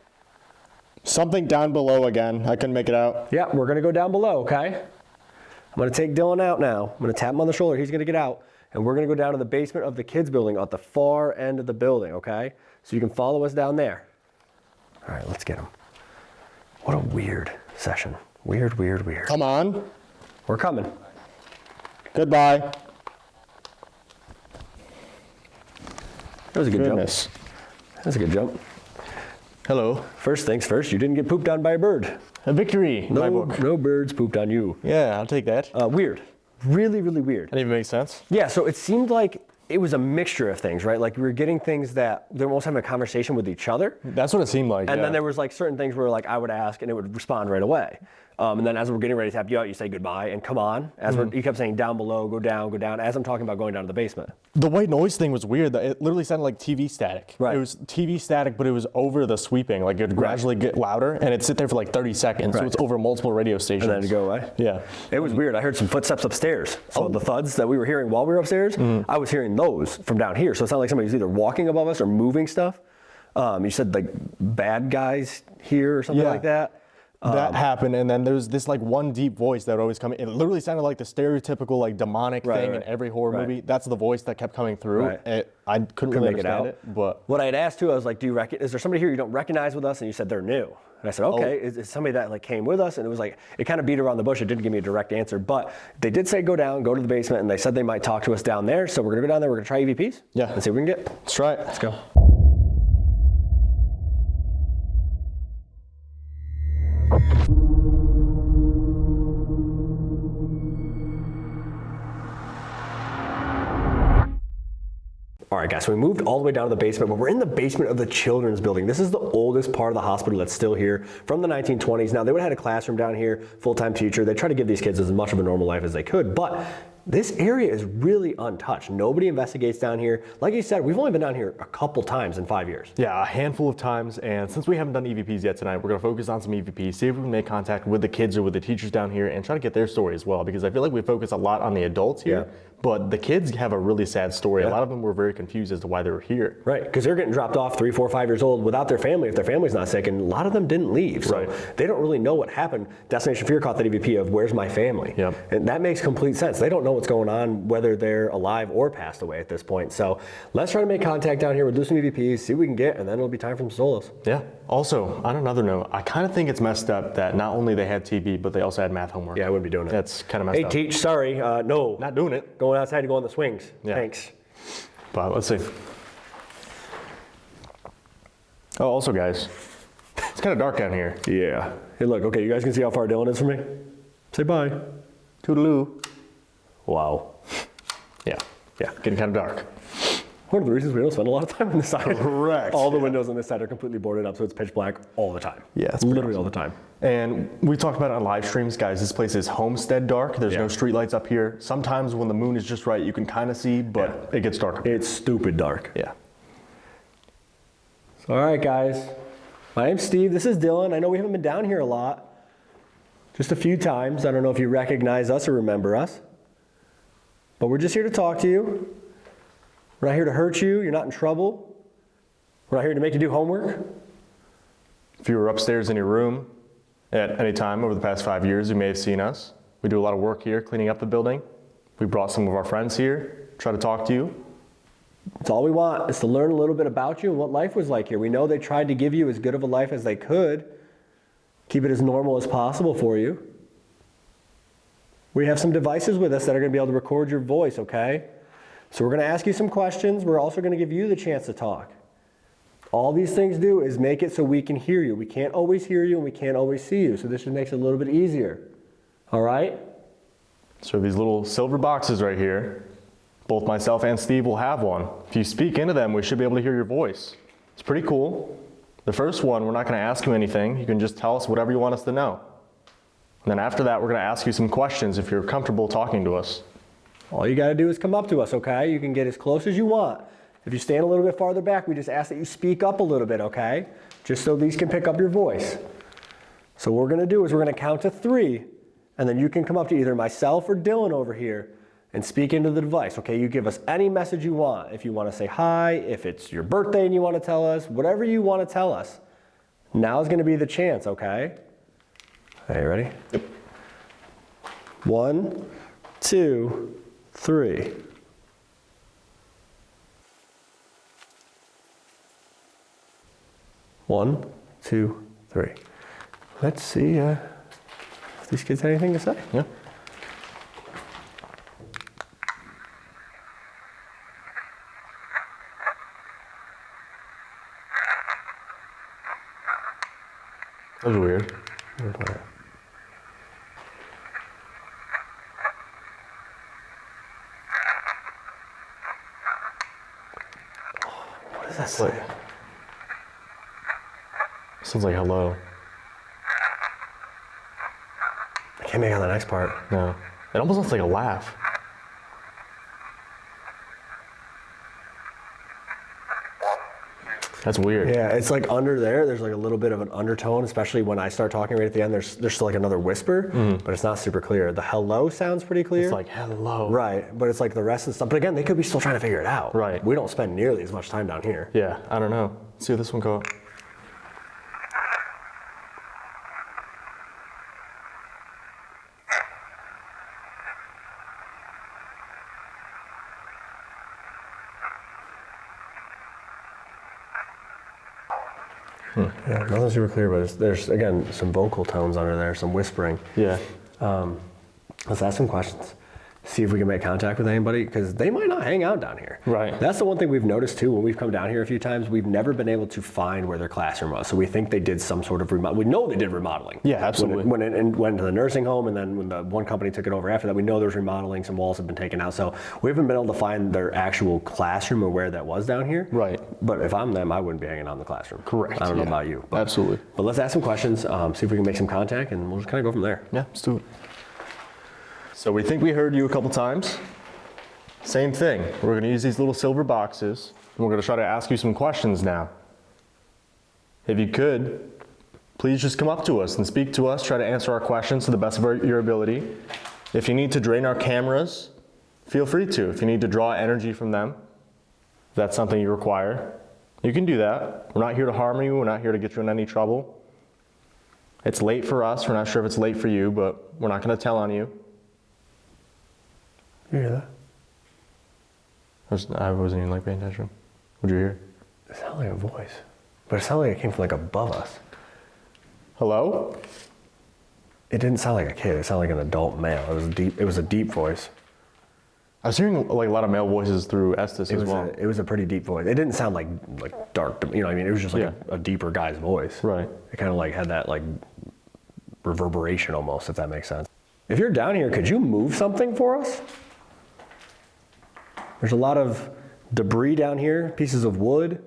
Something down below again. I couldn't make it out. Yeah, we're going to go down below, okay? I'm going to take Dylan out now. I'm going to tap him on the shoulder. He's going to get out, and we're going to go down to the basement of the kids' building at the far end of the building, okay? So you can follow us down there. All right, let's get him. What a weird session. Weird, weird, weird. Come on. We're coming. Goodbye. That was a good Goodness. jump. That was a good jump. Hello. First things first, you didn't get pooped on by a bird. A victory. No, My book. no birds pooped on you. Yeah, I'll take that. Weird. Really, really weird. That even makes sense. Yeah, so it seemed like it was a mixture of things, right? Like we were getting things that they were almost having a conversation with each other. That's what it seemed like. And yeah. then there was like certain things where like I would ask and it would respond right away. And then as we're getting ready to tap you out, you say goodbye and come on. As you kept saying down below, go down, as I'm talking about going down to the basement. The white noise thing was weird. It literally sounded like TV static. Right. It was TV static, but it was over the sweeping. Like it would gradually get louder, and it'd sit there for like 30 seconds. Right. So it's over multiple radio stations. And then it'd go away. Yeah. It was weird. I heard some footsteps upstairs. So the thuds that we were hearing while we were upstairs, I was hearing those from down here. So it sounded like somebody was either walking above us or moving stuff. You said like bad guys here or something like that. That happened, and then there's this like one deep voice that would always come in. It literally sounded like the stereotypical like demonic thing in every horror movie. That's the voice that kept coming through. I couldn't really make understand it out. But what I had asked too, I was like, is there somebody here you don't recognize with us? And you said they're new. And I said, okay, it's somebody that like came with us. And it was like, it kind of beat around the bush. It didn't give me a direct answer, but they did say go to the basement, and they said they might talk to us down there. So we're gonna go down there. We're gonna try EVPs. Yeah. And see what we can get. let's try it. Let's go. All right, guys, so we moved all the way down to the basement, but we're in the basement of the children's building. This is the oldest part of the hospital that's still here from the 1920s. Now, they would have had a classroom down here, full-time teacher. They tried to give these kids as much of a normal life as they could, but This area is really untouched. Nobody investigates down here. Like you said, we've only been down here a couple times in 5 years. Yeah, a handful of times. And since we haven't done EVPs yet tonight, we're going to focus on some EVPs, see if we can make contact with the kids or with the teachers down here and try to get their story as well. Because I feel like we focus a lot on the adults here, but the kids have a really sad story. A lot of them were very confused as to why they were here. Right, because they're getting dropped off 3, 4, 5 years old without their family if their family's not sick, and a lot of them didn't leave. So they don't really know what happened. Destination Fear caught that EVP of where's my family? And that makes complete sense. They don't know what's going on, whether they're alive or passed away at this point. So let's try to make contact down here with some EVPs, see what we can get, and then it'll be time for some solos. Yeah. Also, on another note, I kind of think it's messed up that not only they had TB, but they also had math homework. Yeah, I wouldn't be doing it. That's kind of messed up. Hey, teach, sorry, no. Not doing it. Going outside to go on the swings. Yeah. Thanks. But let's see. Oh, also guys, it's kind of dark down here. Yeah. Hey, look, okay, you guys can see how far Dylan is from me? Say bye. Toodaloo. Wow. Yeah, getting kind of dark. One of the reasons we don't spend a lot of time on this side. Correct. All the windows on this side are completely boarded up, so it's pitch black all the time. Yeah, it's literally all the time. And we talked about it on live streams, guys. This place is homestead dark. There's no street lights up here. Sometimes when the moon is just right, you can kind of see, but it gets dark. It's stupid dark. Yeah. So, all right, guys. My name's Steve. This is Dylan. I know we haven't been down here a lot. Just a few times. I don't know if you recognize us or remember us. But we're just here to talk to you. We're not here to hurt you. You're not in trouble. We're not here to make you do homework. If you were upstairs in your room at any time over the past 5 years, you may have seen us. We do a lot of work here cleaning up the building. We brought some of our friends here, try to talk to you. It's all we want is to learn a little bit about you and what life was like here. We know they tried to give you as good of a life as they could. Keep it as normal as possible for you. We have some devices with us that are going to be able to record your voice, okay? So we're going to ask you some questions. We're also going to give you the chance to talk. All these things do is make it so we can hear you. We can't always hear you and we can't always see you. So this just makes it a little bit easier. All right? So these little silver boxes right here, both myself and Steve will have one. If you speak into them, we should be able to hear your voice. It's pretty cool. The first one, we're not going to ask you anything. You can just tell us whatever you want us to know. And then after that, we're going to ask you some questions if you're comfortable talking to us. All you got to do is come up to us, okay? You can get as close as you want. If you stand a little bit farther back, we just ask that you speak up a little bit, okay? Just so these can pick up your voice. So what we're going to do is we're going to count to 3, and then you can come up to either myself or Dylan over here and speak into the device, okay? You give us any message you want. If you want to say hi, if it's your birthday and you want to tell us, whatever you want to tell us, now is going to be the chance, okay? Are you ready? Yep. 1, 2, 3. One, 2, 3. Let's see if these kids have anything to say. Yeah. That was weird. What does that say? Sounds like hello. I can't make out the next part. No. It almost looks like a laugh. That's weird. Yeah, it's like under there's like a little bit of an undertone, especially when I start talking right at the end, there's still like another whisper, but it's not super clear. The hello sounds pretty clear. It's like hello. Right, but it's like the rest of the stuff. But again, they could be still trying to figure it out. Right. We don't spend nearly as much time down here. Yeah, I don't know. Let's see if this one goes. Yeah, nothing super clear, but there's, again, some vocal tones under there, some whispering. Yeah. Let's ask some questions. See if we can make contact with anybody, because they might not hang out down here. Right. That's the one thing we've noticed too when we've come down here a few times. We've never been able to find where their classroom was. So we think they did some sort of remodel. We know they did remodeling. Yeah, absolutely. When it went to the nursing home, and then when the one company took it over after that, we know there's remodeling. Some walls have been taken out. So we haven't been able to find their actual classroom or where that was down here. Right. But if I'm them, I wouldn't be hanging out in the classroom. Correct. I don't know about you. But, Absolutely. But let's ask some questions, see if we can make some contact, and we'll just kind of go from there. Yeah, let's do it. So we think we heard you a couple times. Same thing. We're gonna use these little silver boxes, and we're gonna try to ask you some questions now. If you could, please just come up to us and speak to us, try to answer our questions to the best of your ability. If you need to drain our cameras, feel free to. If you need to draw energy from them, if that's something you require, you can do that. We're not here to harm you, we're not here to get you in any trouble. It's late for us, we're not sure if it's late for you, but we're not gonna tell on you. You hear that? I wasn't even like paying attention. What'd you hear? It sounded like a voice, but it sounded like it came from like above us. Hello? It didn't sound like a kid. It sounded like an adult male. It was a deep voice. I was hearing like a lot of male voices through Estus as well. It was a pretty deep voice. It didn't sound like dark. You know what I mean? It was just like a deeper guy's voice. Right. It kind of like had that like reverberation almost, if that makes sense. If you're down here, could you move something for us? There's a lot of debris down here, pieces of wood.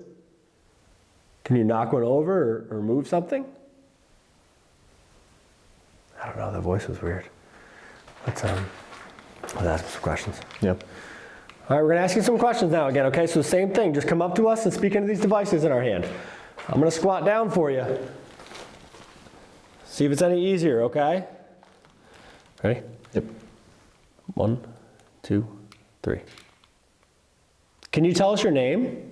Can you knock one over or move something? I don't know, the voice was weird. Let's ask some questions. Yep. All right, we're gonna ask you some questions now again, okay? So the same thing, just come up to us and speak into these devices in our hand. I'm gonna squat down for you. See if it's any easier, okay? Ready? Yep. 1, 2, 3. Can you tell us your name?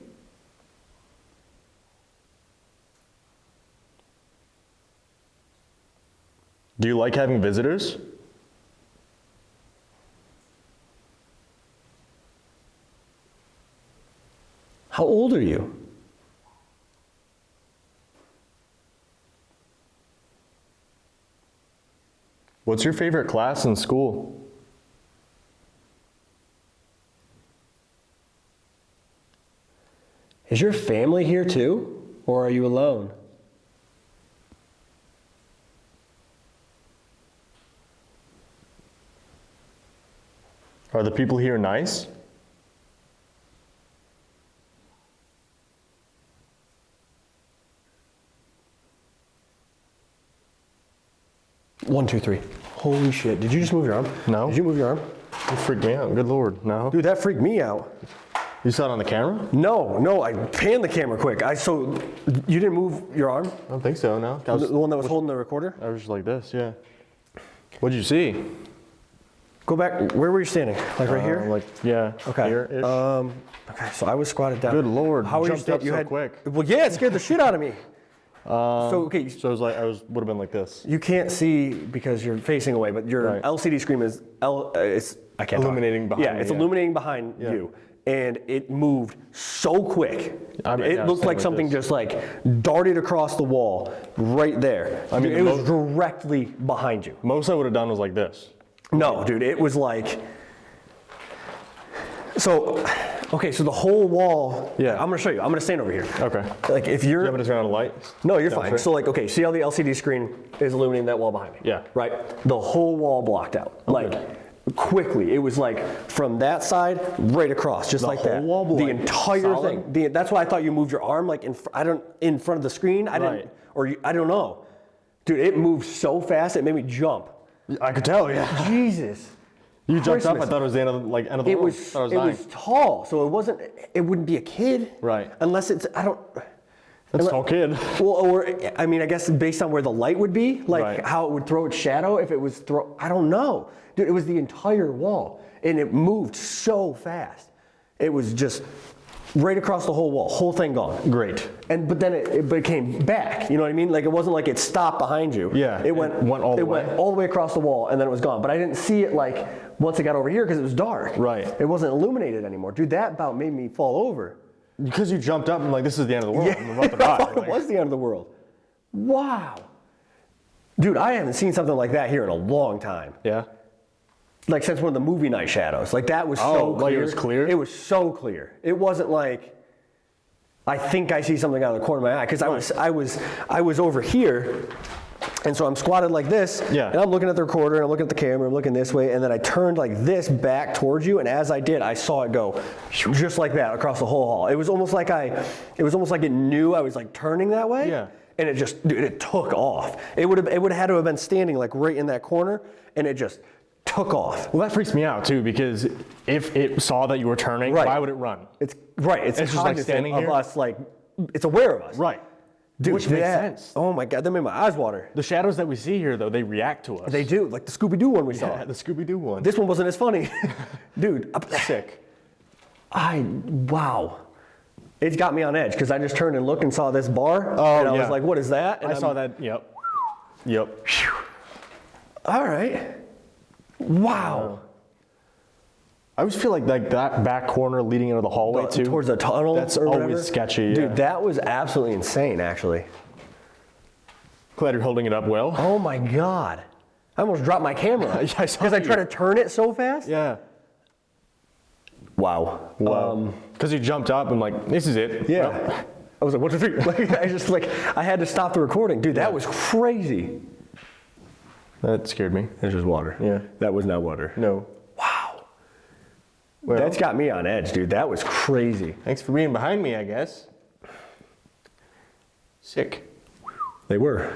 Do you like having visitors? How old are you? What's your favorite class in school? Is your family here too, or are you alone? Are the people here nice? One, two, three. Holy shit, did you just move your arm? No. Did you move your arm? You freaked me out, good lord, no. Dude, that freaked me out. You saw it on the camera? No, I panned the camera quick. So you didn't move your arm? I don't think so, no. The one that was holding the recorder? I was just like this, yeah. What'd you see? Go back, where were you standing? Like right here? Like, yeah, Okay. here-ish. Okay, so I was squatted down. Good lord, How were you jumped up standing? so quick. Well, yeah, it scared the shit out of me. So okay, So it was like, would have been like this. you can't see because you're facing away, but your Right. LCD screen is I can't talk. Illuminating behind Yeah, me, it's yeah. illuminating behind Yeah. you, and it moved so quick. I mean, It yeah, looked same like with something this. just like darted across the wall right there. I mean, it was directly behind you. Most I would have done was like this. No, dude, it was like. So, okay, so the whole wall. Yeah. I'm gonna show you. I'm gonna stand over here. Okay. Like if you're. You want me to turn on the light? No, you're No, fine. sure. So like, okay, see how the LCD screen is illuminating that wall behind me? Yeah. Right? The whole wall blocked out. Like, quickly. It was like from that side right across, just like whole that. wall, the like, entire solid? thing. That's why I thought you moved your arm like in front of the screen. I Right. didn't, I don't know. Dude, it moved so fast, it made me jump. I could tell, yeah. Jesus. You jumped up, I Christmas. thought it was the end of the world. It was, I thought it dying. was tall, so it wouldn't be a kid. Right. Unless it's, That's a tall kid. Well, or I mean, I guess based on where the light would be, like Right. how it would throw its shadow if it was I don't know. Dude, it was the entire wall and it moved so fast. It was just right across the whole wall, whole thing gone. Great. But then it came back, you know what I mean? Like it wasn't like it stopped behind you. Yeah, It went all the way. went all the way across the wall and then it was gone. But I didn't see it like once it got over here because it was dark. Right. It wasn't illuminated anymore. Dude, that about made me fall over. Because you jumped up and like, this is the end of the world. Yeah, I'm about to I die. thought Like, it was the end of the world. Wow. Dude, I haven't seen something like that here in a long time. yeah. Like since one of the movie night shadows. Like that was so Oh, like clear. it was clear? It was so clear. It wasn't like I think I see something out of the corner of my eye because I was over here. And so I'm squatted like this, Yeah. and I'm looking at the recorder, and I'm looking at the camera, I'm looking this way, and then I turned like this back towards you, and as I did, I saw it go just like that across the whole hall. It was almost like it knew I was like turning that way, Yeah. and it took off. It would have had to have been standing like right in that corner, and it just took off. Well, that freaks me out too, because if it saw that you were turning, Right. why would it run? It's right. It's just like cognizant standing of here? us, like it's aware of us. Right. Dude, Which makes that- sense. Oh my God, that made my eyes water. The shadows that we see here, though, they react to us. They do, like the Scooby-Doo one we saw. Yeah, the Scooby-Doo one. This one wasn't as funny. Dude, Sick. wow. It's got me on edge because I just turned and looked and saw this bar. Oh, and I yeah. was like, what is that? And I saw that. Yep. Yep. All right. Wow. I always feel like that back corner leading into the hallway too. Towards the tunnel. That's or always whatever. sketchy. Yeah. Dude, that was absolutely insane, actually. Glad you're holding it up well. Oh my God. I almost dropped my camera. Yeah, I saw Because I you. tried to turn it so fast. Yeah. Wow. Wow. Because you jumped up and like, this is it. Yeah. Well, I was like, 1, 2, 3. Like, I had to stop the recording. Dude, that was crazy. that scared me. It's just water. Yeah. That was not water. No. Wow. Well, That's got me on edge, dude. That was crazy. thanks for being behind me, I guess. Sick. They were.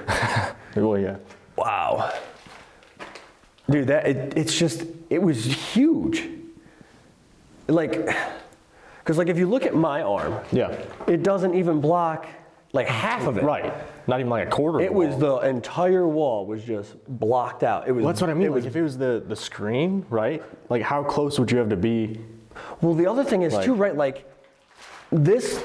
Well, yeah. Wow. Dude, it was huge. Like, because like if you look at my arm, Yeah. it doesn't even block like half of it. Right. Not even like a quarter. It was the entire wall was just blocked out. It was. Well, that's what I mean. It was, Like if it was the screen, right? Like how close would you have to be? well, the other thing is Like- too, right? Like this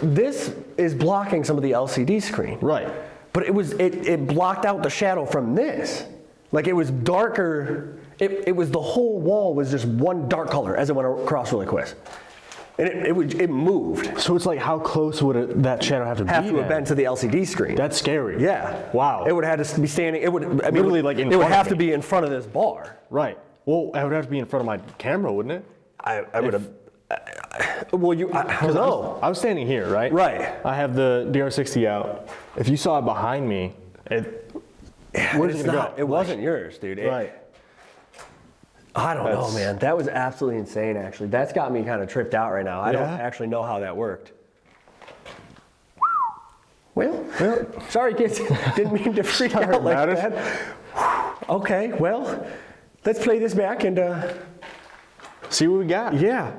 is blocking some of the LCD screen. Right. But it blocked out the shadow from this. Like it was darker. It was the whole wall was just one dark color as it went across really quick. And it moved. So it's like how close would that shadow have to be? Have to have then? been to the LCD screen. That's scary. Yeah. Wow. It would have had to be standing. It would. I mean, Literally, like, in it would front of have to me. be in front of this bar. Right. Well, I would have to be in front of my camera, wouldn't it? I would have. Well, I don't know. I was standing here, right? Right. I have the DR60 out. If you saw it behind me, where's It's it gonna not- go? It wasn't yours, dude. Right. I don't know, That's- man. That was absolutely insane, actually. That's got me kind of tripped out right now. I don't Yeah? actually know how that worked. Well, sorry, kids. Didn't mean to freak Sorry out like about it. that. Okay, well, let's play this back and, See what we got. yeah.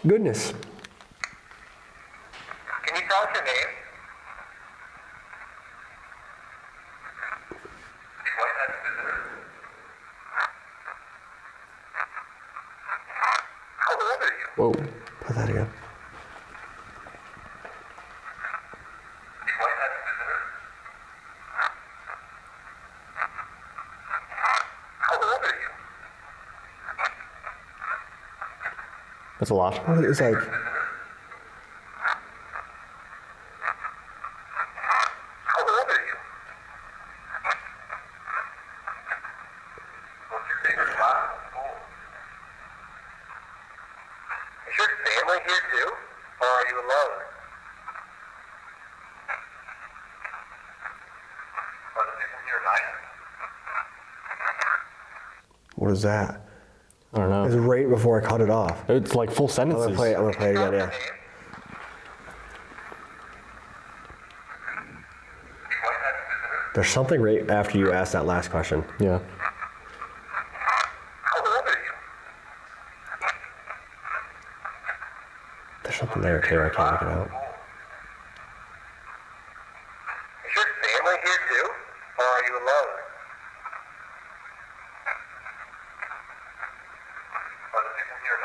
Goodness. Can you tell us your name? What type of visitor? How old are you? Whoa. Put that again. What type of visitor? How old are you? That's a lot. It's like, How old are you? What's your favorite class in school? Is your family here too? Or are you alone? Are the people here nice? what is that? I don't It was know. right before I cut it off. It's like full I'm sentences. gonna play it again, yeah. There's something right after you asked that last question. Yeah. How old are you? There's something there too. I can't make it out. Is your family here too? Or are you alone? Are the people here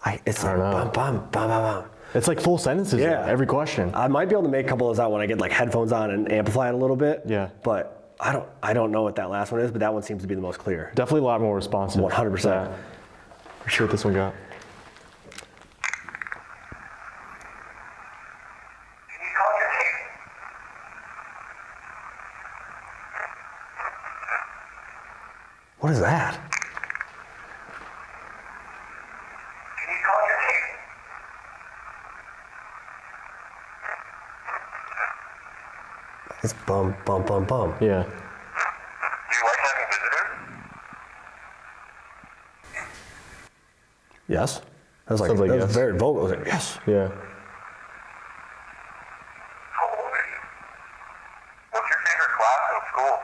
nice? It's I don't know. bum, bum, bum, bum, bum. It's like full sentences. Yeah. Every question. I might be able to make a couple of those out when I get like headphones on and amplify it a little bit. Yeah. But I don't know what that last one is, but that one seems to be the most clear. Definitely a lot more responsive. 100%. Yeah. Let's see what this one got. Can you call your name? What is that? Can you call your name? It's bum, bum, bum, bum. Yeah. Do you like having visitors? Yes? That was like, Sounds like that was yes. very vocal. I was like, yes. Yeah. How old are you? What's your favorite class in school?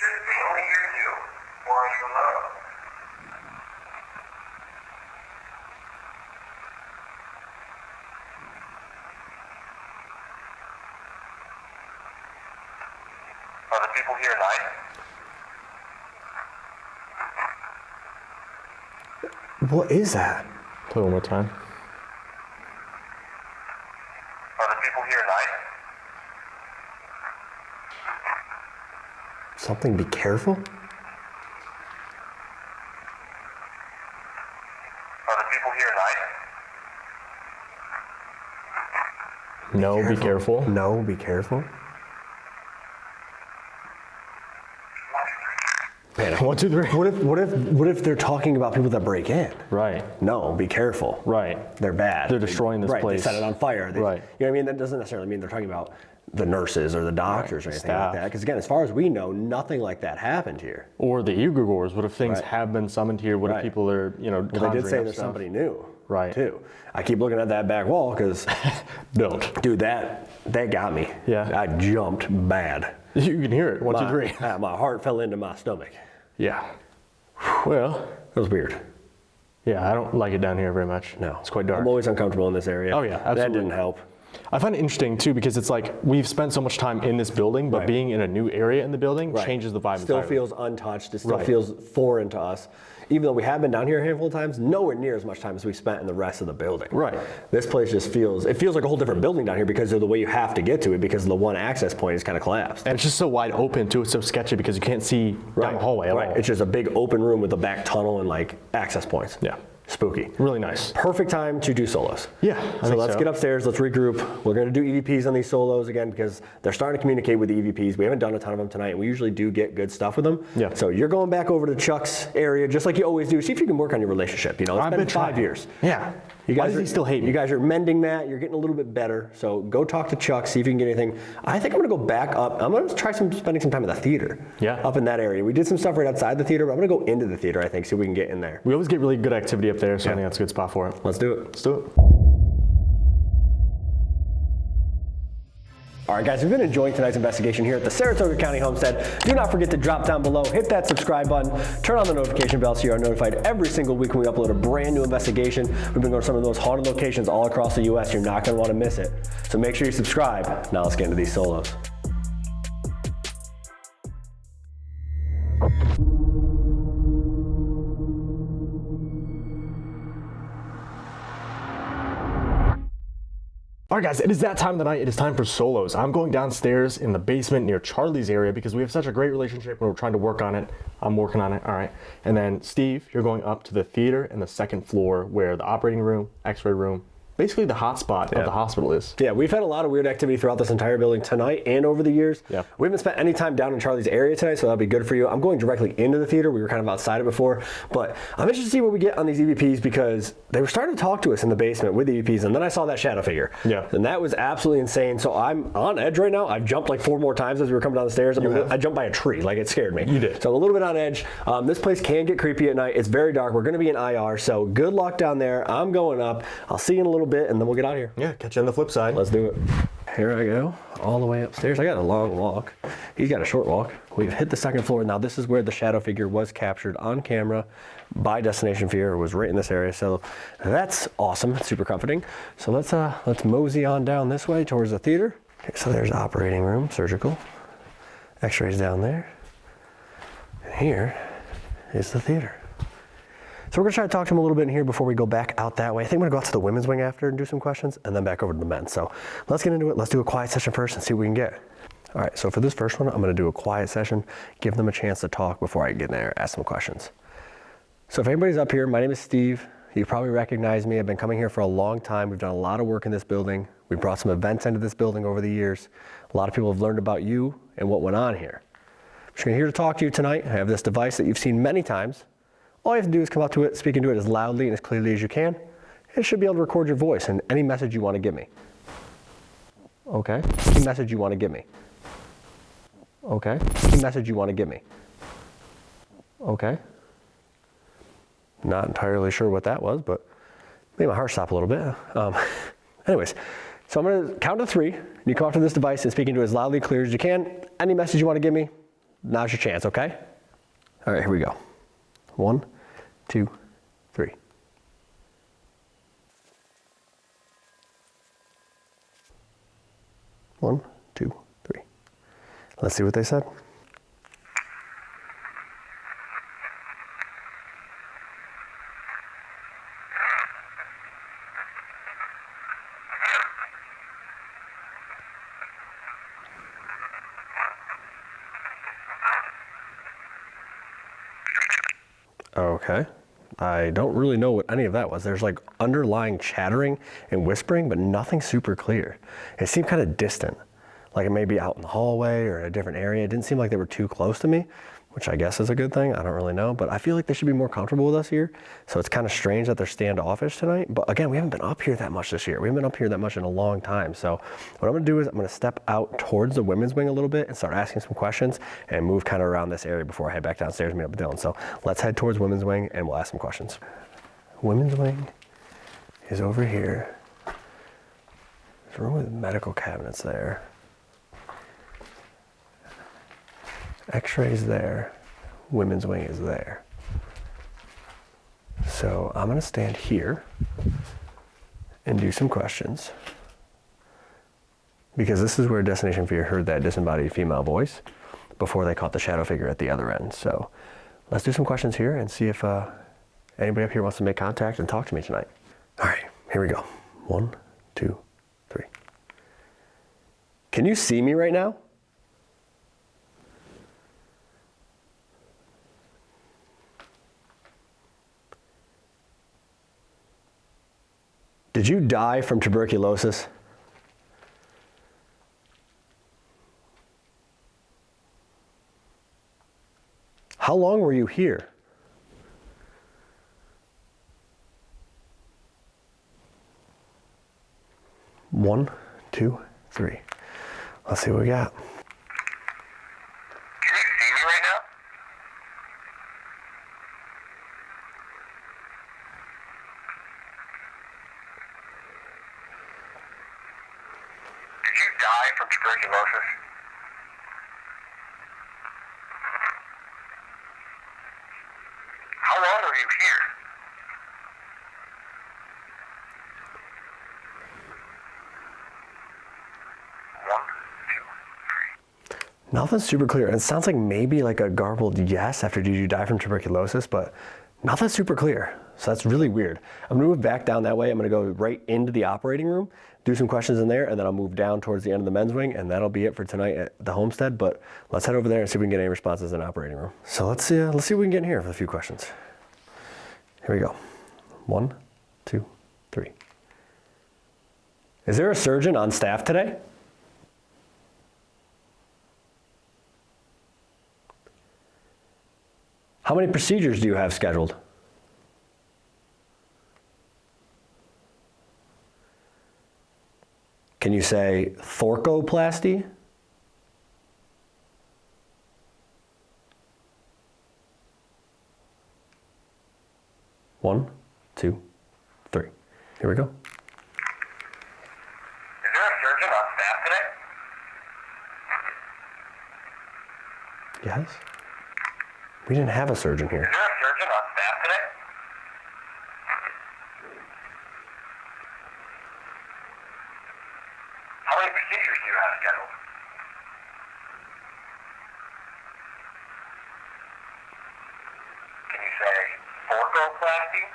Should be only here too, or are you alone? Are the people here nice? What is that? Play one more time. Are the people here nice? Something, be careful? Are the people here nice? No, be careful. No, be careful. Man, 1, 2, 3. What if they're talking about people that break in? Right. No, be careful. Right. They're bad. They're destroying this right, place. They set it on fire. Right. You know what I mean? That doesn't necessarily mean they're talking about the nurses or the doctors or anything like that. Because again, as far as we know, nothing like that happened here. Or the egregores. What if things Right. have been summoned here? What if people are, Well, they did say there's somebody new. Right. Too. I keep looking at that back wall because, dude, that got me. Yeah. I jumped bad. You can hear it. 1, 2, 3. My heart fell into my stomach. Yeah. Well, It was weird. yeah, I don't like it down here very much. No. It's quite dark. I'm always uncomfortable in this area. Oh, yeah, absolutely. That didn't help. I find it interesting too because it's like we've spent so much time in this building, but Right. being in a new area in the building Right. changes the vibe. Still entirely. feels untouched. It still Right. feels foreign to us. Even though we have been down here a handful of times, nowhere near as much time as we spent in the rest of the building. Right. This place just feels like a whole different building down here because of the way you have to get to it because the one access point is kind of collapsed. And it's just so wide open too. It's so sketchy because you can't see down the hallway at all. It's just a big open room with a back tunnel and like access points. Yeah. Spooky. Really nice. Perfect time to do solos. Yeah, I So think let's so. get upstairs. Let's regroup. We're going to do EVPs on these solos again because they're starting to communicate with the EVPs. We haven't done a ton of them tonight. And we usually do get good stuff with them. Yeah. So you're going back over to Chuck's area just like you always do. See if you can work on your relationship. You know, it's I've been been 5 trying. years. Yeah. You Why guys does he still hate me? You guys are mending that. You're getting a little bit better. So go talk to Chuck. See if you can get anything. I think I'm going to go back up. I'm going to try spending some time at the theater. Yeah. Up in that area. We did some stuff right outside the theater, but I'm going to go into the theater. I think see if we can get in there. We always get really good activity up there, so I think that's a good spot for it. Let's do it. Let's do it. All right, guys, we've been enjoying tonight's investigation here at the Saratoga County Homestead. Do not forget to drop down below, hit that subscribe button, turn on the notification bell so you are notified every single week when we upload a brand new investigation. We've been going to some of the most haunted locations all across the U.S. You're not going to want to miss it. So make sure you subscribe. Now let's get into these solos. All right, guys, it is that time of the night. It is time for solos. I'm going downstairs in the basement near Charlie's area because we have such a great relationship and we're trying to work on it. I'm working on it, all right. And then Steve, you're going up to the theater and the second floor where the operating room, x-ray room, basically the hot spot of the hospital is. Yeah, we've had a lot of weird activity throughout this entire building tonight and over the years. Yeah. We haven't spent any time down in Charlie's area tonight, so that'll be good for you. I'm going directly into the theater. We were kind of outside it before, but I'm interested to see what we get on these EVPs because they were starting to talk to us in the basement with the EVPs, and then I saw that shadow figure. Yeah. And that was absolutely insane. So I'm on edge right now. I've jumped like 4 more times as we were coming down the stairs. I jumped by a tree, like it scared me. You did. So I'm a little bit on edge. This place can get creepy at night. It's very dark. We're going to be in IR, so good luck down there. I'm going up. I'll see you in a little bit, and then we'll get out of here. Yeah, catch you on the flip side. Let's do it. Here I go, all the way upstairs. I got a long walk. He's got a short walk. We've hit the second floor. Now this is where the shadow figure was captured on camera by Destination Fear. It was right in this area. So that's awesome, super comforting. So let's mosey on down this way towards the theater. Okay, so there's operating room, surgical. X-rays down there. And here is the theater. So we're gonna try to talk to him a little bit in here before we go back out that way. I think I'm gonna go out to the women's wing after and do some questions and then back over to the men's. So let's get into it. Let's do a quiet session first and see what we can get. All right, so for this first one, I'm gonna do a quiet session, give them a chance to talk before I get in there, ask some questions. So if anybody's up here, my name is Steve. You probably recognize me. I've been coming here for a long time. We've done a lot of work in this building. We brought some events into this building over the years. A lot of people have learned about you and what went on here. I'm just here to talk to you tonight. I have this device that you've seen many times. All you have to do is come up to it, speak into it as loudly and as clearly as you can. It should be able to record your voice and any message you want to give me. Okay. Any message you want to give me. Okay. Any message you want to give me. Okay. Not entirely sure what that was, but made my heart stop a little bit. Anyways, so I'm going to count to 3. You come up to this device and speak into it as loudly and clear as you can. Any message you want to give me, now's your chance, okay? All right, here we go. 1, 2, 3. One, 2, 3. Let's see what they said. Okay. I don't really know what any of that was. There's like underlying chattering and whispering, but nothing super clear. It seemed kind of distant, like it may be out in the hallway or in a different area. It didn't seem like they were too close to me, which I guess is a good thing. I don't really know, but I feel like they should be more comfortable with us here. So it's kind of strange that they're standoffish tonight. But again, we haven't been up here that much this year. We haven't been up here that much in a long time. So what I'm gonna do is I'm gonna step out towards the women's wing a little bit and start asking some questions and move kind of around this area before I head back downstairs and meet up with Dylan. So let's head towards women's wing and we'll ask some questions. Women's wing is over here. There's a room with medical cabinets there. X-rays there, women's wing is there. So I'm gonna stand here and do some questions because this is where Destination Fear heard that disembodied female voice before they caught the shadow figure at the other end. So let's do some questions here and see if anybody up here wants to make contact and talk to me tonight. All right, here we go. 1, 2, 3. Can you see me right now? Did you die from tuberculosis? How long were you here? One, 2, 3. Let's see what we got. Can you see me right now? Did you die from tuberculosis? How long were you here? Nothing's super clear. And it sounds like maybe like a garbled yes after did you die from tuberculosis, but nothing's super clear. So that's really weird. I'm gonna move back down that way. I'm gonna go right into the operating room, do some questions in there, and then I'll move down towards the end of the men's wing, and that'll be it for tonight at the homestead. But let's head over there and see if we can get any responses in the operating room. So let's see what we can get in here for a few questions. Here we go. 1, 2, 3. Is there a surgeon on staff today? How many procedures do you have scheduled? Can you say thoracoplasty? One, 2, 3. Here we go. Is there a surgeon on staff today? Yes. We didn't have a surgeon here. Is there a surgeon on staff today? How many procedures do you have scheduled? Can you say thoracoplasty?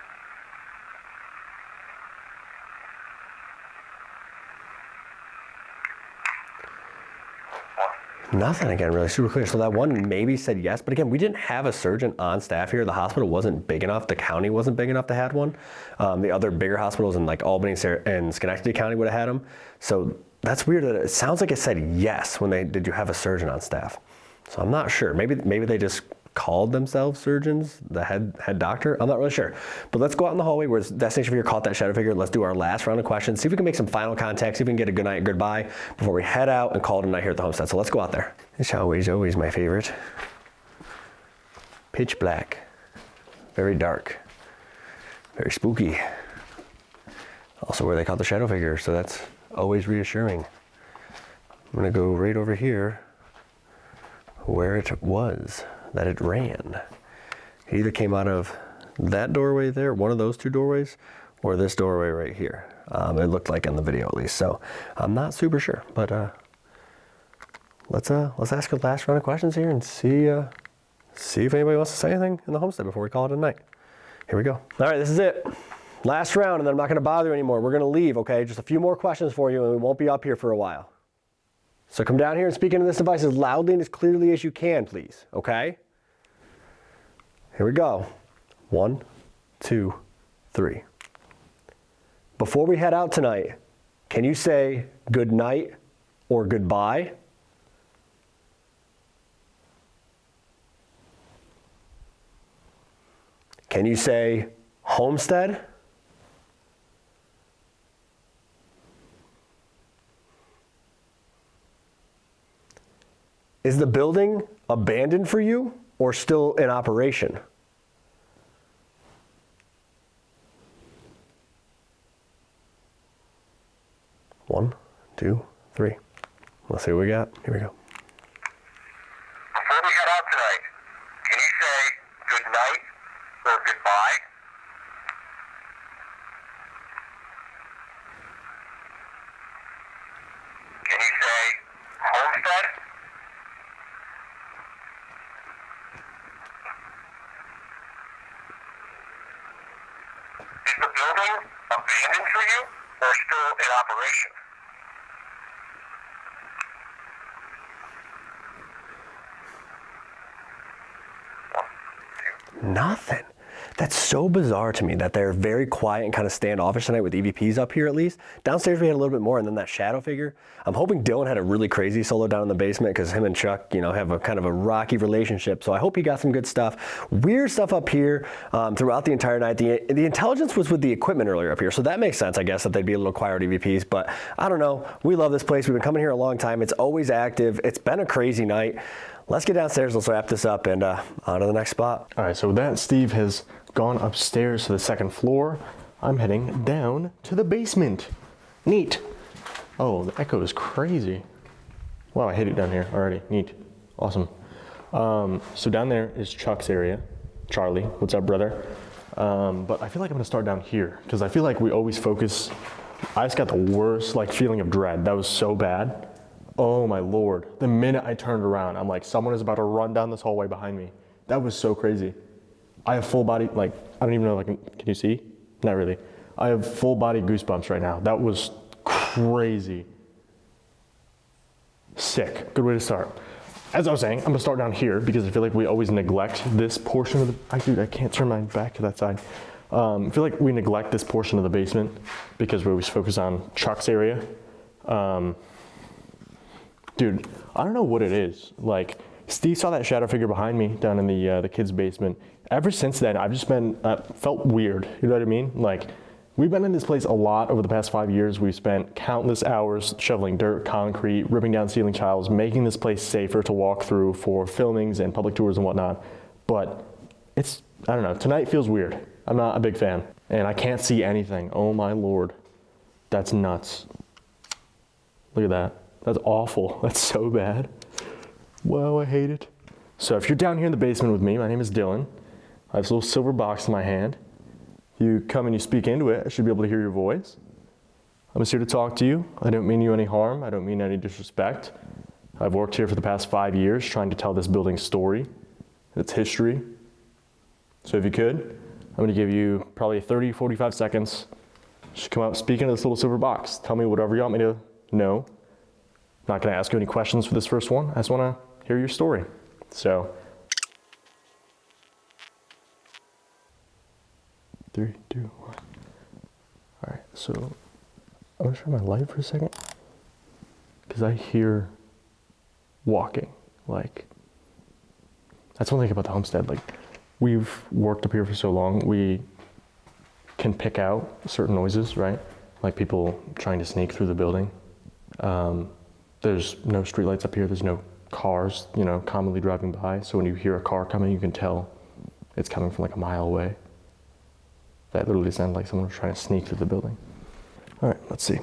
Nothing again, really super clear. So that one maybe said yes, but again, we didn't have a surgeon on staff here. The hospital wasn't big enough. The county wasn't big enough to have one. The other bigger hospitals in like Albany and Schenectady County would have had them. So that's weird that it sounds like it said yes when did you have a surgeon on staff? So I'm not sure. Maybe they just called themselves surgeons, the head doctor. I'm not really sure. But let's go out in the hallway where Destination Figure caught that shadow figure. Let's do our last round of questions. See if we can make some final contact. See if we can get a good night and goodbye before we head out and call it a night here at the homestead. So let's go out there. It's always my favorite. Pitch black. Very dark. Very spooky. Also where they caught the shadow figure. So that's always reassuring. I'm gonna go right over here where it was that it ran. It either came out of that doorway there, one of those two doorways, or this doorway right here. It looked like in the video at least, so I'm not super sure, but let's ask a last round of questions here and see if anybody wants to say anything in the homestead before we call it a night. Here we go. All right, this is it. Last round, and then I'm not gonna bother you anymore. We're gonna leave, okay? Just a few more questions for you, and we won't be up here for a while. So come down here and speak into this device as loudly and as clearly as you can, please, okay? Here we go. 1, 2, 3. Before we head out tonight, can you say good night or goodbye? Can you say homestead? Is the building abandoned for you or still in operation? One, 2, 3. Let's see what we got. Here we go. Before we head out tonight, can you say good night or goodbye? Can you say homestead? Is the building abandoned for you or still in operation? Nothing. That's so bizarre to me that they're very quiet and kind of standoffish tonight with EVPs up here at least. Downstairs we had a little bit more, and then that shadow figure. I'm hoping Dylan had a really crazy solo down in the basement because him and Chuck, you know, have a kind of a rocky relationship. So I hope he got some good stuff. Weird stuff up here throughout the entire night. The intelligence was with the equipment earlier up here, so that makes sense, I guess, that they'd be a little quiet with EVPs. But I don't know. We love this place. We've been coming here a long time. It's always active. It's been a crazy night. Let's get downstairs. Let's wrap this up and on to the next spot. All right, so with that, Steve has gone upstairs to the second floor. I'm heading down to the basement. Neat. Oh, the echo is crazy. Wow, I hate it down here already. Neat. Awesome. So down there is Chuck's area. Charlie, what's up, brother? But I feel like I'm gonna start down here because I feel like we always focus. I just got the worst feeling of dread. That was so bad. Oh my Lord. The minute I turned around, I'm like, someone is about to run down this hallway behind me. That was so crazy. I have full body, I don't even know, can you see? Not really. I have full body goosebumps right now. That was crazy. Sick. Good way to start. As I was saying, I'm gonna start down here because I feel like we always neglect this portion of the, I can't turn my back to that side. I feel like we neglect this portion of the basement because we always focus on Chuck's area. Dude, I don't know what it is. Steve saw that shadow figure behind me down in the kids' basement. Ever since then, I've just been, felt weird, you know what I mean? We've been in this place a lot over the past 5 years. We've spent countless hours shoveling dirt, concrete, ripping down ceiling tiles, making this place safer to walk through for filmings and public tours and whatnot. But it's, I don't know, tonight feels weird. I'm not a big fan. And I can't see anything. Oh my Lord. That's nuts. Look at that. That's awful. That's so bad. Wow, I hate it. So if you're down here in the basement with me, my name is Dylan. I have this little silver box in my hand. If you come and you speak into it, I should be able to hear your voice. I'm just here to talk to you. I don't mean you any harm. I don't mean any disrespect. I've worked here for the past 5 years trying to tell this building's story, its history. So if you could, I'm going to give you probably 30, 45 seconds. Just come out, speak into this little silver box. Tell me whatever you want me to know. I'm not going to ask you any questions for this first one. I just want to hear your story. So, 3, 2, 1. All right, so I'm going to try my light for a second because I hear walking. That's one thing about the homestead. We've worked up here for so long, we can pick out certain noises, right? Like people trying to sneak through the building. There's no streetlights up here. There's no cars, commonly driving by. So when you hear a car coming, you can tell it's coming from a mile away. That literally sounded like someone was trying to sneak through the building. All right, let's see.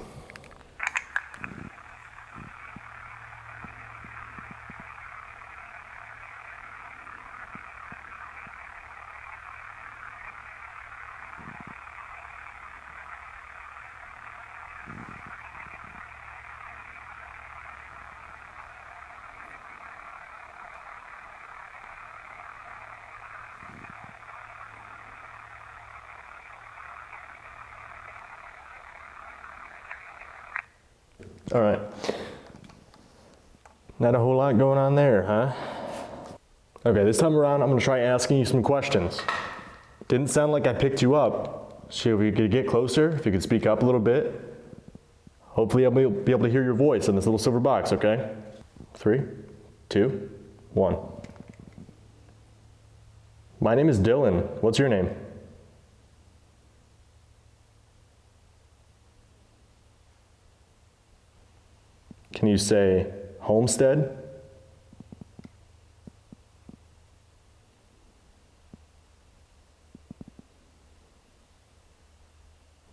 All right. Not a whole lot going on there, huh? Okay, this time around, I'm gonna try asking you some questions. Didn't sound like I picked you up. So if you could get closer, if you could speak up a little bit, hopefully I'll be able to hear your voice in this little silver box, okay? 3, 2, 1. My name is Dylan. What's your name? Can you say Homestead?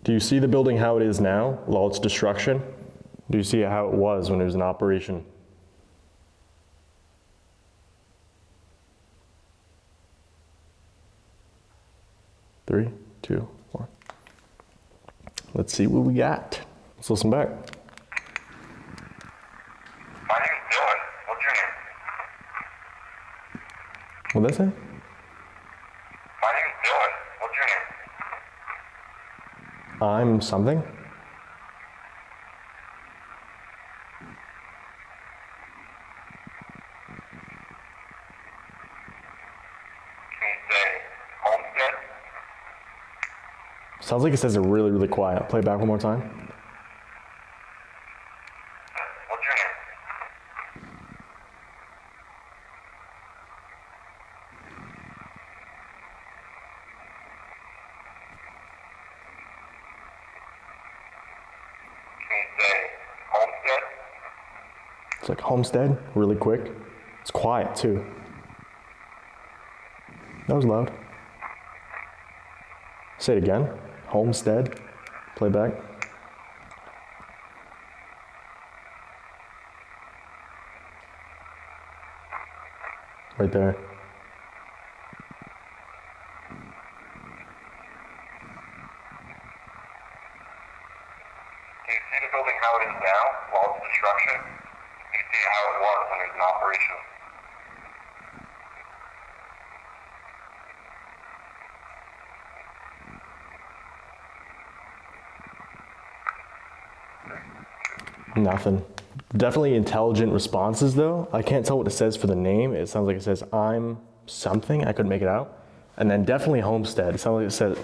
Do you see the building how it is now, with all its destruction? Do you see how it was when it was in operation? Three, two, one. Let's see what we got. Let's listen back. My name is Dylan. What's your name? What'd that say? My name is Dylan. What's your name? I'm something? Can you say Homestead? Sounds like it says it really, really quiet. Play it back one more time. What's your name? Can you say Homestead? It's like Homestead, really quick. It's quiet too. That was loud. Say it again. Homestead. Play back. Right there. Do you see the building how it is now, with all its destruction? Do you see how it was when it was in operation? Nothing. Definitely intelligent responses though. I can't tell what it says for the name. It sounds like it says I'm something. I couldn't make it out. And then definitely Homestead. It sounded like it said,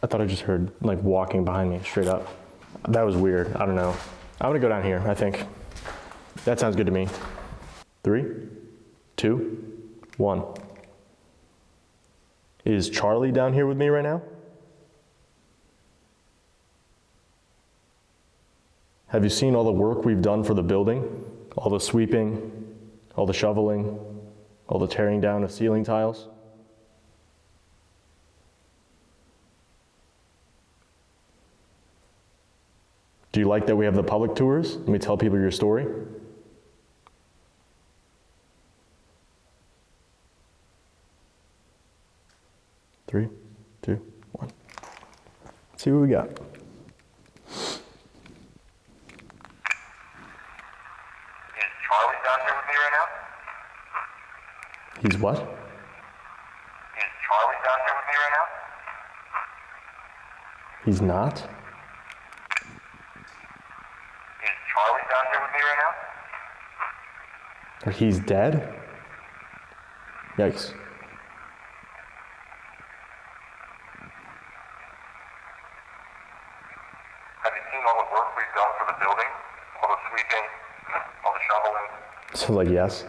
I thought I just heard like walking behind me straight up. That was weird. I don't know. I'm gonna go down here, I think. That sounds good to me. 3, 2, 1. Is Charlie down here with me right now? Have you seen all the work we've done for the building? All the sweeping, all the shoveling, all the tearing down of ceiling tiles? Do you like that we have the public tours? Let me tell people your story. Three, 2, 1. Let's see what we got. Charlie down here with me right now? He's what? Is Charlie down here with me right now? He's not? Is Charlie down here with me right now? Or he's dead? Yikes. Have you seen all the work we've done for the building? All the sweeping, all the shoveling? So like, yes.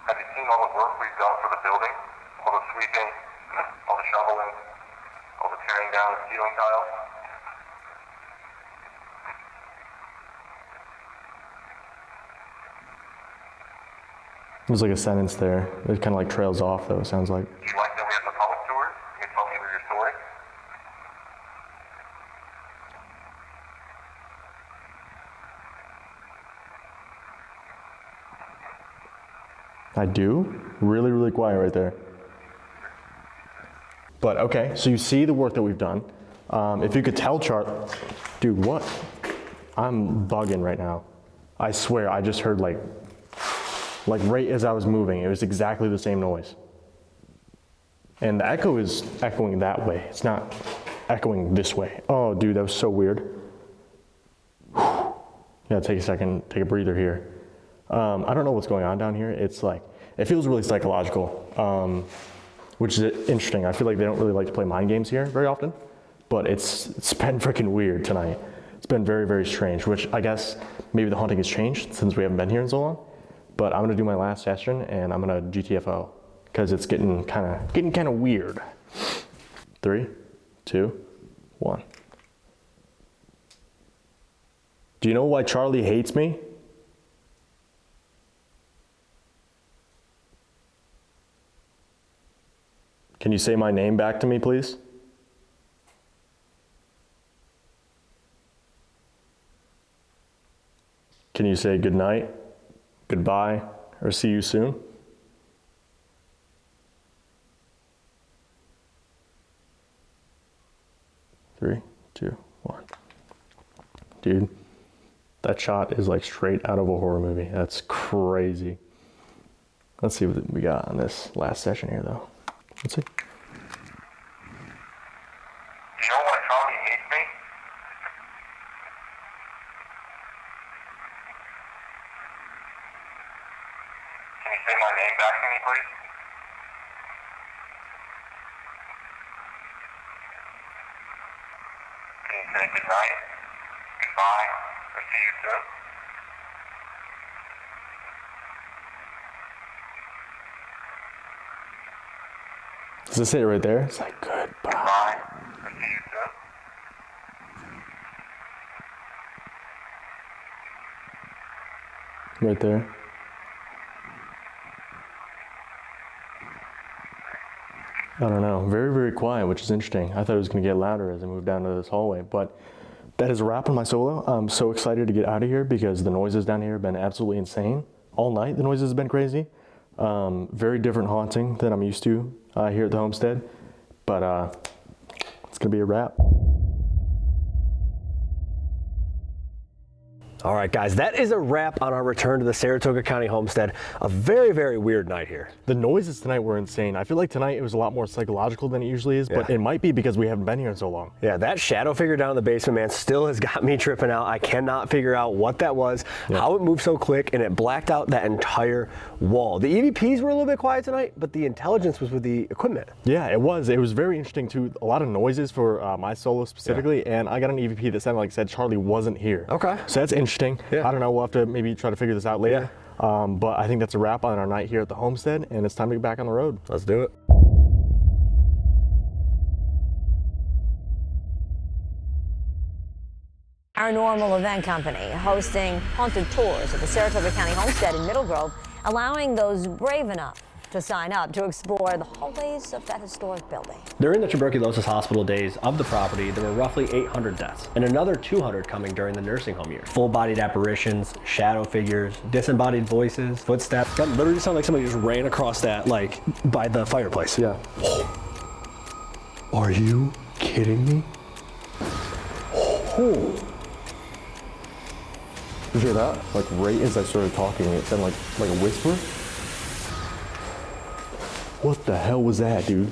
Have you seen all the work we've done for the building? All the sweeping, all the shoveling, all the tearing down of ceiling tiles? There's like a sentence there. It kind of like trails off though, it sounds like. Do you like that we have the public tours? You can tell people your story? I do? Really, really quiet right there. But okay, so you see the work that we've done. If you could tell dude, what? I'm bugging right now. I swear, I just heard like right as I was moving, it was exactly the same noise. And the echo is echoing that way. It's not echoing this way. Oh, dude, that was so weird. Yeah, take a second, take a breather here. I don't know what's going on down here. It's like, it feels really psychological, which is interesting. I feel like they don't really like to play mind games here very often, but it's been freaking weird tonight. It's been very, very strange, which I guess maybe the haunting has changed since we haven't been here in so long. But I'm gonna do my last session and I'm gonna GTFO because it's getting kind of weird. 3, 2, 1. Do you know why Charlie hates me? Can you say my name back to me, please? Can you say good night, goodbye, or see you soon? Three, 2, 1. Dude, that shot is like straight out of a horror movie. That's crazy. Let's see what we got on this last session here, though. Let's see. You know why Charlie hates me? Can you say my name back to me, please? Can you say good night, goodbye, or see you soon? Does it say it right there? It's like goodbye. Goodbye, or see you soon? Right there. I don't know. Very, very quiet, which is interesting. I thought it was going to get louder as I moved down to this hallway, but that is a wrap on my solo. I'm so excited to get out of here because the noises down here have been absolutely insane. All night, the noises have been crazy. Very different haunting than I'm used to here at the homestead, but it's going to be a wrap. All right, guys, that is a wrap on our return to the Saratoga County Homestead. A very, very weird night here. The noises tonight were insane. I feel like tonight it was a lot more psychological than it usually is, but it might be because we haven't been here in so long. Yeah, that shadow figure down in the basement, man, still has got me tripping out. I cannot figure out what that was, how it moved so quick, and it blacked out that entire wall. The EVPs were a little bit quiet tonight, but the intelligence was with the equipment. Yeah, it was. It was very interesting too. A lot of noises for my solo specifically, and I got an EVP that sounded like said Charlie wasn't here. Okay. So that's interesting. Yeah. I don't know, we'll have to maybe try to figure this out later. Yeah. But I think that's a wrap on our night here at the homestead, and it's time to get back on the road. Let's do it. Paranormal Event Company hosting haunted tours at the Saratoga County Homestead in Middle Grove, allowing those brave enough to sign up to explore the hallways of that historic building. During the tuberculosis hospital days of the property, there were roughly 800 deaths, and another 200 coming during the nursing home years. Full-bodied apparitions, shadow figures, disembodied voices, footsteps. That literally sounded like somebody just ran across that, like, by the fireplace. Yeah. Are you kidding me? Oh. Did you hear that? Like right as I started talking, it sounded like a whisper. What the hell was that, dude?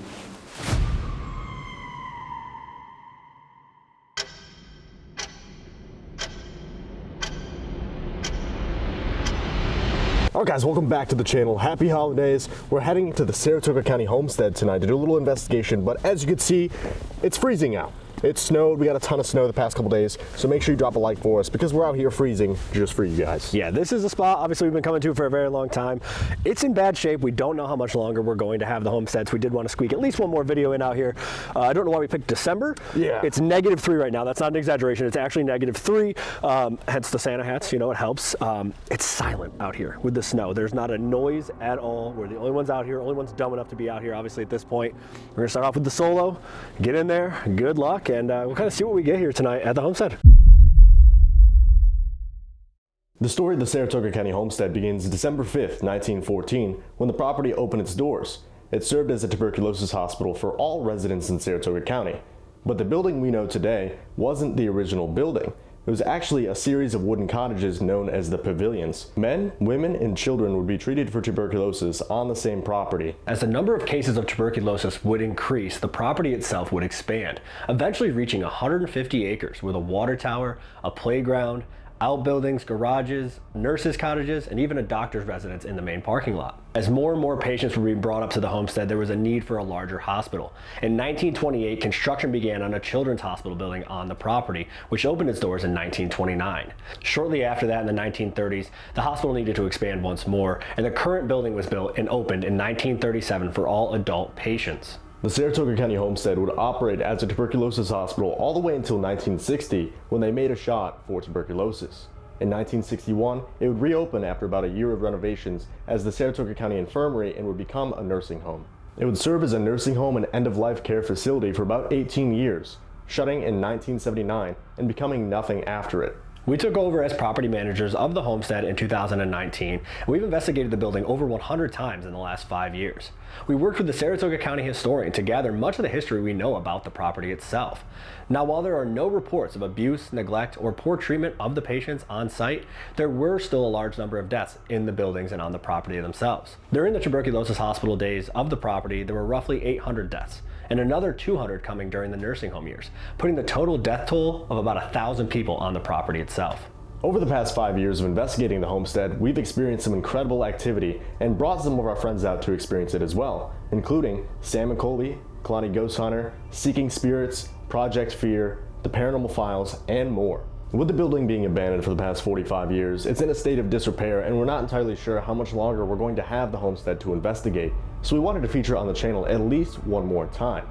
Alright guys, welcome back to the channel. Happy holidays. We're heading to the Saratoga County Homestead tonight to do a little investigation, but as you can see, it's freezing out. It snowed, we got a ton of snow the past couple days, so make sure you drop a like for us because we're out here freezing just for you guys. Yeah, this is a spot obviously we've been coming to for a very long time. It's in bad shape. We don't know how much longer we're going to have the homestead, so we did want to squeak at least one more video in out here. I don't know why we picked December. Yeah. It's -3 right now. That's not an exaggeration. It's actually -3, hence the Santa hats, you know, it helps. It's silent out here with the snow. There's not a noise at all. We're the only ones out here, only ones dumb enough to be out here, obviously, at this point. We're gonna start off with the solo, get in there, good luck, and we'll kind of see what we get here tonight at the homestead. The story of the Saratoga County Homestead begins December 5th, 1914, when the property opened its doors. It served as a tuberculosis hospital for all residents in Saratoga County. But the building we know today wasn't the original building. It was actually a series of wooden cottages known as the pavilions. Men, women, and children would be treated for tuberculosis on the same property. As the number of cases of tuberculosis would increase, the property itself would expand, eventually reaching 150 acres with a water tower, a playground, outbuildings, garages, nurses' cottages, and even a doctor's residence in the main parking lot. As more and more patients were being brought up to the homestead, there was a need for a larger hospital. In 1928, construction began on a children's hospital building on the property, which opened its doors in 1929. Shortly after that, in the 1930s, the hospital needed to expand once more, and the current building was built and opened in 1937 for all adult patients. The Saratoga County Homestead would operate as a tuberculosis hospital all the way until 1960, when they made a shot for tuberculosis. In 1961, it would reopen after about a year of renovations as the Saratoga County Infirmary and would become a nursing home. It would serve as a nursing home and end-of-life care facility for about 18 years, shutting in 1979 and becoming nothing after it. We took over as property managers of the homestead in 2019, and we've investigated the building over 100 times in the last 5 years. We worked with the Saratoga County historian to gather much of the history we know about the property itself. Now, while there are no reports of abuse, neglect, or poor treatment of the patients on site, there were still a large number of deaths in the buildings and on the property themselves. During the tuberculosis hospital days of the property, there were roughly 800 deaths, and another 200 coming during the nursing home years, putting the total death toll of about 1,000 people on the property itself. Over the past 5 years of investigating the homestead, we've experienced some incredible activity and brought some of our friends out to experience it as well, including Sam McColby, Kalani Ghost Hunter, Seeking Spirits, Project Fear, The Paranormal Files, and more. With the building being abandoned for the past 45 years, it's in a state of disrepair, and we're not entirely sure how much longer we're going to have the homestead to investigate, so we wanted to feature on the channel at least one more time.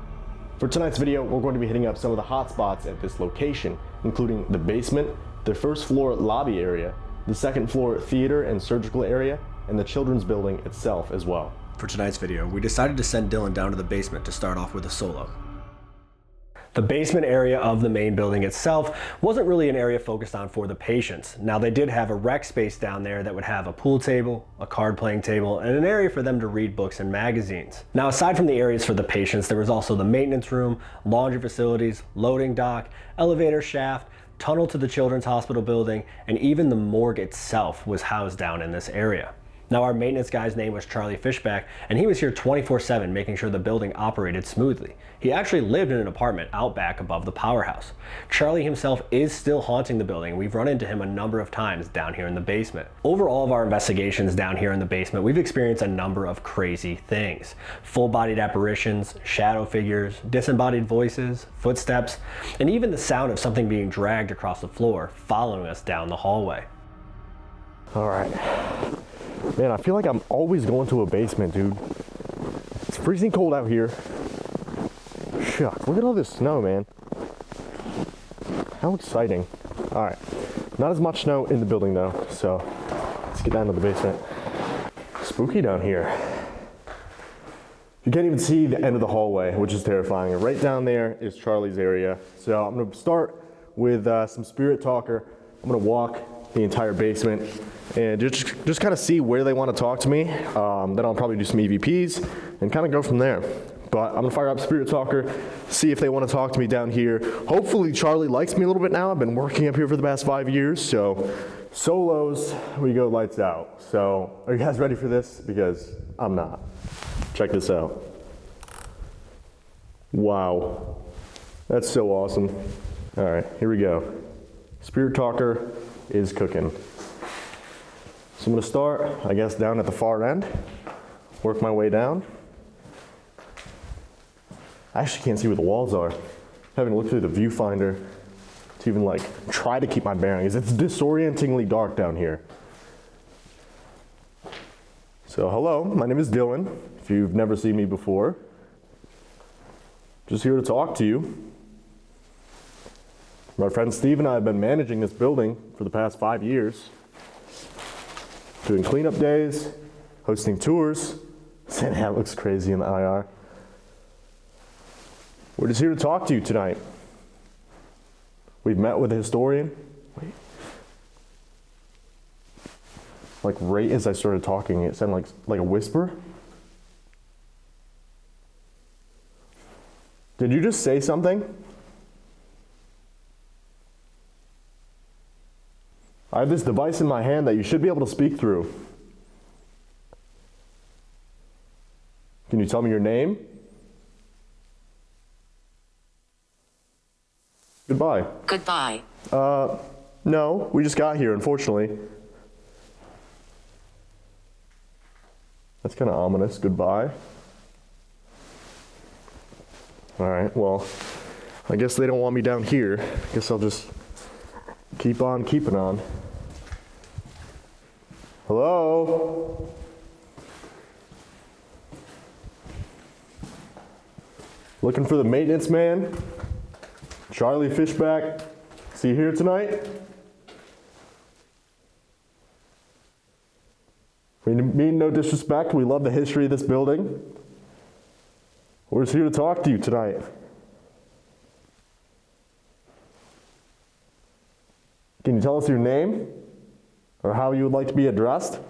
For tonight's video, we're going to be hitting up some of the hot spots at this location, including the basement, the first floor lobby area, the second floor theater and surgical area, and the children's building itself as well. For tonight's video, we decided to send Dylan down to the basement to start off with a solo. The basement area of the main building itself wasn't really an area focused on for the patients. Now, they did have a rec space down there that would have a pool table, a card playing table, and an area for them to read books and magazines. Now, aside from the areas for the patients, there was also the maintenance room, laundry facilities, loading dock, elevator shaft, tunnel to the children's hospital building, and even the morgue itself was housed down in this area. Now, our maintenance guy's name was Charlie Fishback, and he was here 24/7 making sure the building operated smoothly. He actually lived in an apartment out back above the powerhouse. Charlie himself is still haunting the building. We've run into him a number of times down here in the basement. Over all of our investigations down here in the basement, we've experienced a number of crazy things. Full-bodied apparitions, shadow figures, disembodied voices, footsteps, and even the sound of something being dragged across the floor following us down the hallway. All right. Man, I feel like I'm always going to a basement, dude. It's freezing cold out here. Shucks, look at all this snow, man. How exciting. All right, not as much snow in the building though, so let's get down to the basement. Spooky down here. You can't even see the end of the hallway, which is terrifying. Right down there is Charlie's area. So I'm gonna start with some spirit talker. I'm gonna walk the entire basement and just kind of see where they want to talk to me. Then I'll probably do some EVPs and kind of go from there. But I'm gonna fire up Spirit Talker, see if they want to talk to me down here. Hopefully Charlie likes me a little bit now. I've been working up here for the past 5 years, so solos, we go lights out. So are you guys ready for this? Because I'm not. Check this out. Wow, that's so awesome. All right, here we go. Spirit Talker is cooking. So I'm gonna start, I guess, down at the far end, work my way down. I actually can't see where the walls are. Having to look through the viewfinder to even like try to keep my bearings. It's disorientingly dark down here. So hello, my name is Dylan. If you've never seen me before, just here to talk to you. My friend Steve and I have been managing this building for the past 5 years, doing cleanup days, hosting tours. Saying that looks crazy in the IR. We're just here to talk to you tonight. We've met with a historian. Wait. Like right as I started talking, it sounded like a whisper. Did you just say something? I have this device in my hand that you should be able to speak through. Can you tell me your name? Goodbye. Goodbye. No, we just got here, unfortunately. That's kind of ominous. Goodbye. All right, well, I guess they don't want me down here. I guess I'll just keep on keeping on. Hello? Looking for the maintenance man? Charlie Fishback. Is he here tonight? We mean no disrespect. We love the history of this building. We're just here to talk to you tonight. Can you tell us your name or how you would like to be addressed?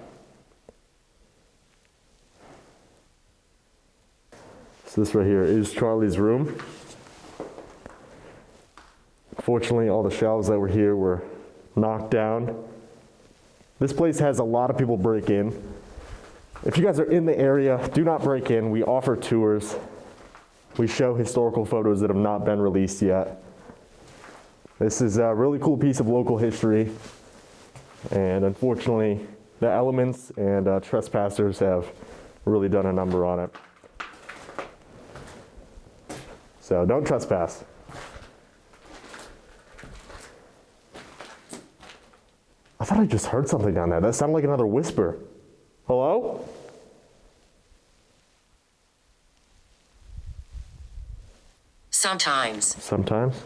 So this right here is Charlie's room. Fortunately, all the shelves that were here were knocked down. This place has a lot of people break in. If you guys are in the area, do not break in. We offer tours. We show historical photos that have not been released yet. This is a really cool piece of local history. And unfortunately, the elements and trespassers have really done a number on it. So don't trespass. I thought I just heard something down there. That sounded like another whisper. Hello? Sometimes. Sometimes?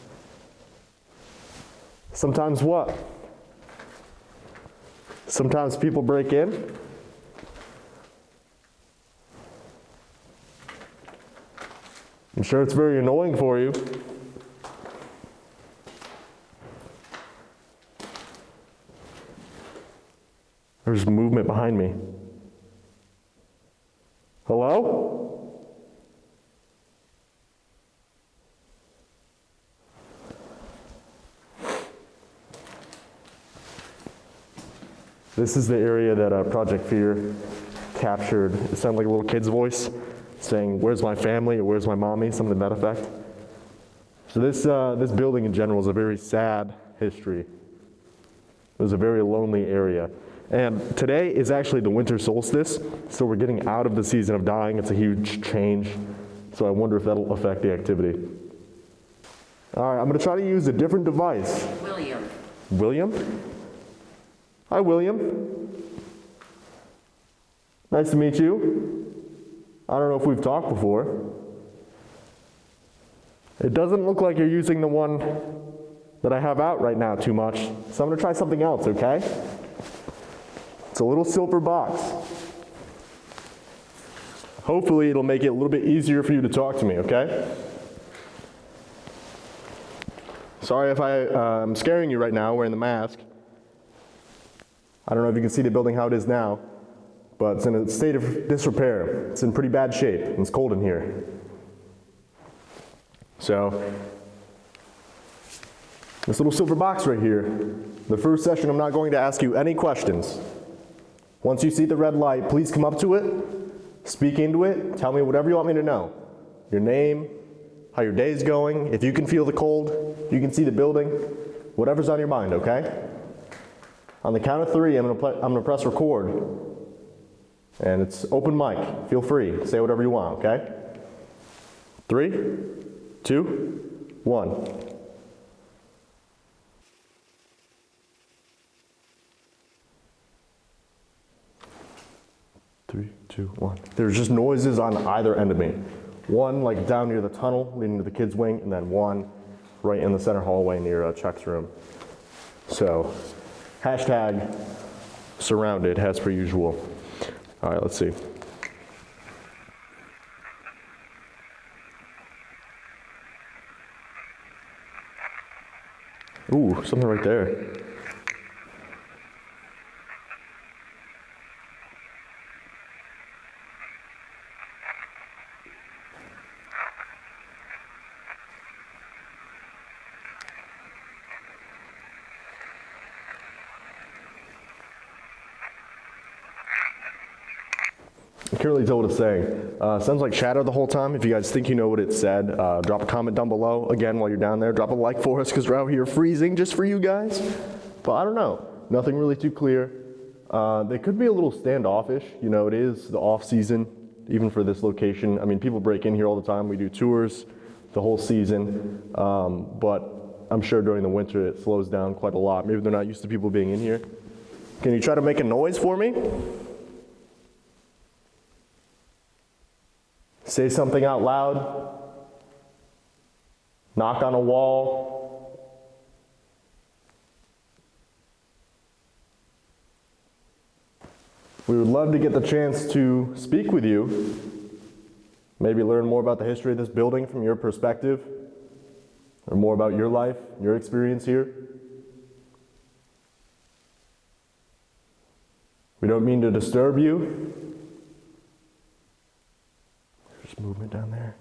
Sometimes what? Sometimes people break in? I'm sure it's very annoying for you. There's movement behind me. Hello? This is the area that Project Fear captured. It sounded like a little kid's voice saying, "Where's my family?" or "Where's my mommy?" something to that effect. So this building in general is a very sad history. It was a very lonely area. And today is actually the winter solstice, so we're getting out of the season of dying. It's a huge change. So I wonder if that'll affect the activity. All right, I'm gonna try to use a different device. William. William? Hi, William. Nice to meet you. I don't know if we've talked before. It doesn't look like you're using the one that I have out right now too much, so I'm gonna try something else, okay? It's a little silver box. Hopefully it'll make it a little bit easier for you to talk to me, okay? Sorry if I'm scaring you right now wearing the mask. I don't know if you can see the building how it is now, but it's in a state of disrepair. It's in pretty bad shape, and it's cold in here. So, this little silver box right here, the first session I'm not going to ask you any questions. Once you see the red light, please come up to it, speak into it, tell me whatever you want me to know. Your name, how your day's going, if you can feel the cold, you can see the building, whatever's on your mind, okay? On the count of 3, I'm gonna press record. And it's open mic, feel free, say whatever you want, okay? 3, 2, 1. 3, 2, 1. There's just noises on either end of me. One like down near the tunnel leading to the kids' wing, and then one right in the center hallway near Chuck's room. So, hashtag surrounded as per usual. All right, let's see. Ooh, something right there. can't really tell what it's saying. Sounds like chatter the whole time. If you guys think you know what it said, drop a comment down below. Again, while you're down there, drop a like for us because we're out here freezing just for you guys. But I don't know. Nothing really too clear. They could be a little standoffish. You know, it is the off season, even for this location. I mean, people break in here all the time. We do tours the whole season. But I'm sure during the winter it slows down quite a lot. Maybe they're not used to people being in here. Can you try to make a noise for me? Say something out loud. Knock on a wall. We would love to get the chance to speak with you. Maybe learn more about the history of this building from your perspective, or more about your life, your experience here. We don't mean to disturb you. There's movement down there.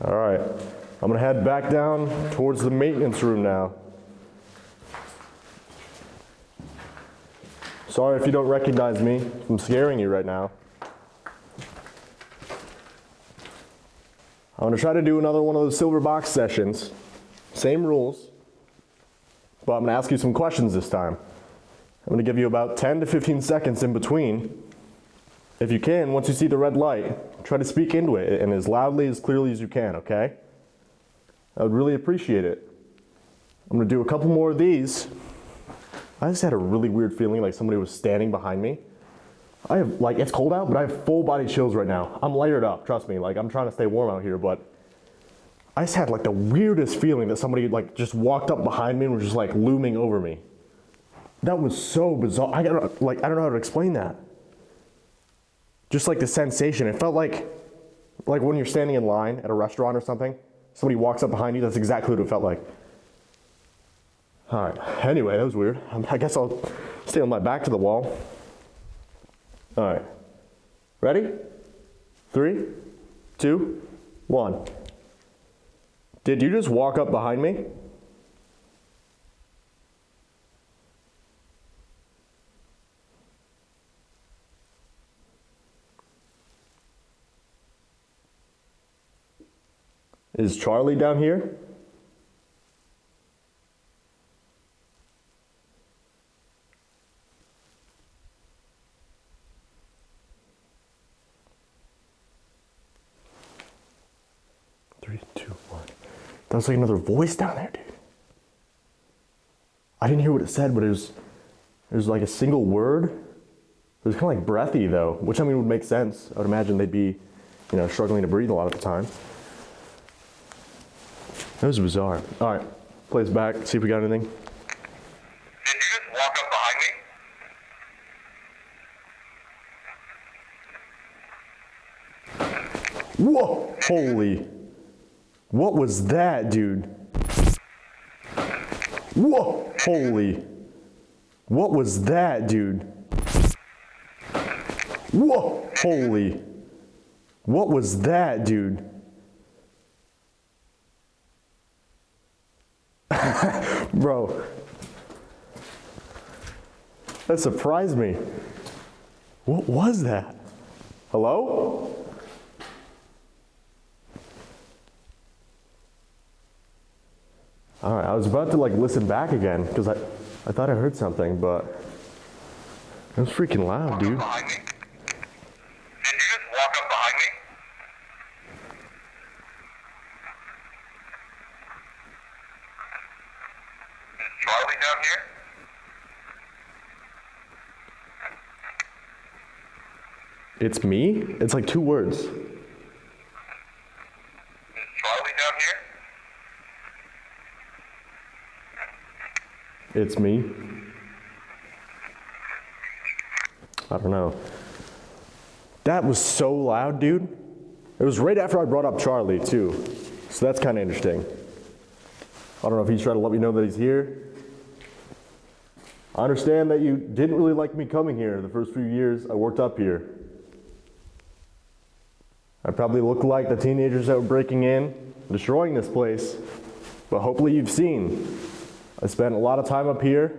All right, I'm gonna head back down towards the maintenance room now. Sorry if you don't recognize me. I'm scaring you right now. I'm gonna try to do another one of those silver box sessions. Same rules, but I'm gonna ask you some questions this time. I'm gonna give you about 10 to 15 seconds in between. If you can, once you see the red light, try to speak into it and as loudly, as clearly as you can, okay? I would really appreciate it. I'm gonna do a couple more of these. I just had a really weird feeling like somebody was standing behind me. I have, like, it's cold out, but I have full body chills right now. I'm layered up, trust me. Like, I'm trying to stay warm out here, but I just had like the weirdest feeling that somebody like just walked up behind me and was just like looming over me. That was so bizarre. I don't know how to explain that. Just like the sensation. It felt like when you're standing in line at a restaurant or something, somebody walks up behind you, that's exactly what it felt like. All right, anyway, that was weird. I guess I'll stay on my back to the wall. All right, ready? 3, 2, 1. Did you just walk up behind me? Is Charlie down here? Three, two, one. That was like another voice down there, dude. I didn't hear what it said, but it was like a single word. It was kind of like breathy though, which I mean would make sense. I would imagine they'd be, struggling to breathe a lot of the time. That was bizarre. All right, play this back, see if we got anything. Did you just walk up behind me? Whoa, holy. What was that, dude? Whoa, holy. What was that, dude? Whoa, holy. What was that, dude? Bro, that surprised me. What was that? Hello? All right, I was about to listen back again because I thought I heard something, but it was freaking loud, dude. Behind me? Did you just walk up behind me? Is Charlie down here? It's me? It's like 2 words. Is Charlie down here? It's me. I don't know. That was so loud, dude. It was right after I brought up Charlie, too. So that's kind of interesting. I don't know if he's trying to let me know that he's here. I understand that you didn't really like me coming here the first few years I worked up here. I probably looked like the teenagers that were breaking in. destroying this place, but hopefully you've seen. I spent a lot of time up here,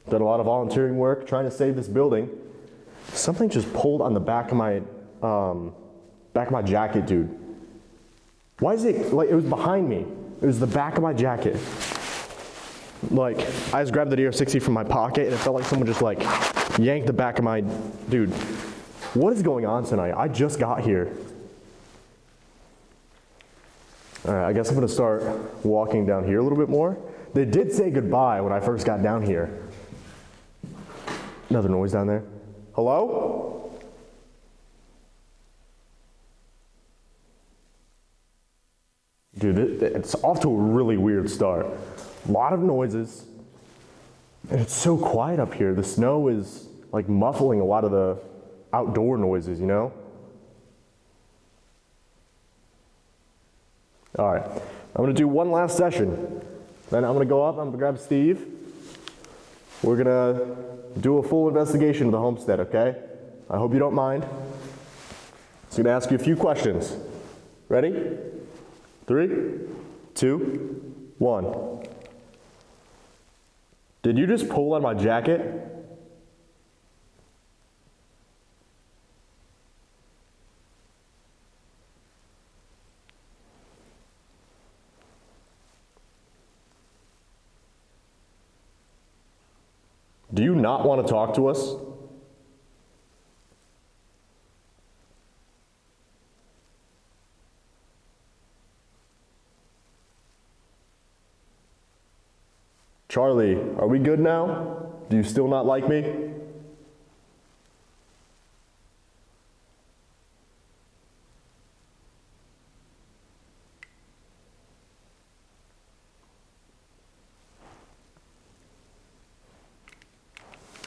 done a lot of volunteering work trying to save this building. Something just pulled on the back of my jacket, dude. Why is it, like, it was behind me. It was the back of my jacket. Like, I just grabbed the DR60 from my pocket and it felt like someone just like yanked the back of my, dude, what is going on tonight? I just got here. All right, I guess I'm gonna start walking down here a little bit more. They did say goodbye when I first got down here. Another noise down there. Hello? Dude, it's off to a really weird start. A lot of noises, and it's so quiet up here. The snow is like muffling a lot of the outdoor noises, you know? All right, I'm gonna do one last session. Then I'm gonna go up, I'm gonna grab Steve. We're gonna do a full investigation of the homestead, okay? I hope you don't mind. Just gonna ask you a few questions. Ready? 3, 2, 1. Did you just pull on my jacket? Do you not want to talk to us? Charlie, are we good now? Do you still not like me?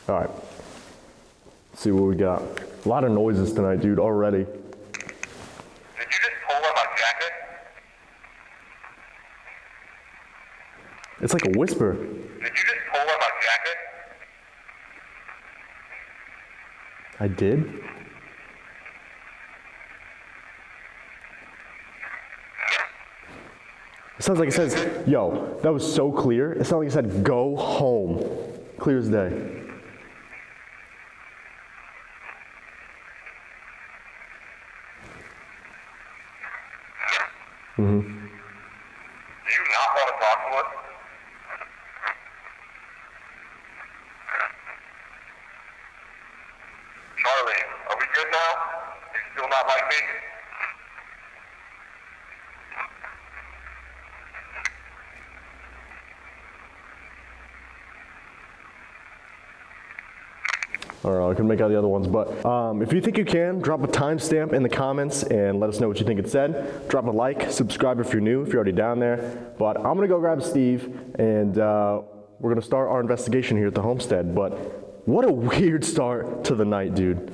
All right, let's see what we got. A lot of noises tonight, dude, already. Did you just pull on my jacket? It's like a whisper. Did you just pull on my jacket? I did? It sounds like it says, yo, that was so clear. It sounded like it said, go home. Clear as day. Mm-hmm. Do you not want to talk to us? Charlie, are we good now? You still not like me? I don't know, I couldn't make out the other ones, but if you think you can, drop a timestamp in the comments and let us know what you think it said. Drop a like, subscribe if you're new, if you're already down there. But I'm gonna go grab Steve and we're gonna start our investigation here at the homestead. But what a weird start to the night, dude.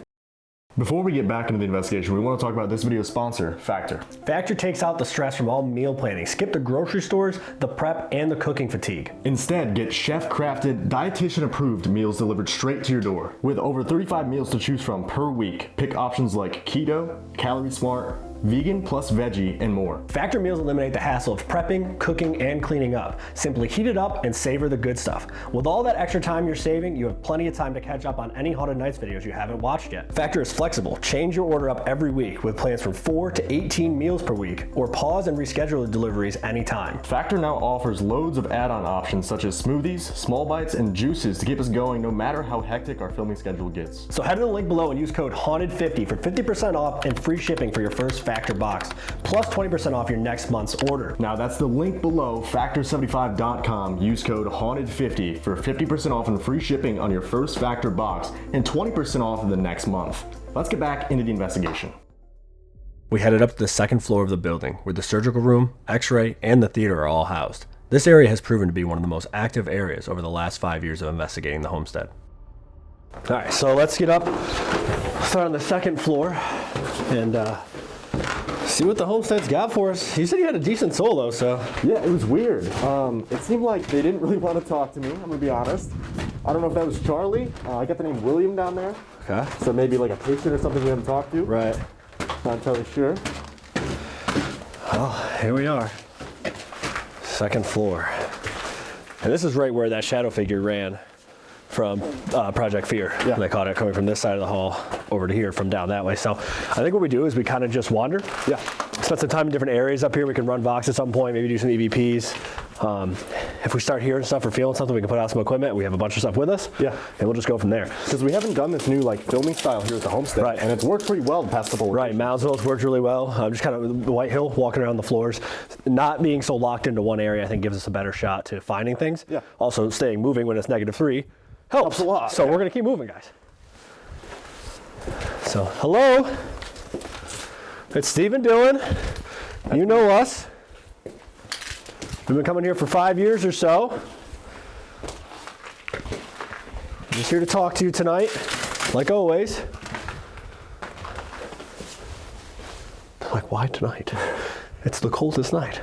Before we get back into the investigation, we want to talk about this video's sponsor, Factor. Factor takes out the stress from all meal planning. Skip the grocery stores, the prep, and the cooking fatigue. Instead, get chef-crafted, dietitian-approved meals delivered straight to your door. With over 35 meals to choose from per week, pick options like keto, calorie smart, vegan plus veggie, and more. Factor meals eliminate the hassle of prepping, cooking, and cleaning up. Simply heat it up and savor the good stuff. With all that extra time you're saving, you have plenty of time to catch up on any Haunted Nights videos you haven't watched yet. Factor is flexible. Change your order up every week with plans from 4 to 18 meals per week, or pause and reschedule the deliveries anytime. Factor now offers loads of add-on options such as smoothies, small bites, and juices to keep us going no matter how hectic our filming schedule gets. So head to the link below and use code HAUNTED50 for 50% off and free shipping for your first Factor box, plus 20% off your next month's order. Now that's the link below, factor75.com. Use code HAUNTED50 for 50% off and free shipping on your first Factor box and 20% off in the next month. Let's get back into the investigation. We headed up to the second floor of the building, where the surgical room, x-ray, and the theater are all housed. This area has proven to be one of the most active areas over the last 5 years of investigating the homestead. All right, so let's get up, start on the second floor, and see what the homestead's got for us. You said you had a decent soul though, so. Yeah, it was weird. It seemed like they didn't really want to talk to me, I'm gonna be honest. I don't know if that was Charlie. I got the name William down there. Okay. So maybe like a patient or something we haven't talked to. Right. Not entirely sure. Well, here we are. Second floor. And this is right where that shadow figure ran from Project Fear. Yeah. They caught it coming from this side of the hall over to here from down that way. So I think what we do is we kind of just wander. Yeah. Spend some time in different areas up here. We can run Vox at some point, maybe do some EVPs. If we start hearing stuff or feeling something, we can put out some equipment. We have a bunch of stuff with us. Yeah. And we'll just go from there. Because we haven't done this new like filming style here at the homestead. Right. And it's worked pretty well the past couple of Right, Moundsville's worked really well. Just kind of White Hill, walking around the floors. Not being so locked into one area, I think gives us a better shot to finding things. Yeah. Also, staying moving when it's -3 helps a lot. So we're gonna keep moving, guys. So, hello. It's Steve and Dylan. You know us. We've been coming here for 5 years or so. I'm just here to talk to you tonight, like always. Like, why tonight? It's the coldest night.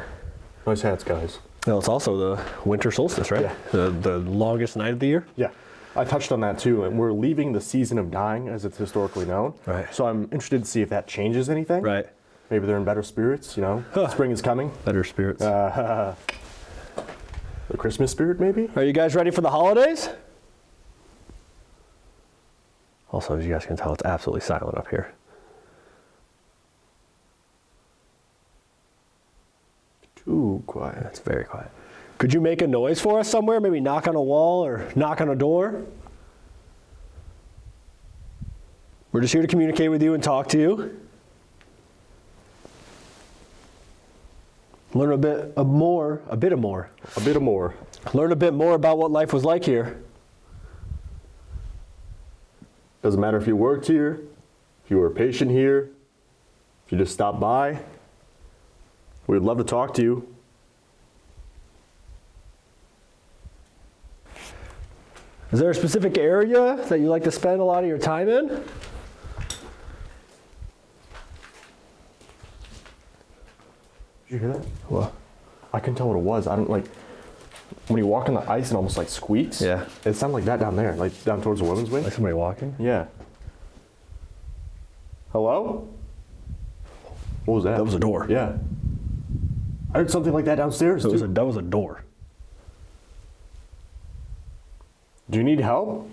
Nice hats, guys. No, it's also the winter solstice, right? Yeah. The longest night of the year. Yeah. I touched on that too, and we're leaving the season of dying as it's historically known. Right. So I'm interested to see if that changes anything. Right. Maybe they're in better spirits, you know. Spring is coming. Better spirits. The Christmas spirit, maybe? Are you guys ready for the holidays? Also, as you guys can tell, it's absolutely silent up here. Too quiet. It's very quiet. Could you make a noise for us somewhere? Maybe knock on a wall or knock on a door? We're just here to communicate with you and talk to you. Learn a bit more. Learn a bit more about what life was like here. Doesn't matter if you worked here, if you were a patient here, if you just stopped by. We'd love to talk to you. Is there a specific area that you like to spend a lot of your time in? Did you hear that? What? I couldn't tell what it was. I don't like when you walk on the ice, it almost like squeaks. Yeah. It sounded like that down there, like down towards the women's wing. Like somebody walking? Yeah. Hello? What was that? That was a door. Yeah. I heard something like that downstairs too. That was a door. Do you need help?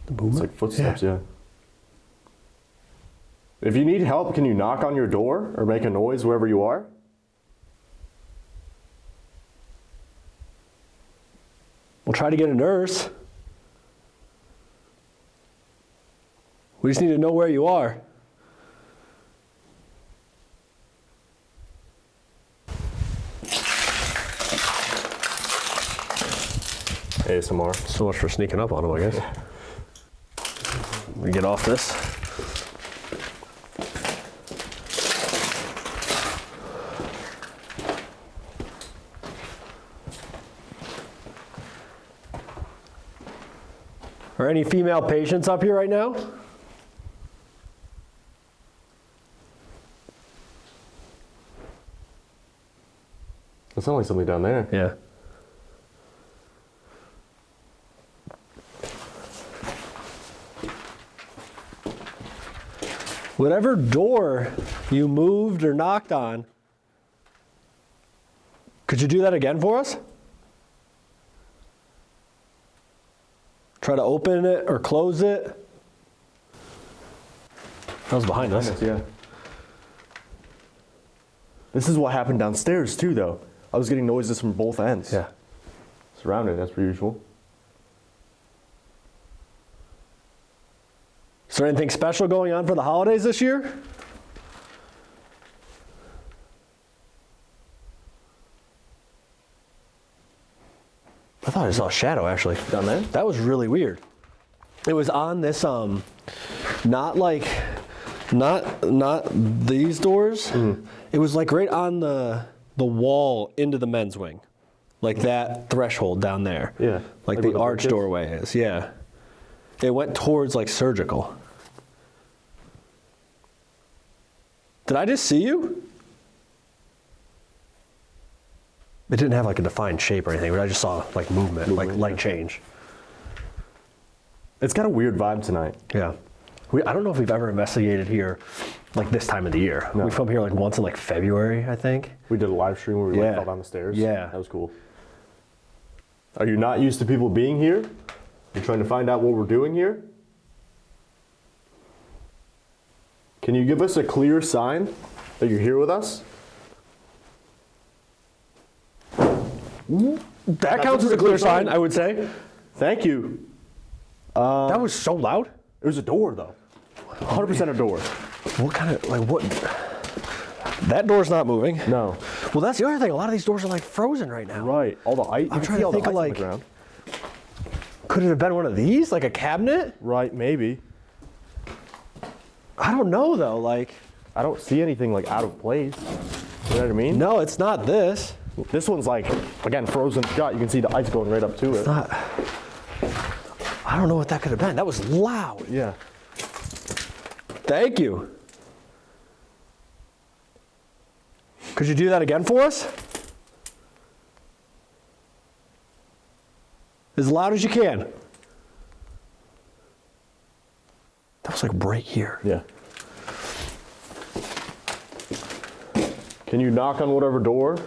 The movement? It's like footsteps, yeah. If you need help, can you knock on your door or make a noise wherever you are? We'll try to get a nurse. We just need to know where you are. ASMR. So much for sneaking up on him, I guess. We get off this. Are any female patients up here right now? It sounds like something down there. Yeah. Whatever door you moved or knocked on, could you do that again for us? Try to open it or close it. That was behind us. Yeah. This is what happened downstairs too, though. I was getting noises from both ends. Yeah. Surrounded, as per usual. Is there anything special going on for the holidays this year? I thought I saw a shadow actually. Down there? That was really weird. It was on this not these doors. Mm-hmm. It was like right on the wall into the men's wing. Like that threshold down there. Yeah. Like the arch doorway is. Yeah. It went towards like surgical. Did I just see you? It didn't have like a defined shape or anything, but I just saw like movement, like light change. It's got a weird vibe tonight. Yeah. I don't know if we've ever investigated here like this time of the year. No. We come here like once in like February, I think. We did a live stream where we Yeah. like fell down the stairs. Yeah. That was cool. Are you not used to people being here? You're trying to find out what we're doing here? Can you give us a clear sign that you're here with us? That counts as a clear sign, I would say. Thank you. That was so loud. It was a door though. 100% a door. What kind of, like what? That door's not moving. No. Well, that's the other thing. A lot of these doors are like frozen right now. Right. All the ice. I'm trying to think of like, could it have been one of these? Like a cabinet? Right, maybe. I don't know though, like. I don't see anything like out of place. You know what I mean? No, it's not this. This one's like, again, frozen shut. You can see the ice going right up to it. It's not. I don't know what that could have been. That was loud. Yeah. Thank you. Could you do that again for us? As loud as you can. That was like right here. Yeah. Can you knock on whatever door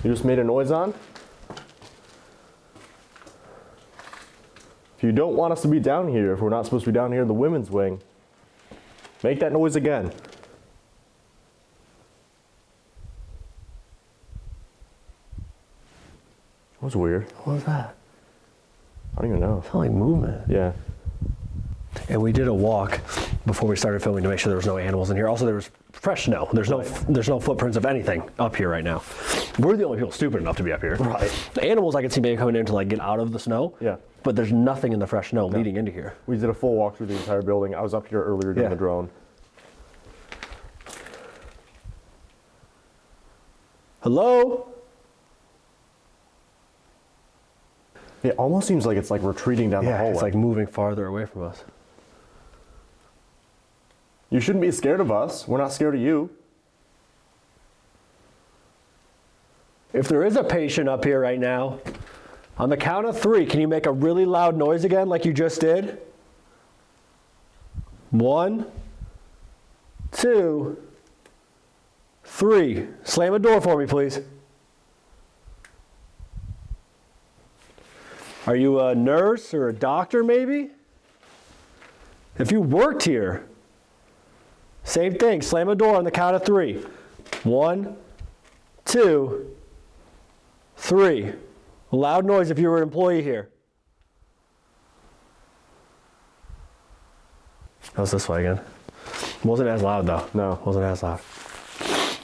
you just made a noise on? If you don't want us to be down here, if we're not supposed to be down here in the women's wing, make that noise again. That was weird. What was that? I don't even know. It felt like movement. Yeah. And we did a walk before we started filming to make sure there was no animals in here. Also, there was fresh snow. There's no footprints of anything up here right now. We're the only people stupid enough to be up here. Right. The animals I could see maybe coming in to like get out of the snow. Yeah. But there's nothing in the fresh snow leading into here. We did a full walk through the entire building. I was up here earlier doing Yeah. the drone. Hello? It almost seems like it's like retreating down the Yeah, hallway. it's like moving farther away from us. You shouldn't be scared of us. We're not scared of you. If there is a patient up here right now, on the count of 3, can you make a really loud noise again like you just did? 1, 2, 3. Slam a door for me, please. Are you a nurse or a doctor, maybe? If you worked here, same thing. Slam a door on the count of 3. 1, 2, 3. A loud noise if you were an employee here. That was this way again. Wasn't as loud though. No. Wasn't as loud.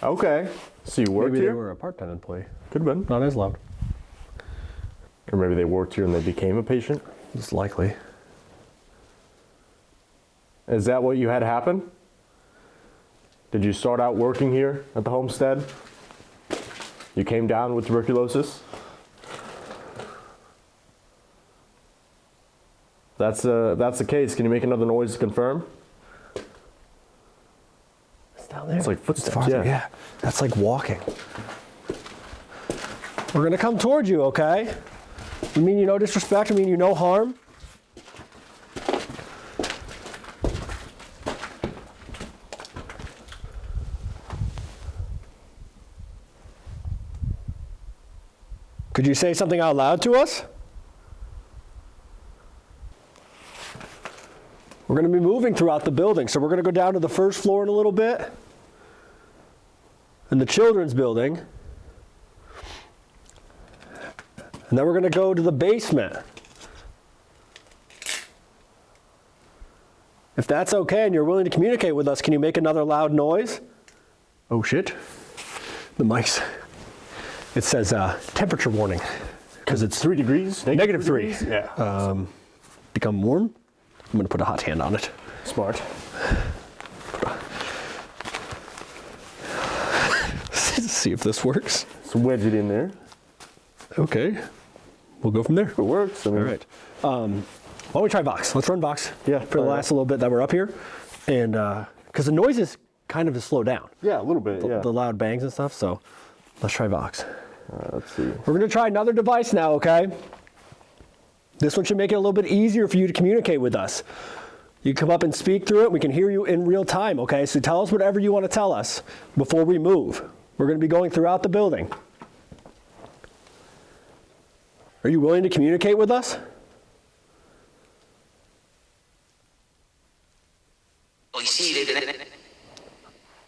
Okay. So you worked Maybe here? they were a part-time employee. Could have been. Not as loud. Or maybe they worked here and they became a patient. It's likely. Is that what you had happen? Did you start out working here at the homestead? You came down with tuberculosis? That's the case. Can you make another noise to confirm? It's down there. It's like footsteps, farther, yeah. That's like walking. We're gonna come towards you, okay? We mean you no disrespect, we mean you no harm. Could you say something out loud to us? We're going to be moving throughout the building, so we're going to go down to the first floor in a little bit, and the children's building, and then we're going to go to the basement. If that's okay and you're willing to communicate with us, can you make another loud noise? Oh shit. The mic's, it says temperature warning, because it's 3 degrees? negative 3. Degrees? Yeah. Become warm. I'm going to put a hot hand on it. Smart. See if this works. So wedge it in there. Okay. We'll go from there. If it works. I mean, All right. Why don't we try Vox? Let's run Vox Yeah, for the try last little bit that we're up here. And because the noise is kind of to slow down. Yeah, a little bit, yeah. The loud bangs and stuff. So let's try Vox. Let's see. We're going to try another device now, okay? This one should make it a little bit easier for you to communicate with us. You come up and speak through it. We can hear you in real time, okay? So tell us whatever you want to tell us before we move. We're going to be going throughout the building. Are you willing to communicate with us?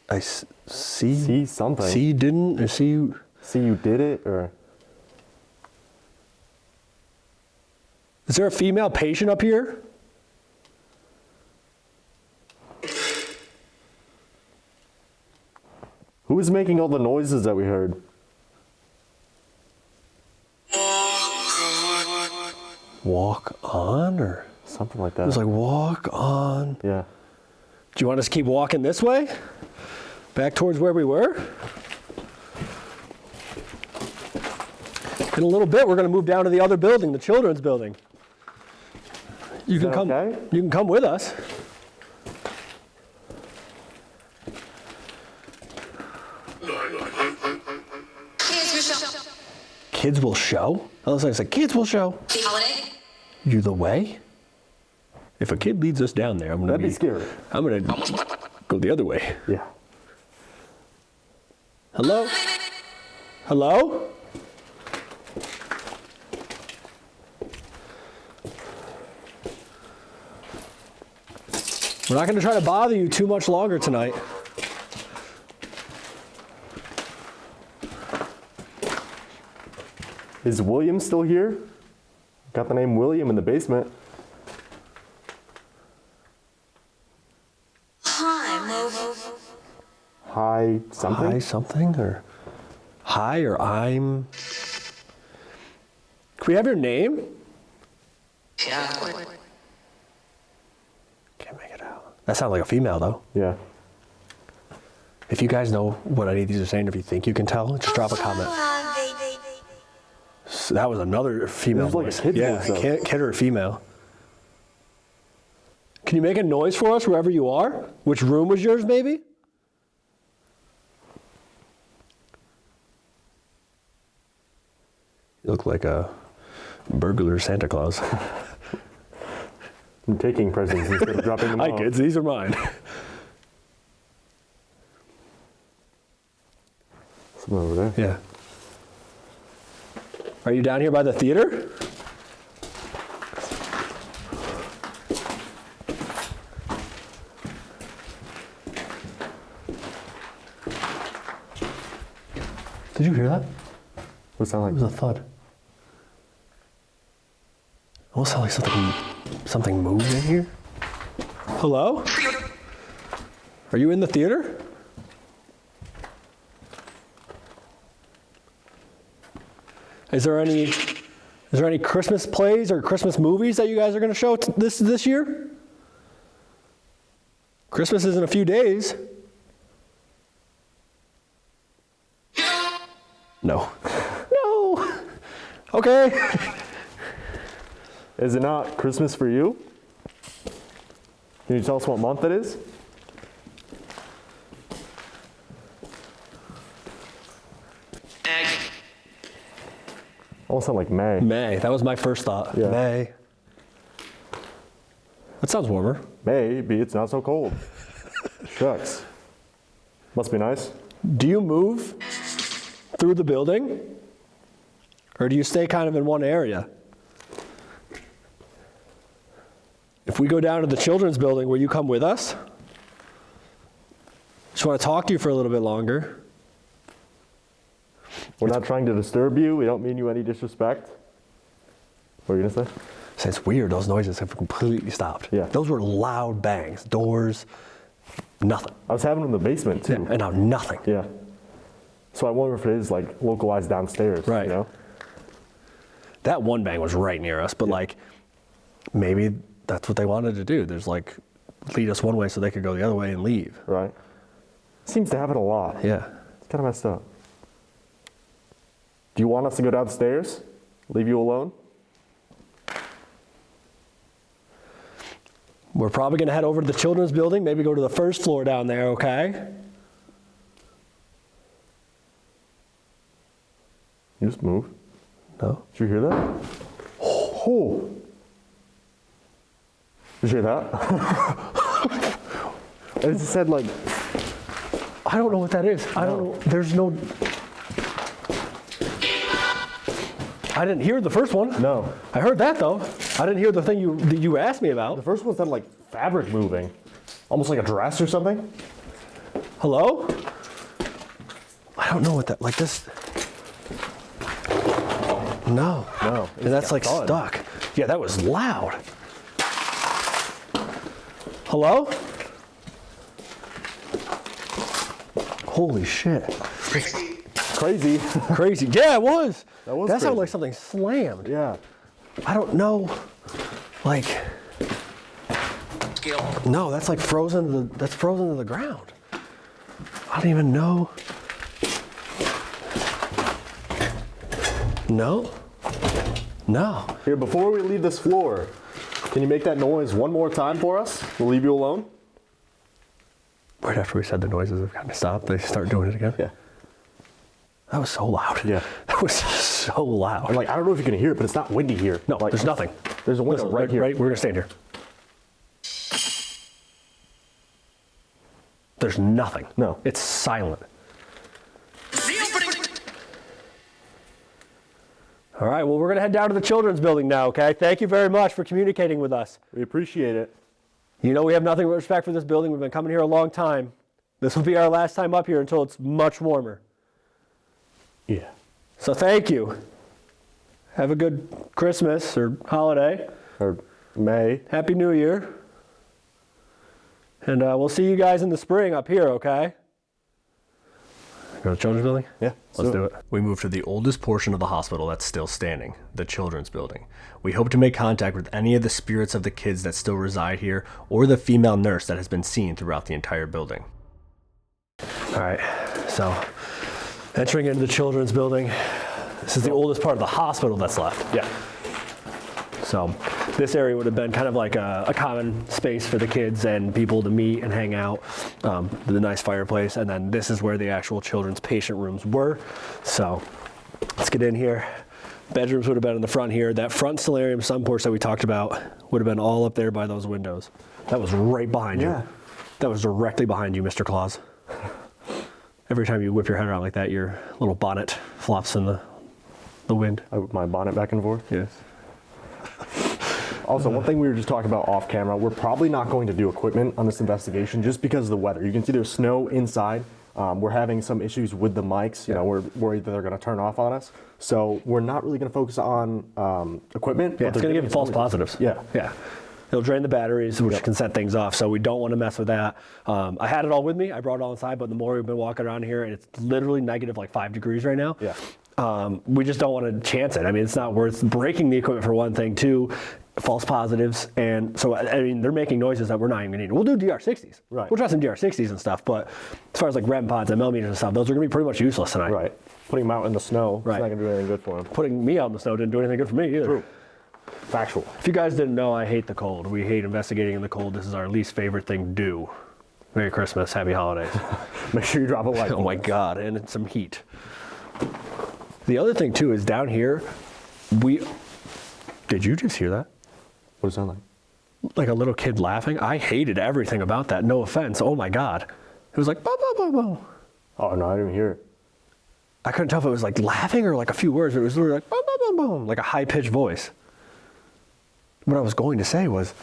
I see. See something. See you didn't, or see you. See you did it, or? Is there a female patient up here? Who was making all the noises that we heard? Walk on, or? Something like that. It was like, walk on. Yeah. Do you want us to keep walking this way? Back towards where we were? In a little bit, we're going to move down to the other building, the children's building. You can come. Okay? You can come with us. Kids will show? That looks like it's like, kids will show. You the way? If a kid leads us down there, That'd be scary. I'm gonna go the other way. Yeah. Hello? Hello? We're not going to try to bother you too much longer tonight. Is William still here? Got the name William in the basement. Hi something? Hi something, or hi, or I'm. Can we have your name? Can't make it out. That sounds like a female, though. Yeah. If you guys know what any of these are saying, if you think you can tell, just drop a comment. So that was another female voice. Like a kid voice, though. Kid or female. Can you make a noise for us wherever you are? Which room was yours, maybe? You look like a burglar Santa Claus. I'm taking presents instead of dropping them off. Hi, kids. These are mine. Something over there. Yeah. Are you down here by the theater? Did you hear that? What sound like? It was a thud. It almost sounded like something moved in here. Hello? Are you in the theater? Is there any Christmas plays or Christmas movies that you guys are going to show this year? Christmas is in a few days. No. No. Okay. Is it not Christmas for you? Can you tell us what month it is? Almost sound like May. May. That was my first thought. Yeah. May. That sounds warmer. Maybe it's not so cold. Shucks. Must be nice. Do you move through the building? Or do you stay kind of in one area? If we go down to the children's building, will you come with us? Just want to talk to you for a little bit longer. We're not trying to disturb you. We don't mean you any disrespect. What are you going to say? So it's weird, those noises have completely stopped. Yeah. Those were loud bangs, doors, nothing. I was having them in the basement, too. Yeah, and now nothing. Yeah. So I wonder if it is like localized downstairs. Right. You know? That one bang was right near us, but like maybe that's what they wanted to do. There's like lead us one way so they could go the other way and leave. Right. Seems to happen a lot. Yeah. It's kind of messed up. Do you want us to go downstairs? Leave you alone? We're probably going to head over to the children's building, maybe go to the first floor down there, okay? You just move. No? Did you hear that? Oh. Did you hear that? It said like, I don't know what that is. I don't know. There's no. I didn't hear the first one. no. I heard that though. I didn't hear the thing you asked me about. The first one sounded like fabric moving. Almost like a dress or something. Hello? I don't know what that, like this. No. No. And that's like stuck. Yeah, that was loud. Hello? Holy shit. Crazy. Crazy. Yeah, it was. That was That sounded crazy. like something slammed. Yeah. I don't know. Like. No, that's like frozen to the ground. I don't even know. No. No. Here, before we leave this floor, can you make that noise one more time for us? We'll leave you alone. Right after we said the noises have gotten to stop, they start doing it again. Yeah. That was so loud. Yeah. That was so loud. I'm like, I don't know if you can hear it, but it's not windy here. No, like, there's nothing. There's a window right here. Right, we're gonna stand here. There's nothing. No. It's silent. All right, well, we're going to head down to the children's building now, okay? Thank you very much for communicating with us. We appreciate it. You know we have nothing but respect for this building. We've been coming here a long time. This will be our last time up here until it's much warmer. Yeah. So thank you. Have a good Christmas or holiday. Or May. Happy New Year. And we'll see you guys in the spring up here, okay? Go to the children's building? Yeah. Let's do it. We moved to the oldest portion of the hospital that's still standing, the children's building. We hope to make contact with any of the spirits of the kids that still reside here or the female nurse that has been seen throughout the entire building. All right, so entering into the children's building. This is the oldest part of the hospital that's left. Yeah. So this area would have been kind of like a common space for the kids and people to meet and hang out. The nice fireplace, and then this is where the actual children's patient rooms were. So let's get in here. Bedrooms would have been in the front here. That front solarium sun porch that we talked about would have been all up there by those windows. That was right behind you. That was directly behind you, Mr. Claus. Every time you whip your head around like that, your little bonnet flops in the wind. I whip my bonnet back and forth. Yes. Also, one thing we were just talking about off camera, we're probably not going to do equipment on this investigation just because of the weather. You can see there's snow inside. We're having some issues with the mics. You know, we're worried that they're going to turn off on us. So we're not really going to focus on equipment. Yeah, it's going to give you false positives. Yeah. Yeah. It'll drain the batteries, which can set things off, so we don't want to mess with that. I had it all with me. I brought it all inside, but the more we've been walking around here, and it's literally negative like 5 degrees right now. Yeah. We just don't want to chance it. I mean, it's not worth breaking the equipment for one thing. Two, false positives. And so, I mean, they're making noises that we're not even going to need. We'll do DR60s. Right. We'll try some DR60s and stuff, but as far as like REM pods and millimeters and stuff, those are going to be pretty much useless tonight. Right. Putting them out in the snow is Right. not going to do anything good for them. Putting me out in the snow didn't do anything good for me either. True. Factual. If you guys didn't know, I hate the cold. We hate investigating in the cold. This is our least favorite thing to do. Merry Christmas, happy holidays. Make sure you drop a like. Oh my God, and some heat. The other thing too is down here, did you just hear that? What does it sound like? Like a little kid laughing? I hated everything about that, no offense. Oh my God. It was like, bah, bah, bah, bah. Oh, no, I didn't even hear it. I couldn't tell if it was like laughing or like a few words, but it was literally like, bah, bah, bah, bah, like a high-pitched voice. What I was going to say was,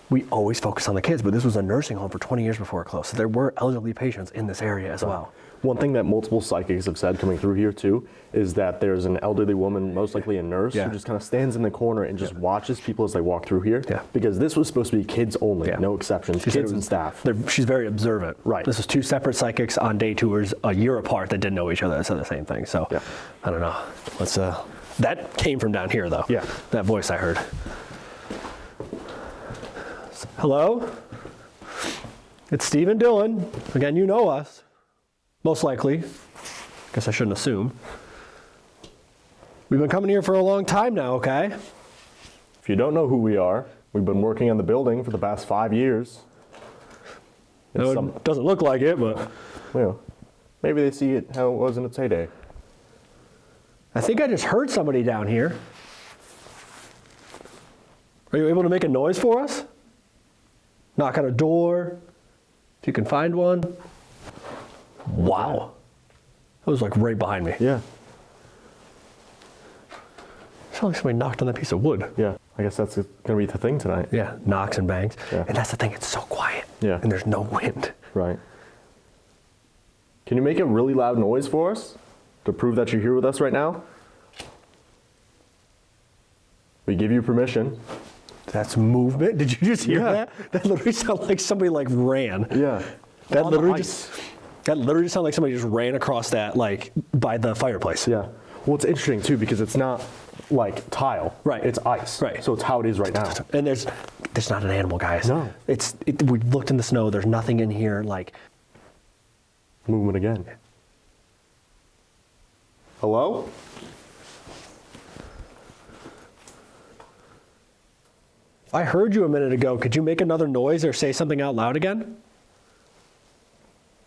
we always focus on the kids, but this was a nursing home for 20 years before it closed. So there were elderly patients in this area as well. One thing that multiple psychics have said coming through here too is that there's an elderly woman, most likely a nurse, who just kind of stands in the corner and just watches people as they walk through here. Yeah. Because this was supposed to be kids only, no exceptions, kids and staff. She's very observant. Right. This was 2 separate psychics on day tours a year apart that didn't know each other that said the same thing. So I don't know. Let's that came from down here though. Yeah. That voice I heard. Hello? It's Steve and Dylan. Again, you know us. Most likely. Guess I shouldn't assume. We've been coming here for a long time now, okay? If you don't know who we are, we've been working on the building for the past 5 years. No, it doesn't look like it, but... Well, maybe they see it how it was in its heyday. I think I just heard somebody down here. Are you able to make a noise for us? Knock on a door, if you can find one. Wow. That was like right behind me. Yeah. It sounded like somebody knocked on that piece of wood. Yeah. I guess that's gonna be the thing tonight. Yeah, knocks and bangs. Yeah. And that's the thing, it's so quiet. Yeah. And there's no wind. Right. Can you make a really loud noise for us to prove that you're here with us right now? We give you permission. That's movement. Did you just hear Yeah. that? That literally sounded like somebody like ran. Yeah. That On the literally ice. sounded like somebody just ran across that like by the fireplace. Yeah. Well, it's interesting too because it's not like tile. Right. It's ice. Right. So it's how it is right now. And there's not an animal, guys. No. We looked in the snow. There's nothing in here. Like Movement again. Hello? I heard you a minute ago. Could you make another noise or say something out loud again?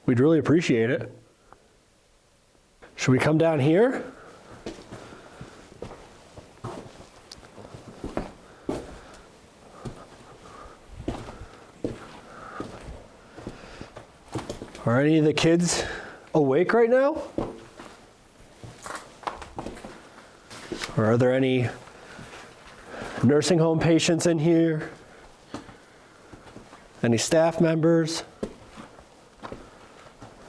We'd really appreciate it. Should we come down here? Are any of the kids awake right now? Or are there any nursing home patients in here? Any staff members?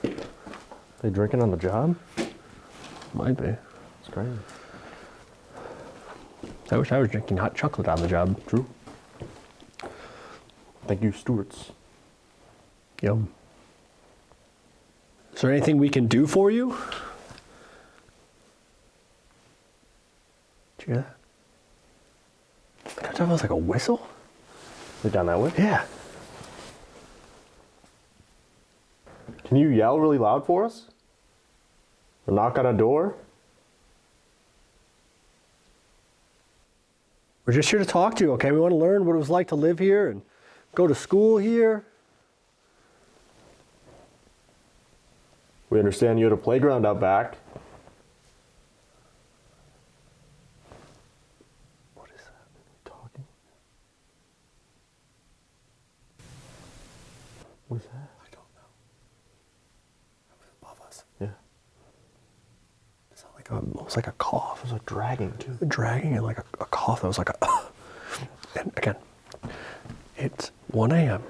They drinking on the job? Might be. It's crazy. I wish I was drinking hot chocolate on the job. True. Thank you, Stewarts. Yum. Is there anything we can do for you? Did you hear that? That was like a whistle? They down that way? Yeah. Can you yell really loud for us? Or knock on a door? We're just here to talk to you, okay? We want to learn what it was like to live here and go to school here. We understand you had a playground out back. What is that? Talking? What is that? I don't know. Above us. Yeah. It sounded like almost like a cough. It was like dragging too. Dragging and like a cough that was like a and again, it's 1 a.m.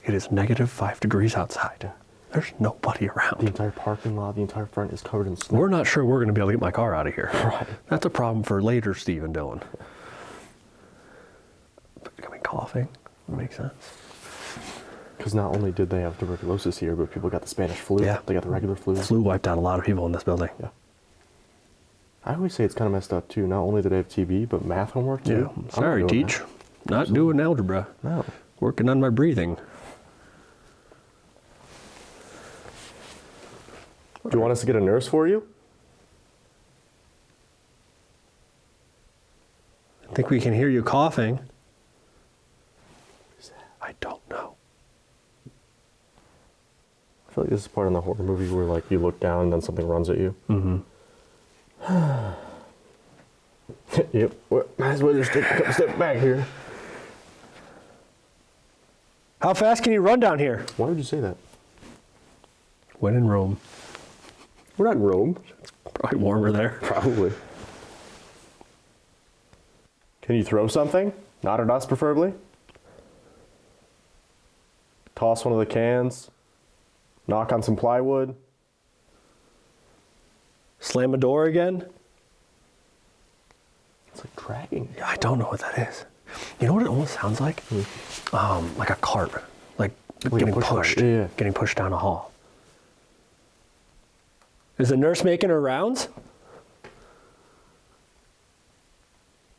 It is -5 degrees outside. There's nobody around. The entire parking lot, the entire front is covered in snow. We're not sure we're going to be able to get my car out of here. Right. That's a problem for later, Steve and Dylan. I mean, coughing makes sense. Because not only did they have tuberculosis here, but people got the Spanish flu. Yeah. They got the regular flu. Flu wiped out a lot of people in this building. Yeah. I always say it's kind of messed up too. Not only did they have TB, but math homework too. Yeah. Sorry, teach. Not doing algebra. No. Working on my breathing. Do you want us to get a nurse for you? I think we can hear you coughing. I don't know. I feel like this is part in the horror movie where like you look down and then something runs at you. Mm-hmm. Yep. Well, might as well just take a couple steps back here. How fast can you run down here? Why would you say that? When in Rome. We're not in Rome. It's probably warmer there. Probably. Can you throw something? Not at us, preferably. Toss one of the cans. Knock on some plywood. Slam a door again? It's like dragging. Yeah, I don't know what that is. You know what it almost sounds like? Like a cart. Like getting a push cart. pushed. Yeah. Getting pushed down a hall. Is the nurse making her rounds?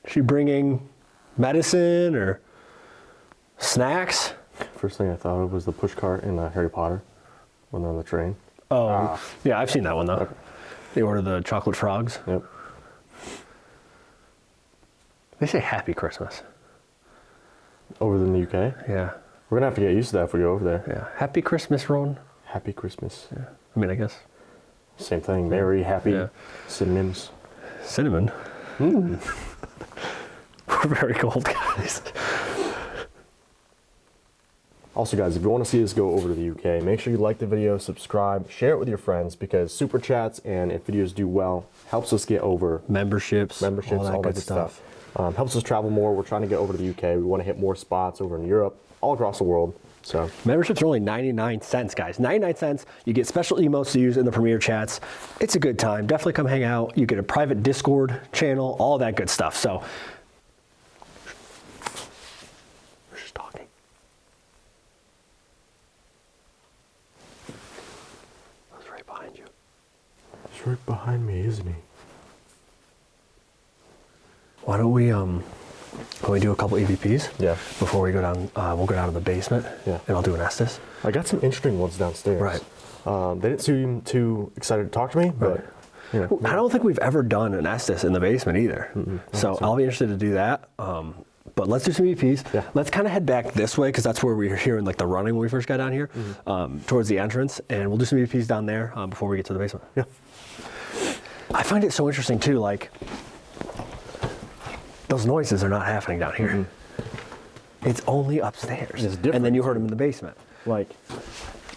Is she bringing medicine or snacks? First thing I thought of was the push cart in Harry Potter when they're on the train. Oh, yeah, I've seen that one though. Okay. They order the chocolate frogs. Yep. They say Happy Christmas. Over in the UK. Yeah. We're gonna have to get used to that if we go over there. Yeah. Happy Christmas, Ron. Happy Christmas. Yeah. I mean, I guess. Same thing. Merry, happy, Yeah. synonyms. Cinnamon. Mm. We're very cold, guys. Also guys, if you want to see us go over to the UK, make sure you like the video, subscribe, share it with your friends, because super chats and if videos do well, helps us get over memberships, all that good stuff. Helps us travel more. We're trying to get over to the UK. We want to hit more spots over in Europe, all across the world. So memberships are only 99 cents, guys. 99 cents. You get special emotes to use in the premiere chats. It's a good time. Definitely come hang out. You get a private Discord channel, all that good stuff. So we're just talking. That's right behind you. He's right behind me, isn't he? Why don't we do a couple EVPs? Yeah. Before we go down, we'll go down to the basement. Yeah. And I'll do an Estus. I got some interesting ones downstairs. Right. They didn't seem too excited to talk to me, but you know, I don't think we've ever done an Estus in the basement either. So I'll be interested to do that. But let's do some EVPs. Yeah. Let's kind of head back this way because that's where we were hearing like the running when we first got down here, towards the entrance, and we'll do some EVPs down there before we get to the basement. Yeah. I find it so interesting too, like those noises are not happening down here. It's only upstairs. It's different. And then you heard them in the basement. Like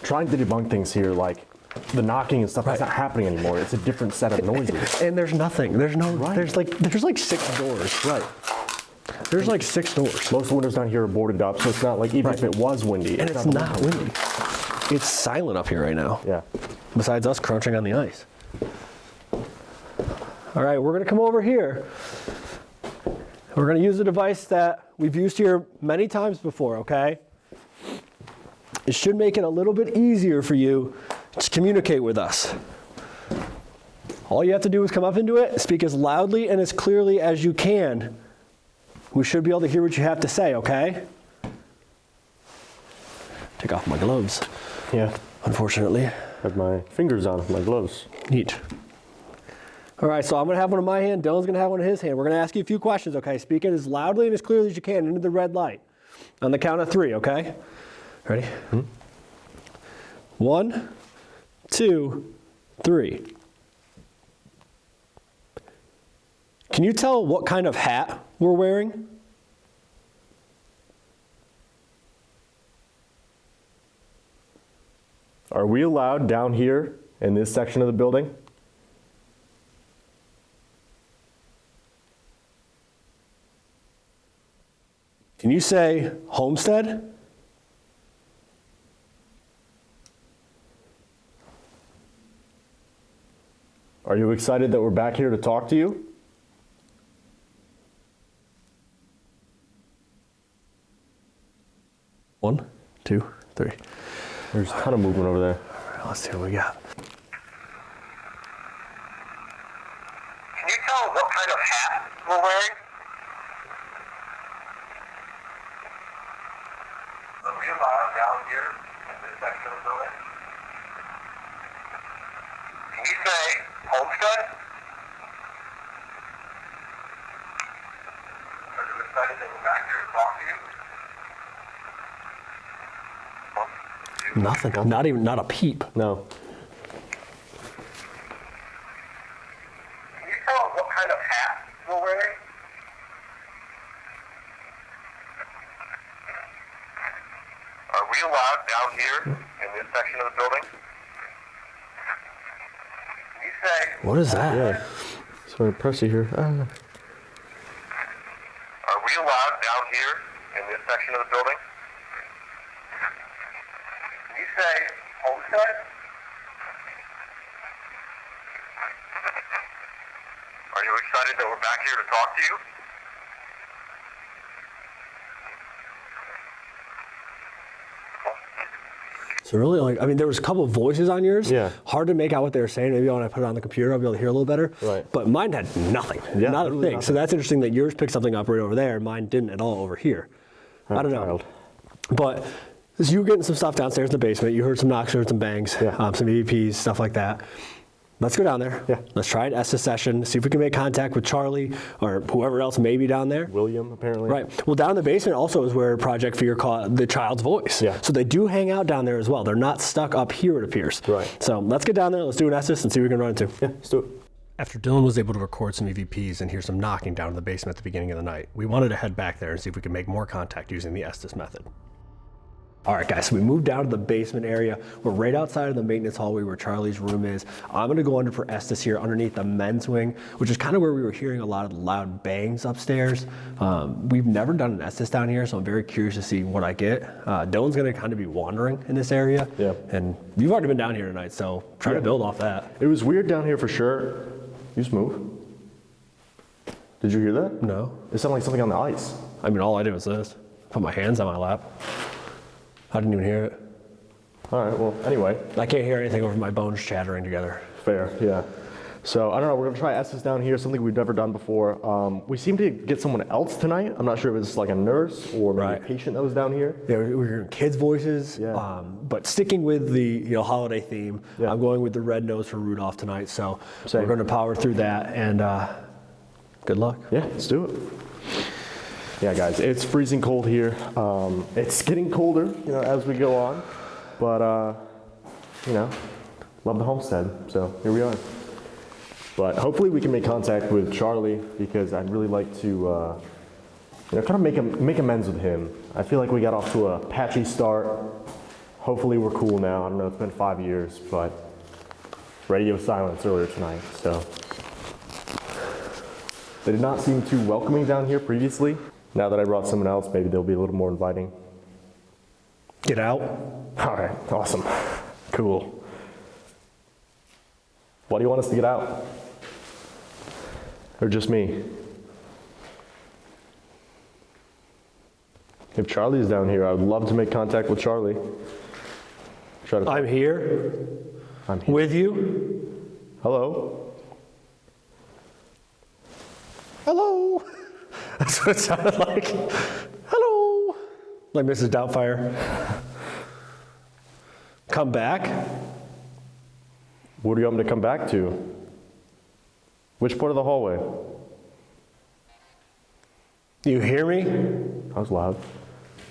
trying to debunk things here, like the knocking and stuff, that's not happening anymore. It's a different set of noises. And there's nothing. There's no. There's like 6 doors. Right. There's like 6 doors. Most windows down here are boarded up, so it's not like even if it was windy. And it's not windy. It's silent up here right now. Yeah. Besides us crunching on the ice. All right, we're gonna come over here. We're gonna use a device that we've used here many times before, okay? It should make it a little bit easier for you to communicate with us. All you have to do is come up into it, speak as loudly and as clearly as you can. We should be able to hear what you have to say, okay? Take off my gloves. Yeah. Unfortunately. Have my fingers on my gloves. Neat. All right, so I'm gonna have one in my hand, Dylan's gonna have one in his hand. We're gonna ask you a few questions, okay? Speak it as loudly and as clearly as you can into the red light. On the count of 3, okay? Ready? 1, 2, 3. Can you tell what kind of hat we're wearing? Are we allowed down here in this section of the building? Can you say Homestead? Are you excited that we're back here to talk to you? One, 2, 3. There's a ton of movement over there. All right, let's see what we got. Can you tell what kind of hat we're wearing? Are we allowed down here in this section of the building? Can you say Homestead? Are you excited that we're back here to talk to you? Nothing. Not a peep. No. Can you tell what kind of hat we're wearing? Are we allowed down here in this section of the building? Can you say What is that? Yeah. Sorry, pressy here. Are we allowed down here in this section of the building? Can you say Homestead? Are you excited that we're back here to talk to you? So really, like, I mean, there was a couple of voices on yours. Yeah. Hard to make out what they were saying. Maybe when I put it on the computer, I'll be able to hear a little better. Right. But mine had nothing. Yeah, Not a literally thing. nothing. So that's interesting that yours picked something up right over there. Mine didn't at all over here. I don't know. Child. But so you were getting some stuff downstairs in the basement. You heard some knocks, you heard some bangs, Yeah. some EVPs, stuff like that. Let's go down there. Yeah. Let's try an Estus session. See if we can make contact with Charlie or whoever else may be down there. William, apparently. Right. Well, down in the basement also is where Project Fear caught the child's voice. Yeah. So they do hang out down there as well. They're not stuck up here, it appears. Right. So let's get down there. Let's do an Estus and see what we can run into. Yeah, let's do it. After Dylan was able to record some EVPs and hear some knocking down in the basement at the beginning of the night, we wanted to head back there and see if we could make more contact using the Estus method. All right, guys, so we moved down to the basement area. We're right outside of the maintenance hallway where Charlie's room is. I'm gonna go under for Estus here underneath the men's wing, which is kind of where we were hearing a lot of the loud bangs upstairs. We've never done an Estus down here, so I'm very curious to see what I get. Dylan's gonna kind of be wandering in this area. Yeah. And you've already been down here tonight, so try to build off that. It was weird down here for sure. You just move. Did you hear that? No. It sounded like something on the ice. I mean, all I did was this. Put my hands on my lap. I didn't even hear it. All right, well, anyway. I can't hear anything over my bones chattering together. Fair, yeah. So, I don't know, we're gonna try Estus down here, something we've never done before. We seem to get someone else tonight. I'm not sure if it's like a nurse or maybe a patient that was down here. Yeah, we're hearing kids' voices. Yeah. But sticking with the holiday theme, I'm going with the red nose for Rudolph tonight. So we're going to power through that, and good luck. Yeah, let's do it. Yeah, guys, it's freezing cold here. It's getting colder, as we go on. But, love the homestead. So here we are. But hopefully we can make contact with Charlie because I'd really like to, kind of make amends with him. I feel like we got off to a patchy start. Hopefully we're cool now. I don't know, it's been 5 years, but radio silence earlier tonight, so. They did not seem too welcoming down here previously. Now that I brought someone else, maybe they'll be a little more inviting. Get out. All right, awesome. Cool. Why do you want us to get out? Or just me? If Charlie's down here, I would love to make contact with Charlie. I'm here. I'm here. With you. Hello? Hello. That's what it sounded like. Hello. Like Mrs. Doubtfire. Come back. Where do you want me to come back to? Which part of the hallway? You hear me? That was loud.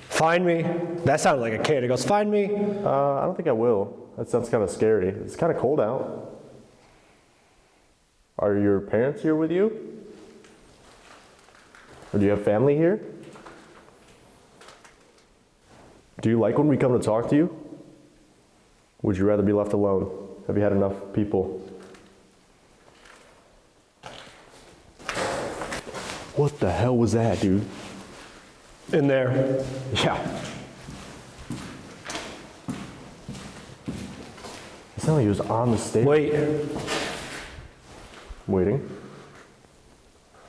Find me. That sounded like a kid. It goes, find me. I don't think I will. That sounds kind of scary. It's kind of cold out. Are your parents here with you? Or do you have family here? Do you like when we come to talk to you? Would you rather be left alone? Have you had enough people? What the hell was that, dude? In there. Yeah. It sounded like he was on the stage. Wait. Waiting?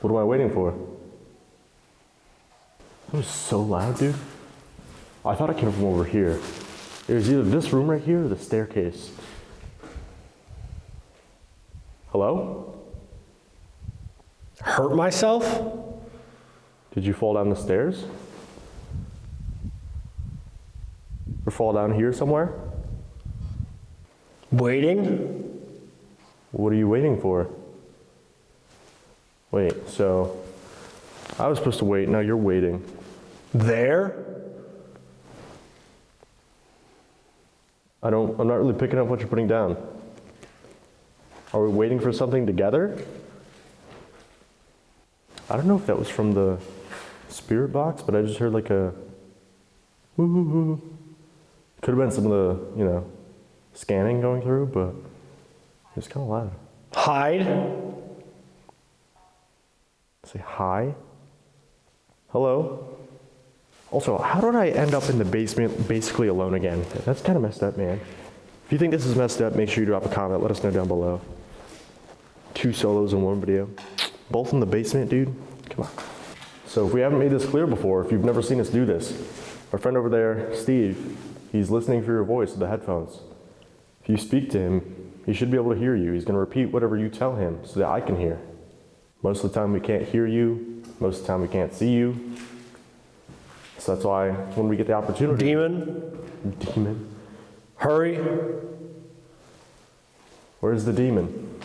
What am I waiting for? That was so loud, dude. I thought it came from over here. It was either this room right here or the staircase. Hello? Hurt myself? Did you fall down the stairs? Or fall down here somewhere? Waiting? What are you waiting for? Wait, so I was supposed to wait, now you're waiting. There? I'm not really picking up what you're putting down. Are we waiting for something together? I don't know if that was from the spirit box, but I just heard like a woo. Could have been some of the, scanning going through, but it's kind of loud. Hide? Say hi. Hello. Also, how did I end up in the basement basically alone again? That's kind of messed up, man. If you think this is messed up, make sure you drop a comment. Let us know down below. 2 solos in one video. Both in the basement, dude. Come on. So if we haven't made this clear before, if you've never seen us do this, our friend over there, Steve, he's listening for your voice with the headphones. If you speak to him, he should be able to hear you. He's going to repeat whatever you tell him so that I can hear. Most of the time we can't hear you. Most of the time we can't see you. So that's why when we get the opportunity. Demon. Hurry. Where's the demon?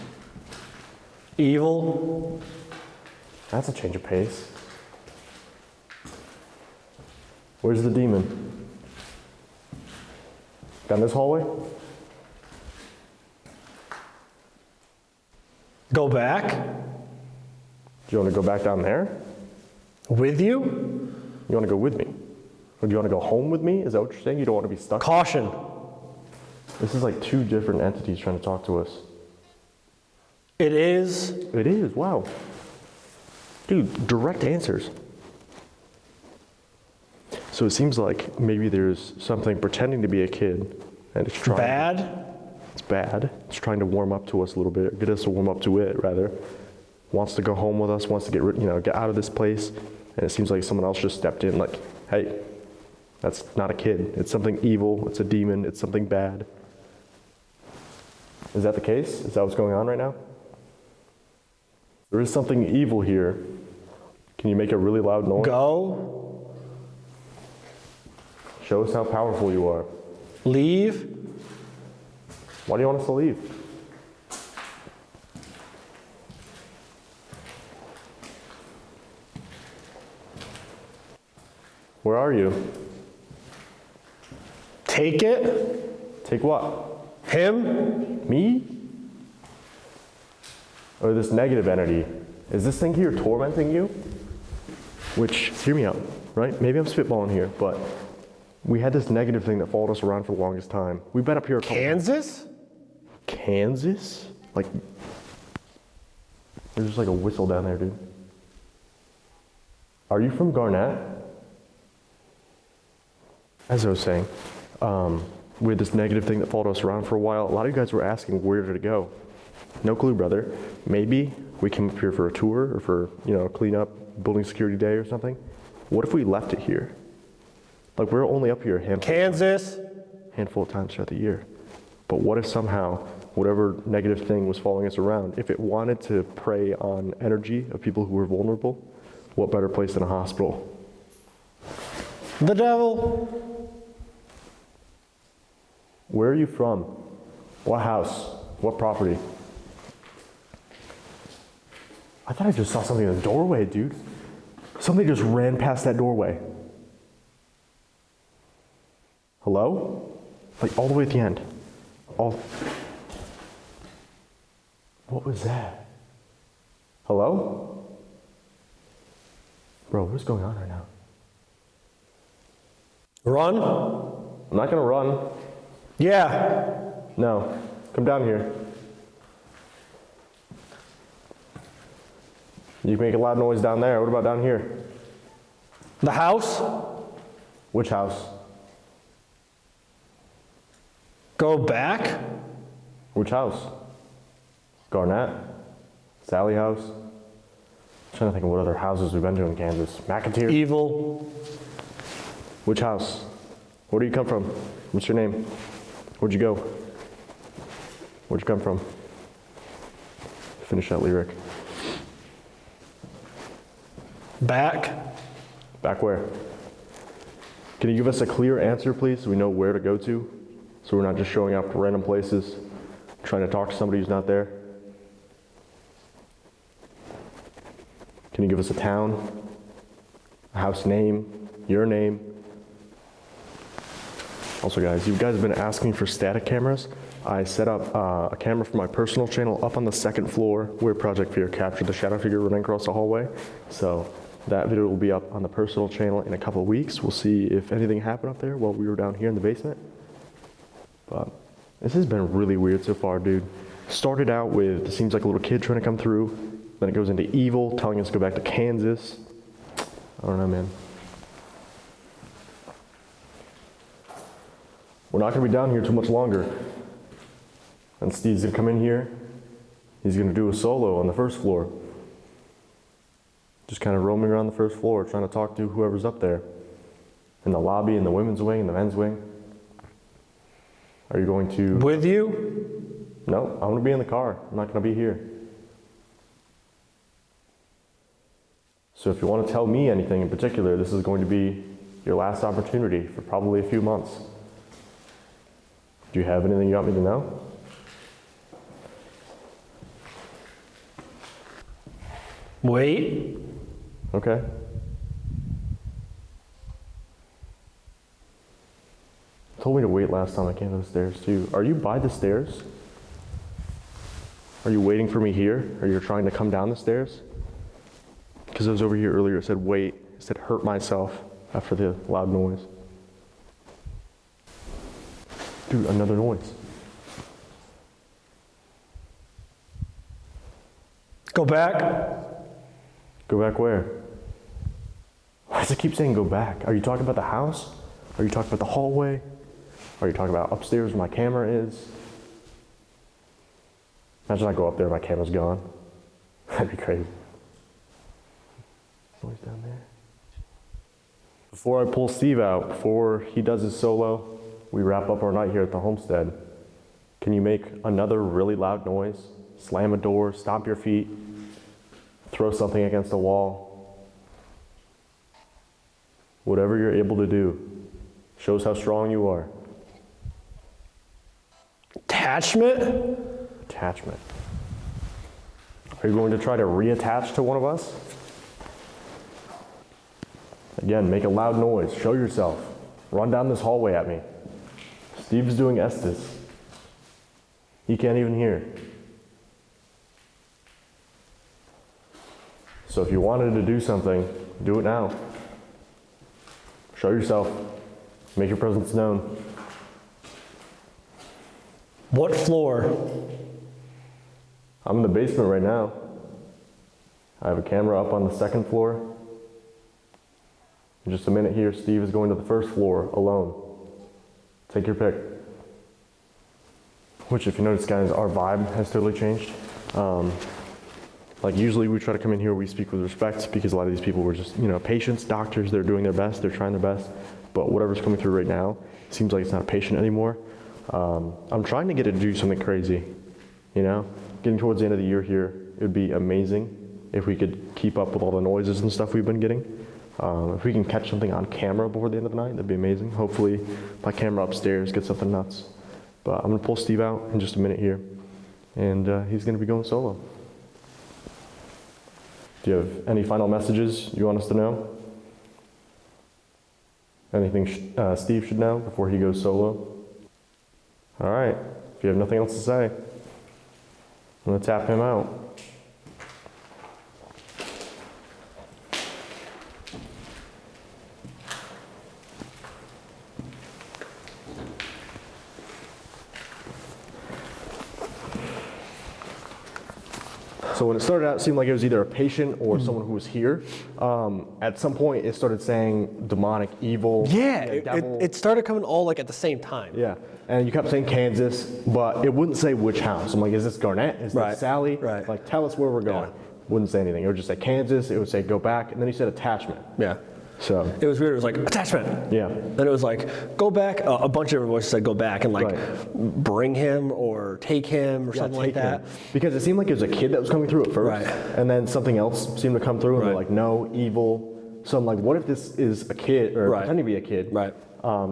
Evil. That's a change of pace. Where's the demon? Down this hallway? Go back. Do you want to go back down there? With you? You want to go with me? Or do you want to go home with me? Is that what you're saying? You don't want to be stuck? Caution. This is like two different entities trying to talk to us. It is. It is, wow. Dude, direct answers. So it seems like maybe there's something pretending to be a kid and it's trying. Bad? It's bad. It's trying to warm up to us a little bit, get us to warm up to it rather. Wants to go home with us, wants to get out of this place. And it seems like someone else just stepped in like, hey, that's not a kid. It's something evil, it's a demon, it's something bad. Is that the case? Is that what's going on right now? There is something evil here. Can you make a really loud noise? Go. Show us how powerful you are. Leave. Why do you want us to leave? Where are you? Take it. Take what? Him. Me? Or this negative entity? Is this thing here tormenting you? Which, hear me out, right? Maybe I'm spitballing here, but we had this negative thing that followed us around for the longest time. We've been up here a couple Kansas? Kansas? Like, there's just like a whistle down there, dude. Are you from Garnett? As I was saying, we had this negative thing that followed us around for a while. A lot of you guys were asking where did it go? No clue, brother. Maybe we came up here for a tour or for, clean up, building security day or something. What if we left it here? Like, we're only up here a handful of times throughout the year. But what if somehow, whatever negative thing was following us around, if it wanted to prey on energy of people who were vulnerable, what better place than a hospital? The devil. Where are you from? What house? What property? I thought I just saw something in the doorway, dude. Something just ran past that doorway. Hello? Like all the way at the end. What was that? Hello? Bro, what's going on right now? Run? I'm not gonna run. Yeah. No, come down here. You can make a loud noise down there. What about down here? The house? Which house? Go back? Which house? Garnett? Sally house? I'm trying to think of what other houses we've been to in Kansas. McAteer? Evil. Which house? Where do you come from? What's your name? Where'd you go? Where'd you come from? Finish that lyric. Back. Back where? Can you give us a clear answer, please, so we know where to go to? So we're not just showing up to random places, trying to talk to somebody who's not there? Can you give us a town, a house name, your name? Also guys, you guys have been asking for static cameras. I set up a camera for my personal channel up on the second floor where Project Fear captured the shadow figure running across the hallway. So that video will be up on the personal channel in a couple of weeks. We'll see if anything happened up there while we were down here in the basement. But this has been really weird so far, dude. Started out with, it seems like a little kid trying to come through. Then it goes into evil, telling us to go back to Kansas. I don't know, man. We're not gonna be down here too much longer. And Steve's gonna come in here. He's gonna do a solo on the first floor. Just kind of roaming around the first floor, trying to talk to whoever's up there. In the lobby, in the women's wing, in the men's wing. Are you going to? With you? No, I'm gonna be in the car. I'm not gonna be here. So if you want to tell me anything in particular, this is going to be your last opportunity for probably a few months. Do you have anything you want me to know? Wait. Okay. Told me to wait last time I came to the stairs too. Are you by the stairs? Are you waiting for me here? Or you're trying to come down the stairs? Because I was over here earlier, it said wait, it said hurt myself. after the loud noise. Dude, another noise. Go back. Go back where? Why does it keep saying go back? Are you talking about the house? Are you talking about the hallway? Are you talking about upstairs where my camera is? Imagine I go up there, my camera's gone. That'd be crazy. Noise down there. Before I pull Steve out, before he does his solo, we wrap up our night here at the homestead. Can you make another really loud noise? Slam a door, stomp your feet, throw something against a wall. Whatever you're able to do shows how strong you are. Attachment? Attachment. Are you going to try to reattach to one of us? Again, make a loud noise. Show yourself. Run down this hallway at me. Steve's doing Estus. He can't even hear. So if you wanted to do something, do it now. Show yourself. Make your presence known. What floor? I'm in the basement right now. I have a camera up on the second floor. In just a minute here, Steve is going to the first floor alone. Take your pick. Which, if you notice, guys, our vibe has totally changed. Like usually we try to come in here, we speak with respect because a lot of these people were just, patients, doctors, they're doing their best, they're trying their best. But whatever's coming through right now, it seems like it's not a patient anymore. I'm trying to get it to do something crazy, Getting towards the end of the year here, it would be amazing if we could keep up with all the noises and stuff we've been getting. If we can catch something on camera before the end of the night, that'd be amazing. Hopefully my camera upstairs gets something nuts. But I'm gonna pull Steve out in just a minute here, and he's gonna be going solo. Do you have any final messages you want us to know? Anything Steve should know before he goes solo? All right, if you have nothing else to say, I'm gonna tap him out. So when it started out, it seemed like it was either a patient or someone who was here. At some point, it started saying demonic, evil. Yeah, devil. it started coming all like at the same time. Yeah, and you kept saying Kansas, but it wouldn't say which house. I'm like, is this Garnett? Is Right, this Sally? right. Like, tell us where we're going. Yeah. Wouldn't say anything. It would just say Kansas. It would say go back, and then he said attachment. Yeah. So It was weird. It was like, attachment. yeah, Then it was like, go back. A bunch of different voices said go back and like Right. bring him or take him or yeah, something like take that. him. Because it seemed like it was a kid that was coming through at first, Right. and then something else seemed to come through, and they're Right. like, no, evil. So I'm like, what if this is a kid or Right. pretending to be a kid, Right.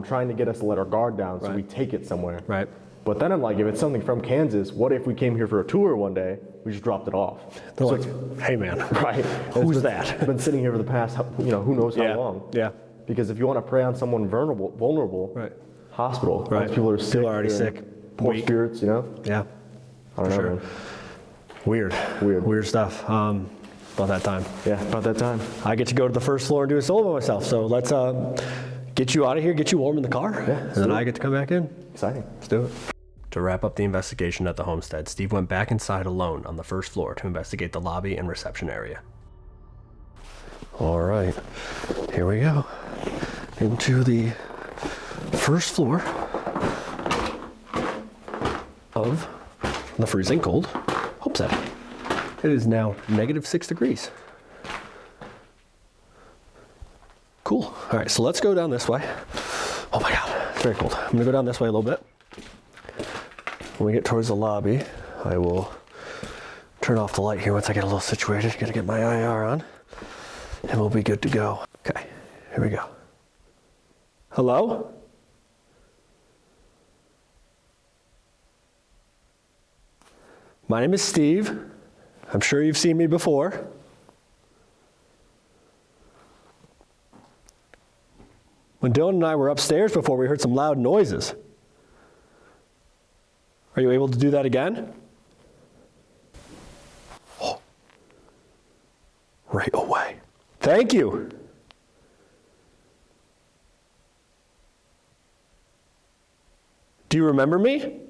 Trying to get us to let our guard down so Right. we take it somewhere. Right. But then I'm like, if it's something from Kansas, what if we came here for a tour one day, we just dropped it off? They're So like, hey man, right. who's It's that? been sitting here for the past, who knows how Yeah. long. Yeah. Because if you want to prey on someone vulnerable, Right. hospital. Right. Most people are sick. People are already they're in sick, Poor weak. spirits, Yeah. I don't know, sure. man. Weird stuff. About that time. Yeah, about that time. I get to go to the first floor and do a solo by myself. So let's get you out of here, get you warm in the car, and then I get to come back in. Exciting. Let's do it. To wrap up the investigation at the homestead, Steve went back inside alone on the first floor to investigate the lobby and reception area. All right, here we go. Into the first floor of the freezing cold homestead. It is now -6 degrees. Cool. All right, so let's go down this way. Oh my God, it's very cold. I'm gonna go down this way a little bit. When we get towards the lobby, I will turn off the light here once I get a little situated. Gotta get my IR on, and we'll be good to go. Okay, here we go. Hello? My name is Steve. I'm sure you've seen me before. When Dylan and I were upstairs before, we heard some loud noises. Are you able to do that again? Oh. Right away. Thank you. Do you remember me?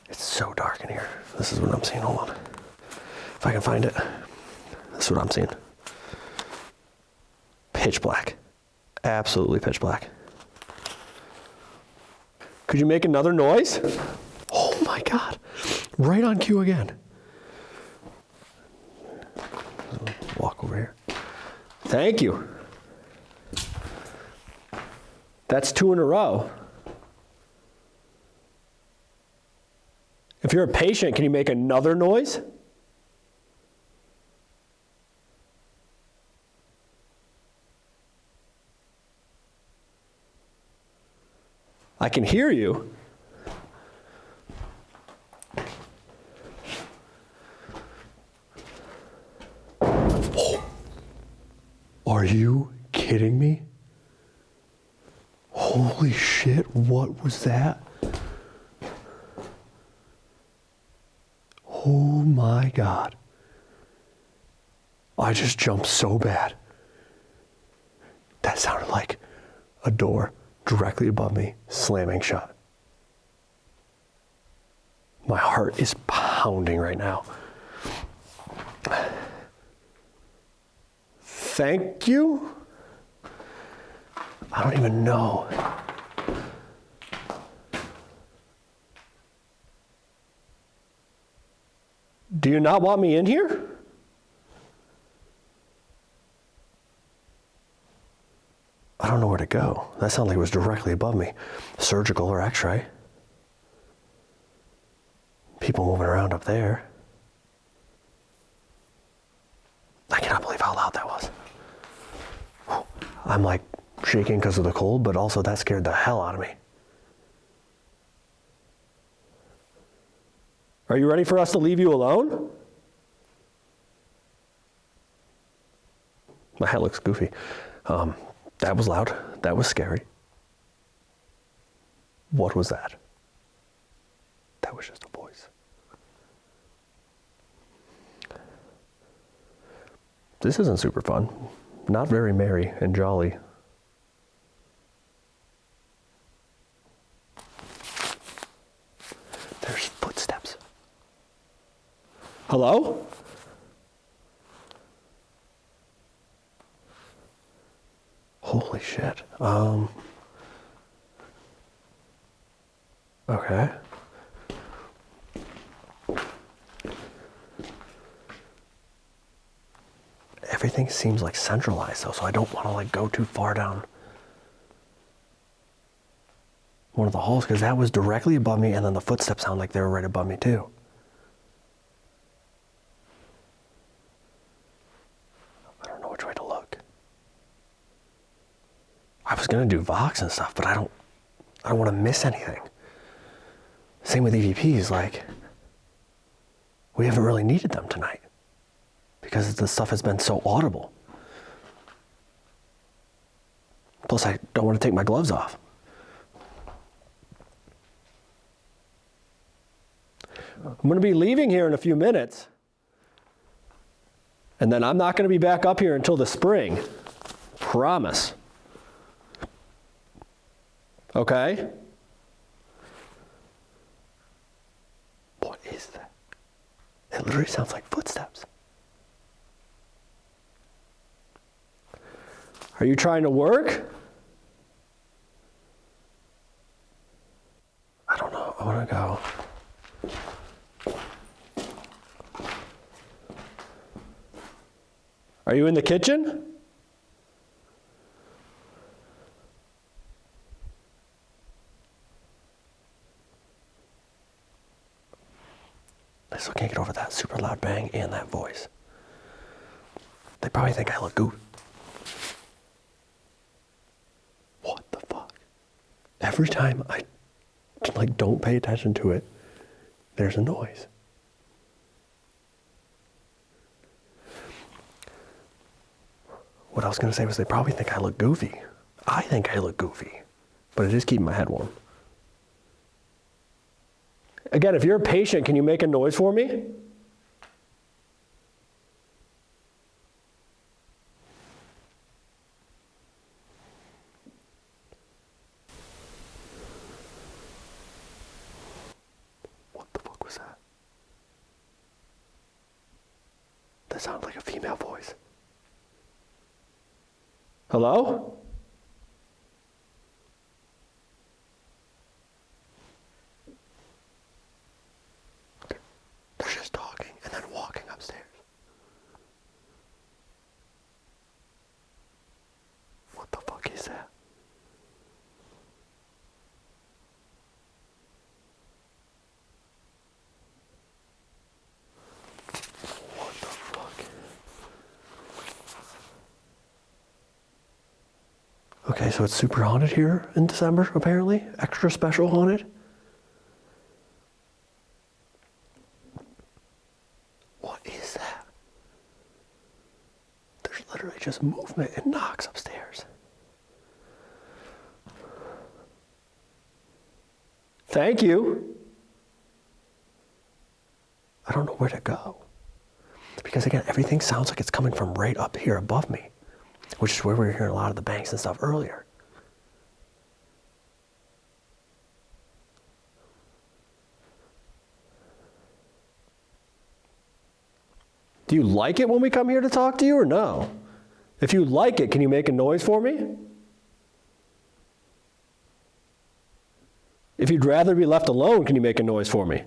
It's so dark in here. This is what I'm seeing. Hold on. If I can find it. This is what I'm seeing. Pitch black. Absolutely pitch black. Could you make another noise? Oh my God. Right on cue again. Walk over here. Thank you. That's 2 in a row. If you're a patient, can you make another noise? I can hear you. Oh. Are you kidding me? Holy shit, what was that? Oh my God. I just jumped so bad. That sounded like a door directly above me slamming shut. My heart is pounding right now. Thank you? I don't even know. Do you not want me in here? I don't know where to go. That sounded like it was directly above me. Surgical or x-ray. People moving around up there. I cannot believe how loud that was. I'm like shaking because of the cold, but also that scared the hell out of me. Are you ready for us to leave you alone? My hat looks goofy. That was loud. That was scary. What was that? That was just a voice. This isn't super fun. Not very merry and jolly. There's footsteps. Hello? Holy shit. Okay. Everything seems like centralized though, so I don't want to like go too far down one of the halls because that was directly above me and then the footsteps sound like they were right above me too. I don't know which way to look. I was gonna do Vox and stuff, but I don't want to miss anything. Same with EVPs, like we haven't really needed them tonight because the stuff has been so audible. Plus, I don't want to take my gloves off. I'm going to be leaving here in a few minutes, and then I'm not going to be back up here until the spring. Promise. Okay? What is that? It literally sounds like footsteps. Are you trying to work? I don't know. I want to go. Are you in the kitchen? I still can't get over that super loud bang and that voice. They probably think I look goofy. What the fuck? Every time I don't pay attention to it, there's a noise. What I was going to say was they probably think I look goofy. I think I look goofy, but it is keeping my head warm. Again, if you're a patient, can you make a noise for me? sounded like a female voice. Hello? They're just talking and then walking upstairs. What the fuck is that? What the fuck? Okay, so it's super haunted here in December, apparently. Extra special haunted. What is that? There's literally just movement and knocks upstairs. Thank you. I don't know where to go. Because again, everything sounds like it's coming from right up here above me, which is where we were hearing a lot of the bangs and stuff earlier. Do you like it when we come here to talk to you or no? If you like it, can you make a noise for me? If you'd rather be left alone, can you make a noise for me?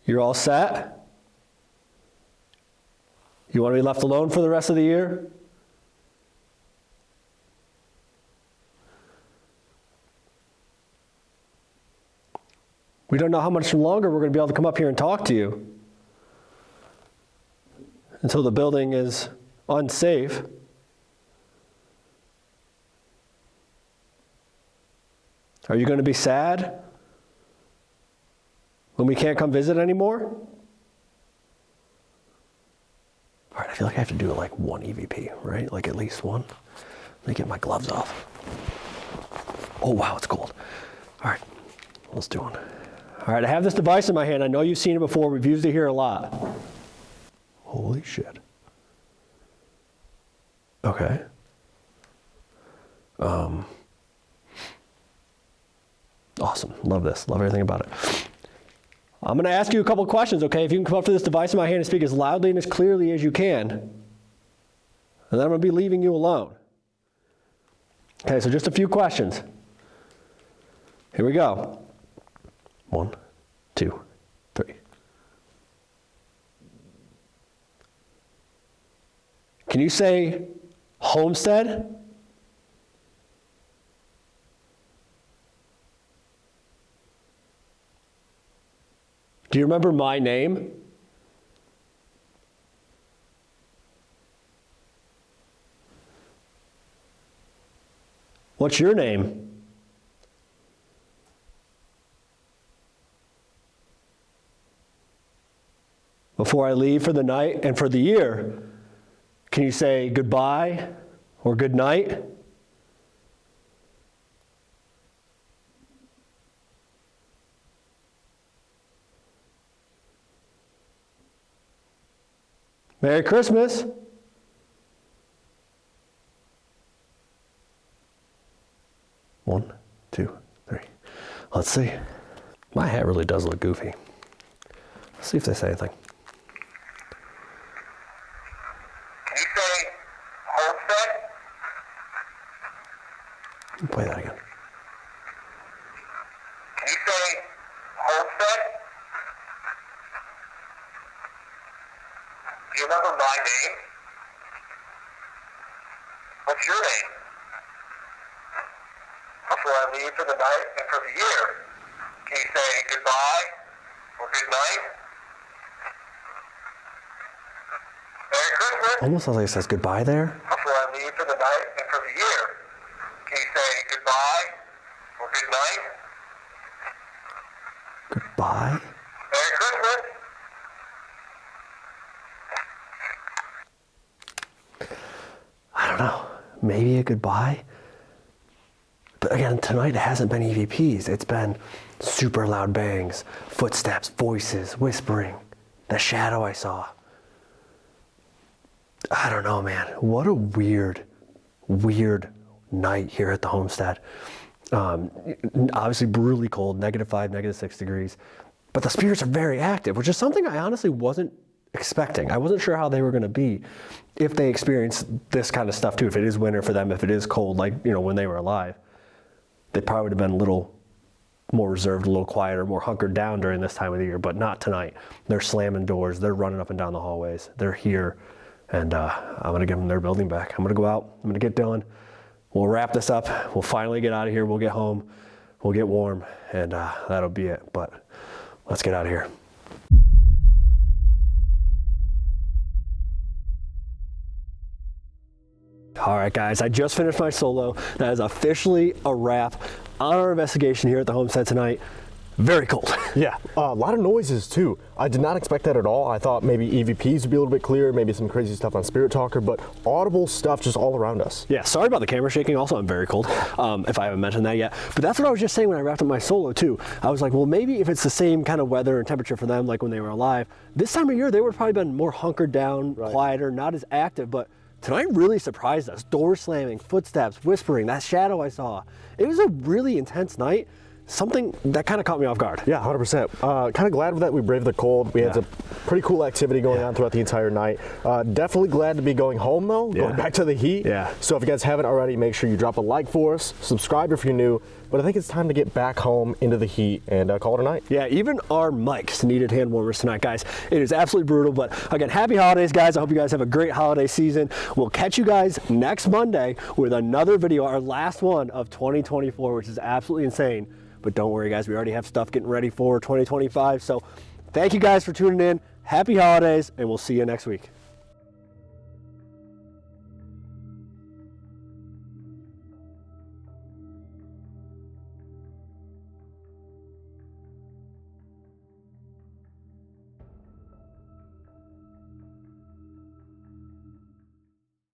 You're all set? You want to be left alone for the rest of the year? We don't know how much longer we're going to be able to come up here and talk to you until the building is unsafe. Are you going to be sad when we can't come visit anymore? All right, I feel like I have to do like one EVP, right? Like at least one. Let me get my gloves off. Oh, wow, it's cold. All right, let's do one. All right, I have this device in my hand. I know you've seen it before. We've used it here a lot. Holy shit. Okay. Awesome, love this, love everything about it. I'm gonna ask you a couple questions, okay? If you can come up to this device in my hand and speak as loudly and as clearly as you can, and then I'm gonna be leaving you alone. Okay, so just a few questions. Here we go. 1, 2, 3. Can you say Homestead? Do you remember my name? What's your name? Before I leave for the night and for the year, can you say goodbye or good night? Merry Christmas. One, 2, 3. Let's see. My hat really does look goofy. Let's see if they say anything. Can you say Homestead? Play that again. Can you say Homestead? Do you remember my name? What's your name? Before I leave for the night and for the year, can you say goodbye or good night? Merry Christmas. Almost sounds like it says goodbye there. Before I leave for the night and for the year, can you say goodbye or good night? Goodbye? Merry Christmas. I don't know. Maybe a goodbye? But again, tonight it hasn't been EVPs. It's been super loud bangs, footsteps, voices, whispering, the shadow I saw. I don't know, man. What a weird night here at the homestead. Obviously brutally cold, -5, -6 degrees. But the spirits are very active, which is something I honestly wasn't expecting. I wasn't sure how they were going to be if they experienced this kind of stuff too. If it is winter for them, if it is cold, like, you know, when they were alive, they probably would have been a little more reserved, a little quieter, more hunkered down during this time of the year, but not tonight. They're slamming doors. They're running up and down the hallways. They're here, and I'm going to give them their building back. I'm going to go out. I'm going to get done. We'll wrap this up. We'll finally get out of here. We'll get home. We'll get warm, and that'll be it. But let's get out of here. All right, guys, I just finished my solo. That is officially a wrap on our investigation here at the homestead tonight. Very cold. Yeah, a lot of noises too. I did not expect that at all. I thought maybe EVPs would be a little bit clearer, maybe some crazy stuff on Spirit Talker, but audible stuff just all around us. Yeah, sorry about the camera shaking. Also, I'm very cold, if I haven't mentioned that yet. But that's what I was just saying when I wrapped up my solo too. I was like, well, maybe if it's the same kind of weather and temperature for them like when they were alive, this time of year they would have probably been more hunkered down, quieter, not as active, but tonight really surprised us. Door slamming, footsteps, whispering, that shadow I saw. It was a really intense night. Something that kind of caught me off guard. Yeah, 100%. Kind of glad that we braved the cold. We had some pretty cool activity going on throughout the entire night. Definitely glad to be going home though, going back to the heat. Yeah. So if you guys haven't already, make sure you drop a like for us, subscribe if you're new. But I think it's time to get back home into the heat and call it a night. Yeah, even our mics needed hand warmers tonight, guys. It is absolutely brutal, but again, happy holidays, guys. I hope you guys have a great holiday season. We'll catch you guys next Monday with another video, our last one of 2024, which is absolutely insane. But don't worry, guys, we already have stuff getting ready for 2025. So thank you guys for tuning in. Happy holidays, and we'll see you next week.